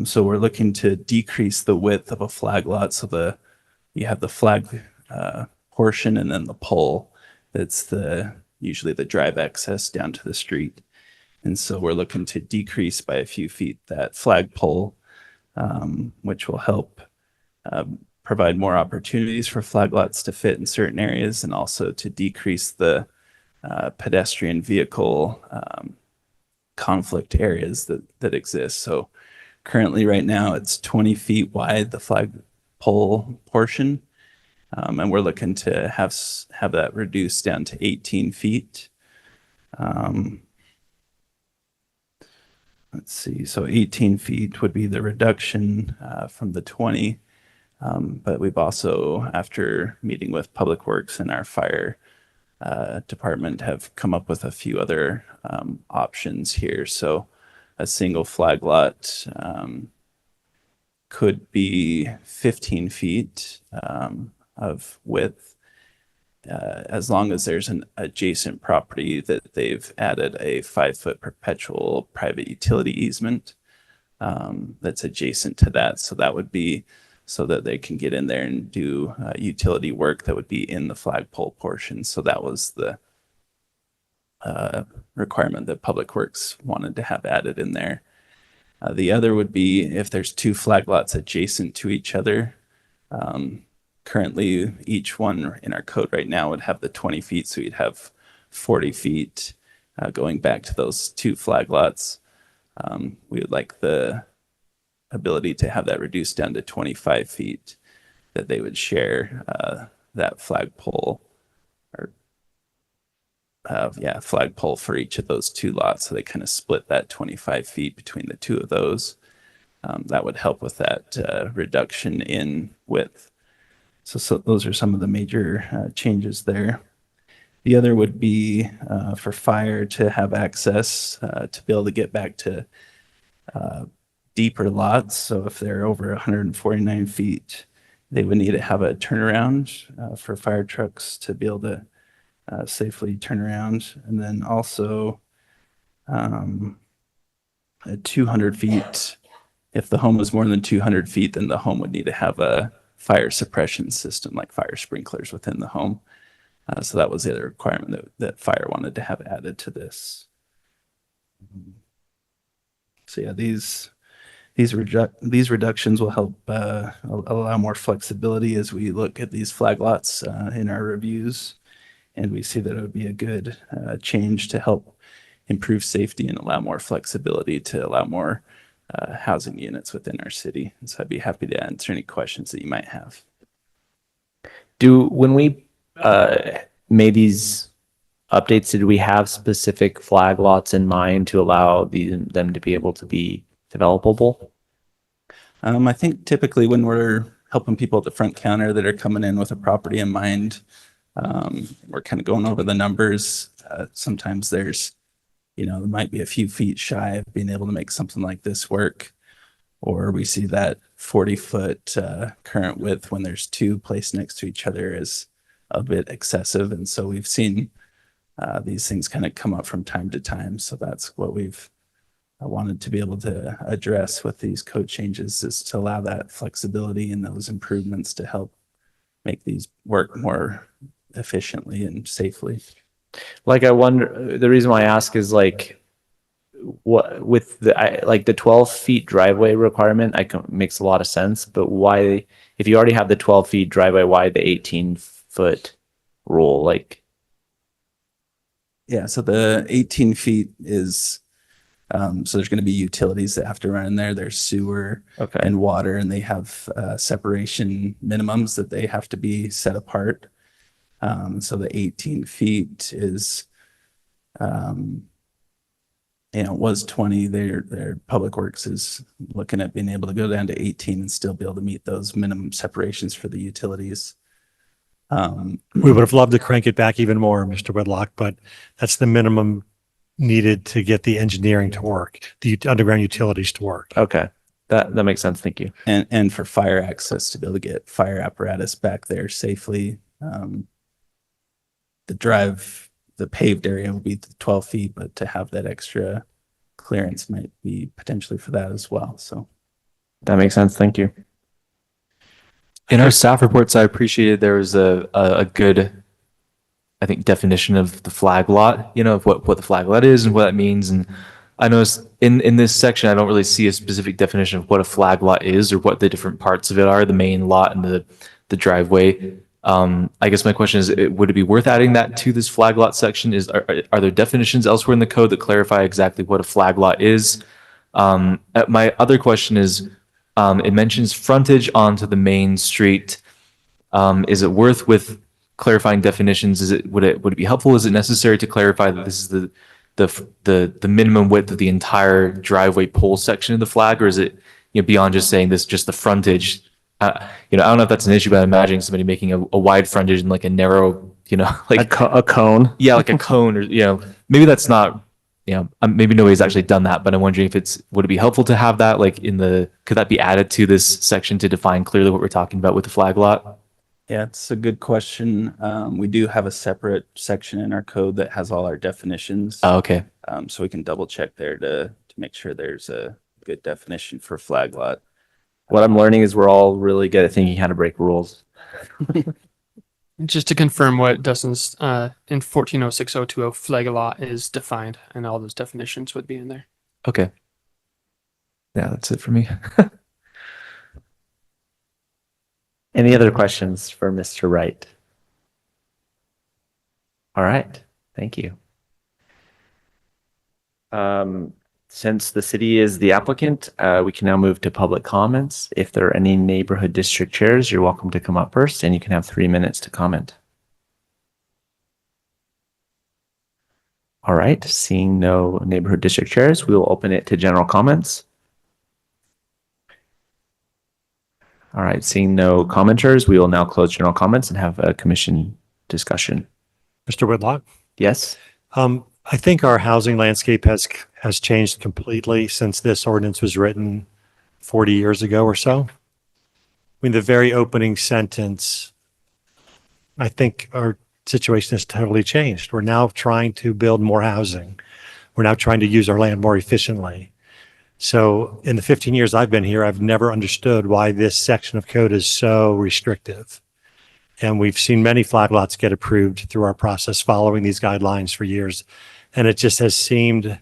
So we're looking to decrease the width of a flag lot. So you have the flag portion and then the pole. That's usually the drive access down to the street. And so we're looking to decrease by a few feet that flag pole, which will help provide more opportunities for flag lots to fit in certain areas and also to decrease the pedestrian vehicle conflict areas that exist. So currently right now it's 20 feet wide, the flag pole portion. And we're looking to have that reduced down to 18 feet. Let's see, so 18 feet would be the reduction from the 20. But we've also, after meeting with Public Works and our fire department, have come up with a few other options here. So a single flag lot could be 15 feet of width, as long as there's an adjacent property that they've added a 5-foot perpetual private utility easement that's adjacent to that. So that would be so that they can get in there and do utility work that would be in the flagpole portion. So that was the requirement that Public Works wanted to have added in there. The other would be if there's 2 flag lots adjacent to each other. Currently, each one in our code right now would have the 20 feet, so you'd have 40 feet going back to those 2 flag lots. We would like the ability to have that reduced down to 25 feet, that they would share that flagpole flagpole for each of those 2 lots. So they kind of split that 25 feet between the 2 of those. That would help with that reduction in width. So those are some of the major changes there. The other would be for fire to have access to be able to get back to deeper lots. So if they're over 149 feet, they would need to have a turnaround for fire trucks to be able to safely turn around. And then also at 200 feet, if the home was more than 200 feet, then the home would need to have a fire suppression system, like fire sprinklers within the home. So that was the other requirement that fire wanted to have added to this. So yeah, these reductions will help allow more flexibility as we look at these flag lots in our reviews. And we see that it would be a good change to help improve safety and allow more flexibility to allow more housing units within our city. And so I'd be happy to answer any questions that you might have. When we made these updates, did we have specific flag lots in mind to allow them to be able to be developable? I think typically when we're helping people at the front counter that are coming in with a property in mind, we're kind of going over the numbers. Sometimes there's, there might be a few feet shy of being able to make something like this work. Or we see that 40-foot current width when there's two placed next to each other is a bit excessive. And so we've seen these things kind of come up from time to time. So that's what we've wanted to be able to address with these code changes, is to allow that flexibility and those improvements to help make these work more efficiently and safely. Like, I wonder, the reason why I ask is like, what with the 12 feet driveway requirement, makes a lot of sense, but why, if you already have the 12 feet driveway, why the 18-foot rule? Like, yeah, so the 18 feet is, so there's going to be utilities that have to run in there. There's sewer and water, and they have separation minimums that they have to be set apart. So the 18 feet is, was 20. Their Public Works is looking at being able to go down to 18 and still be able to meet those minimum separations for the utilities. We would have loved to crank it back even more, Mr. Whitlock, but that's the minimum needed to get the engineering to work, the underground utilities to work. Okay, that makes sense. Thank you. And for fire access, to be able to get fire apparatus back there safely. The paved area will be 12 feet, but to have that extra clearance might be potentially for that as well. So that makes sense. Thank you. In our staff reports, I appreciated there was a good, I think, definition of the flag lot, of what the flag lot is and what that means. And I noticed in this section, I don't really see a specific definition of what a flag lot is or what the different parts of it are, the main lot and the driveway. I guess my question is, would it be worth adding that to this flag lot section? Are there definitions elsewhere in the code that clarify exactly what a flag lot is? My other question is, it mentions frontage onto the main street. Is it worth with clarifying definitions? Would it be helpful? Is it necessary to clarify that this is the minimum width of the entire driveway pole section of the flag, or is it beyond just saying this, just the frontage? I don't know if that's an issue, but I'm imagining somebody making a wide frontage and like a narrow, like a cone. Yeah, like a cone, or maybe that's not, maybe nobody's actually done that, but I'm wondering if would it be helpful to have that could that be added to this section to define clearly what we're talking about with the flag lot? Yeah, it's a good question. We do have a separate section in our code that has all our definitions. Oh, okay. So we can double check there to make sure there's a good definition for flag lot. What I'm learning is we're all really good at thinking how to break rules. Just to confirm what Dustin's in 1406.020 flag lot is defined, and all those definitions would be in there. Okay. Yeah, that's it for me. Any other questions for Mr. Wright? All right, thank you. Since the city is the applicant, we can now move to public comments. If there are any neighborhood district chairs, you're welcome to come up first, and you can have 3 minutes to comment. All right, seeing no neighborhood district chairs, we will open it to general comments. All right, seeing no commenters, we will now close general comments and have a commission discussion. Mr. Whitlock? Yes. I think our housing landscape has changed completely since this ordinance was written 40 years ago or so. I mean, the very opening sentence, I think our situation has totally changed. We're now trying to build more housing. We're now trying to use our land more efficiently. So in the 15 years I've been here, I've never understood why this section of code is so restrictive. And we've seen many flag lots get approved through our process following these guidelines for years. And it just has seemed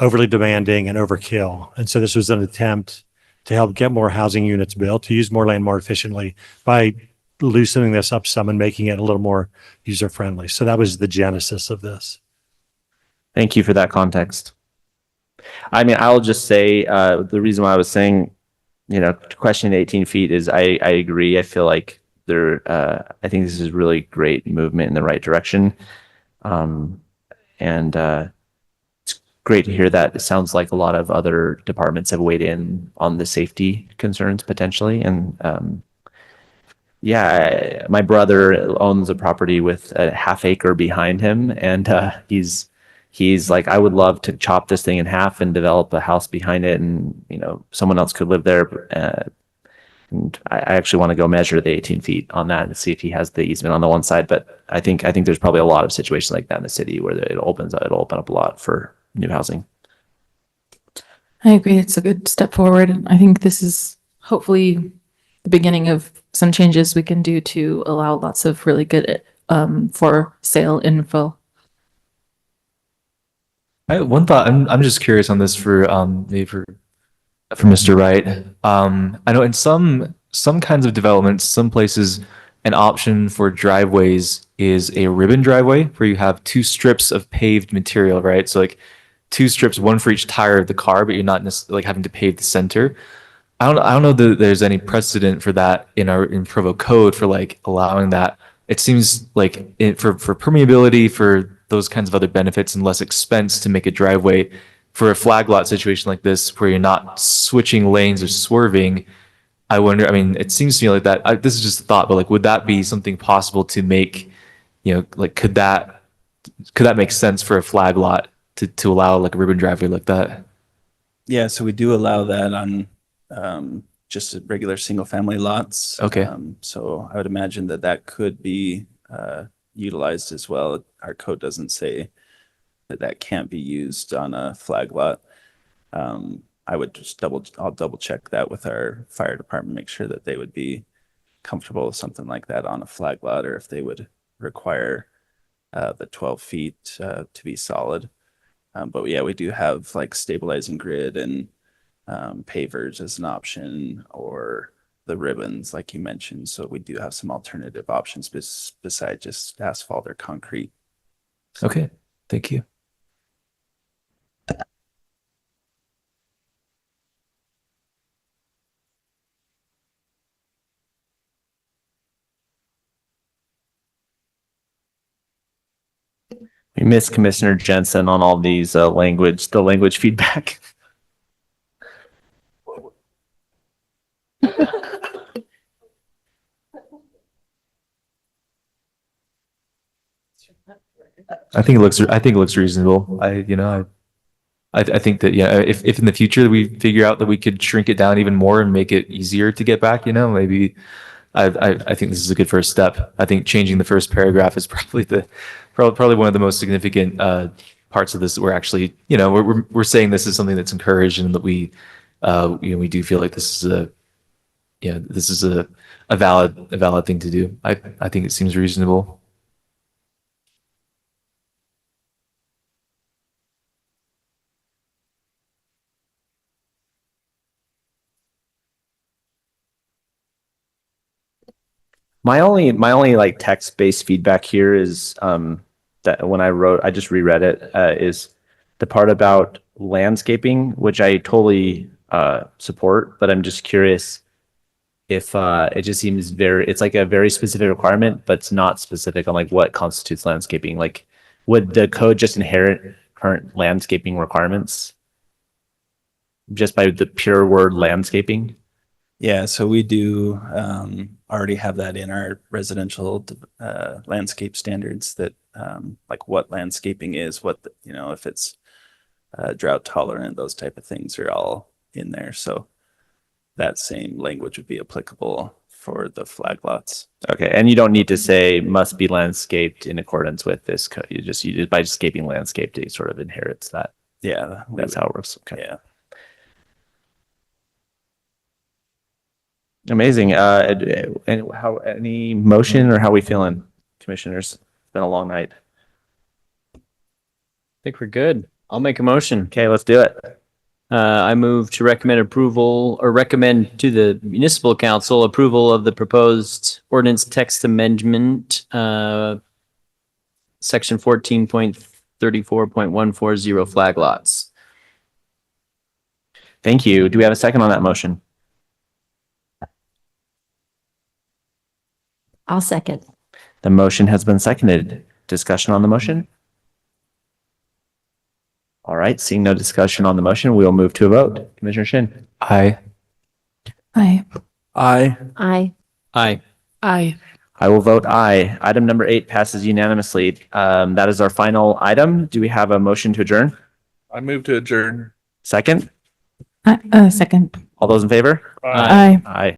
overly demanding and overkill. And so this was an attempt to help get more housing units built, to use more land more efficiently by loosening this up some and making it a little more user friendly. So that was the genesis of this. Thank you for that context. I mean, I'll just say the reason why I was saying, questioning 18 feet is I agree. I feel like I think this is really great movement in the right direction. And it's great to hear that. It sounds like a lot of other departments have weighed in on the safety concerns potentially. And my brother owns a property with a half acre behind him, and he's like, I would love to chop this thing in half and develop a house behind it, and someone else could live there. And I actually want to go measure the 18 feet on that and see if he has the easement on the one side. But I think there's probably a lot of situations like that in the city where it'll open up a lot for new housing. I agree. It's a good step forward. And I think this is hopefully the beginning of some changes we can do to allow lots of really good for sale info. One thought, I'm just curious on this for maybe for Mr. Wright. I know in some kinds of developments, some places, an option for driveways is a ribbon driveway where you have 2 strips of paved material, right? So like 2 strips, one for each tire of the car, but you're not necessarily like having to pave the center. I don't know that there's any precedent for that in Provo code for like allowing that. It seems like for permeability, for those kinds of other benefits and less expense to make a driveway for a flag lot situation like this, where you're not switching lanes or swerving. I wonder, I mean, it seems to me like that, this is just a thought, but like, would that be something possible to make, like, could that make sense for a flag lot to allow like a ribbon driveway like that? Yeah, so we do allow that on just regular single family lots. Okay. So I would imagine that could be utilized as well. Our code doesn't say that can't be used on a flag lot. I would just I'll double check that with our fire department, make sure that they would be comfortable with something like that on a flag lot, or if they would require the 12 feet to be solid. But yeah, we do have like stabilizing grid and pavers as an option, or the ribbons like you mentioned. So we do have some alternative options besides just asphalt or concrete. Okay, thank you. We miss Commissioner Jensen on all these the language feedback. I think it looks reasonable. I think that, if in the future we figure out that we could shrink it down even more and make it easier to get back, maybe I think this is a good first step. I think changing the first paragraph is probably one of the most significant parts of this. We're actually, we're saying this is something that's encouraged, and that we do feel like this is a valid thing to do. I think it seems reasonable. My only like text-based feedback here is that when I just reread it, is the part about landscaping, which I totally support, but I'm just curious if it just seems it's like a very specific requirement, but it's not specific on like what constitutes landscaping. Like, would the code just inherit current landscaping requirements just by the pure word landscaping? Yeah, so we do already have that in our residential landscape standards, that like what landscaping is, if it's drought tolerant, those type of things are all in there. So that same language would be applicable for the flag lots. Okay, and you don't need to say must be landscaped in accordance with this code. You just by escaping landscaped, it sort of inherits that. Yeah, That's how it works. Okay. Yeah. Amazing. And how, any motion or how we feeling, commissioners? It's been a long night. I think we're good. I'll make a motion. Okay, let's do it. I move to recommend approval or recommend to the municipal council approval of the proposed ordinance text amendment, section 14.34.140 flag lots. Thank you. Do we have a second on that motion? I'll second. The motion has been seconded. Discussion on the motion? All right, seeing no discussion on the motion, we will move to a vote. Commissioner Shin. Aye. Aye. Aye. Aye. Aye. Aye. I will vote aye. Item number 8 passes unanimously. That is our final item. Do we have a motion to adjourn? I move to adjourn. Second? Second. All those in favor? Aye. Aye.